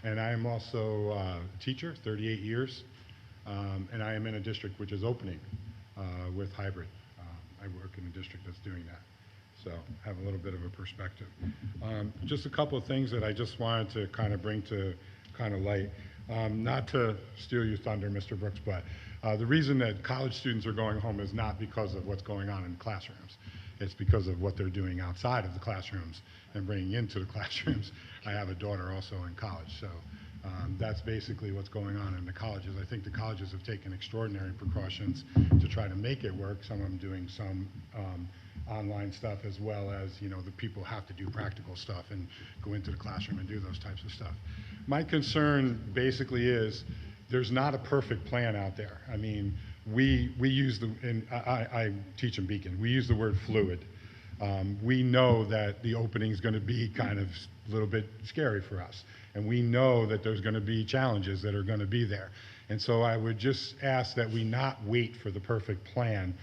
And I am also a teacher, 38 years, and I am in a district which is opening with hybrid. I work in a district that's doing that, so have a little bit of a perspective. Just a couple of things that I just wanted to kind of bring to kind of light. Not to steal your thunder, Mr. Brooks, but the reason that college students are going home is not because of what's going on in classrooms. It's because of what they're doing outside of the classrooms and bringing into the classrooms. I have a daughter also in college, so that's basically what's going on in the colleges. I think the colleges have taken extraordinary precautions to try to make it work, some of them doing some online stuff, as well as, you know, the people have to do practical stuff and go into the classroom and do those types of stuff. My concern basically is there's not a perfect plan out there. I mean, we use the, and I teach in Beacon, we use the word fluid. We know that the opening is going to be kind of a little bit scary for us. And we know that there's going to be challenges that are going to be there. And so I would just ask that we not wait for the perfect plan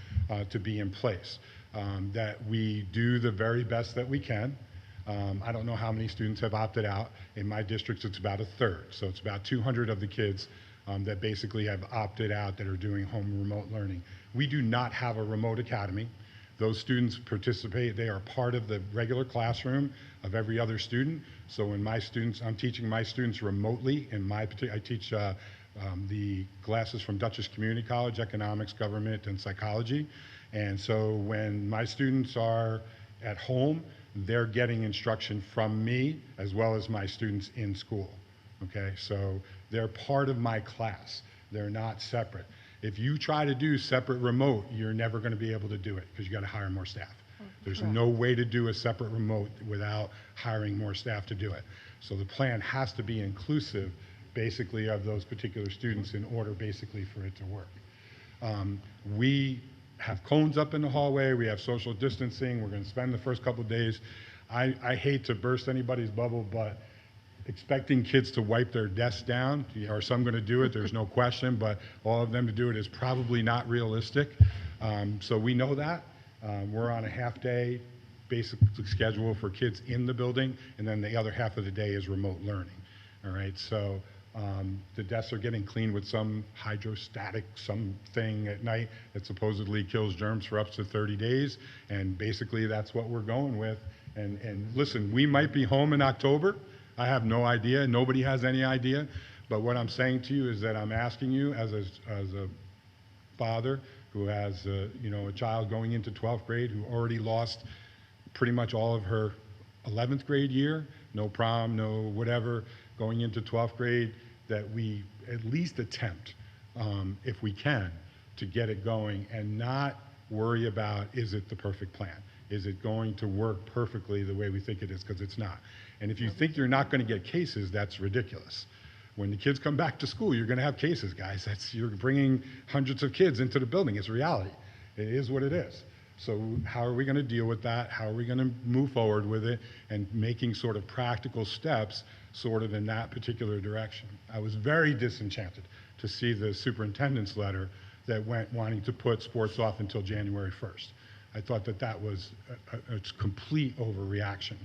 to be in place, that we do the very best that we can. I don't know how many students have opted out. In my district, it's about a third. So it's about 200 of the kids that basically have opted out that are doing home remote learning. We do not have a remote academy. Those students participate, they are part of the regular classroom of every other student. So when my students, I'm teaching my students remotely, in my I teach the classes from Dutchess Community College, economics, government, and psychology. And so when my students are at home, they're getting instruction from me as well as my students in school, okay? So they're part of my class. They're not separate. If you try to do separate remote, you're never going to be able to do it because you got to hire more staff. There's no way to do a separate remote without hiring more staff to do it. So the plan has to be inclusive, basically, of those particular students in order, basically, for it to work. We have cones up in the hallway. We have social distancing. We're going to spend the first couple of days. I hate to burst anybody's bubble, but expecting kids to wipe their desks down, are some going to do it? There's no question, but all of them to do it is probably not realistic. So we know that. We're on a half-day basic schedule for kids in the building, and then the other half of the day is remote learning. All right, so the desks are getting cleaned with some hydrostatic something at night that supposedly kills germs for up to 30 days, and basically that's what we're going with. And listen, we might be home in October. I have no idea. Nobody has any idea. But what I'm saying to you is that I'm asking you as a father who has you know, a child going into 12th grade who already lost pretty much all of her 11th grade year, no prom, no whatever, going into 12th grade, that we at least attempt, if we can, to get it going and not worry about, is it the perfect plan? Is it going to work perfectly the way we think it is? Because it's not. And if you think you're not going to get cases, that's ridiculous. When the kids come back to school, you're going to have cases, guys. You're bringing hundreds of kids into the building. It's reality. It is what it is. So how are we going to deal with that? How are we going to move forward with it and making sort of practical steps sort of in that particular direction? I was very disenchanted to see the superintendent's letter that went wanting to put sports off until January 1st. I thought that that was a complete overreaction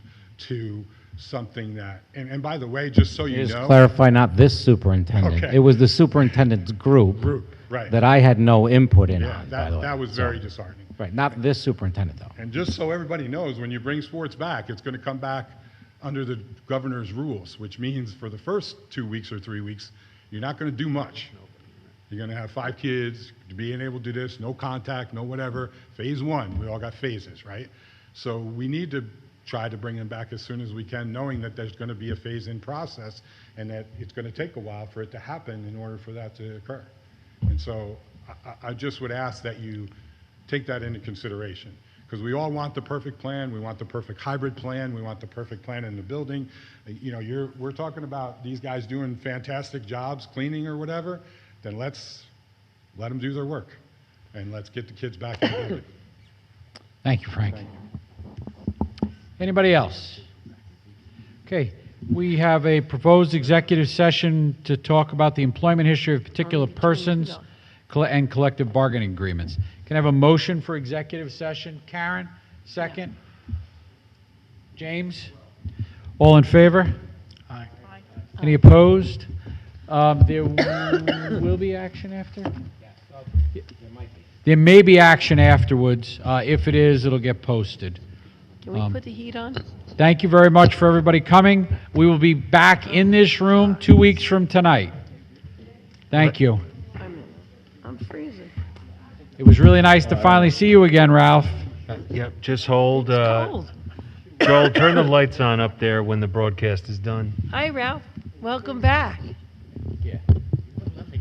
to something that, and by the way, just so you know. Just clarify, not this superintendent. Okay. It was the superintendent's group. Right. That I had no input in Yeah, on, by the way. that was very disheartening. Right, not this superintendent, though. And just so everybody knows, when you bring sports back, it's going to come back under the governor's rules, which means for the first 2 weeks or 3 weeks, you're not going to do much. You're going to have 5 kids, being able to do this, no contact, no whatever. Phase 1, we all got phases, right? So we need to try to bring them back as soon as we can, knowing that there's going to be a phase-in process and that it's going to take a while for it to happen in order for that to occur. And so I just would ask that you take that into consideration, because we all want the perfect plan. We want the perfect hybrid plan. We want the perfect plan in the building. You know, we're talking about these guys doing fantastic jobs, cleaning or whatever. Then let's let them do their work, and let's get the kids back in the building. Thank you, Frank. Thank you. Anybody else? Okay, we have a proposed executive session to talk about the employment history of particular persons and collective bargaining agreements. Can I have a motion for executive session? Karen, second? James? All in favor? Aye. Any opposed? There will be action after? There may be action afterwards. If it is, it'll get posted. Can we put the heat on? Thank you very much for everybody coming. We will be back in this room 2 weeks from tonight. Thank you. I'm freezing. It was really nice to finally see you again, Ralph. Yep, just hold. Cold. Joel, turn the lights on up there when the broadcast is done. Hi, Ralph. Welcome back. Yeah.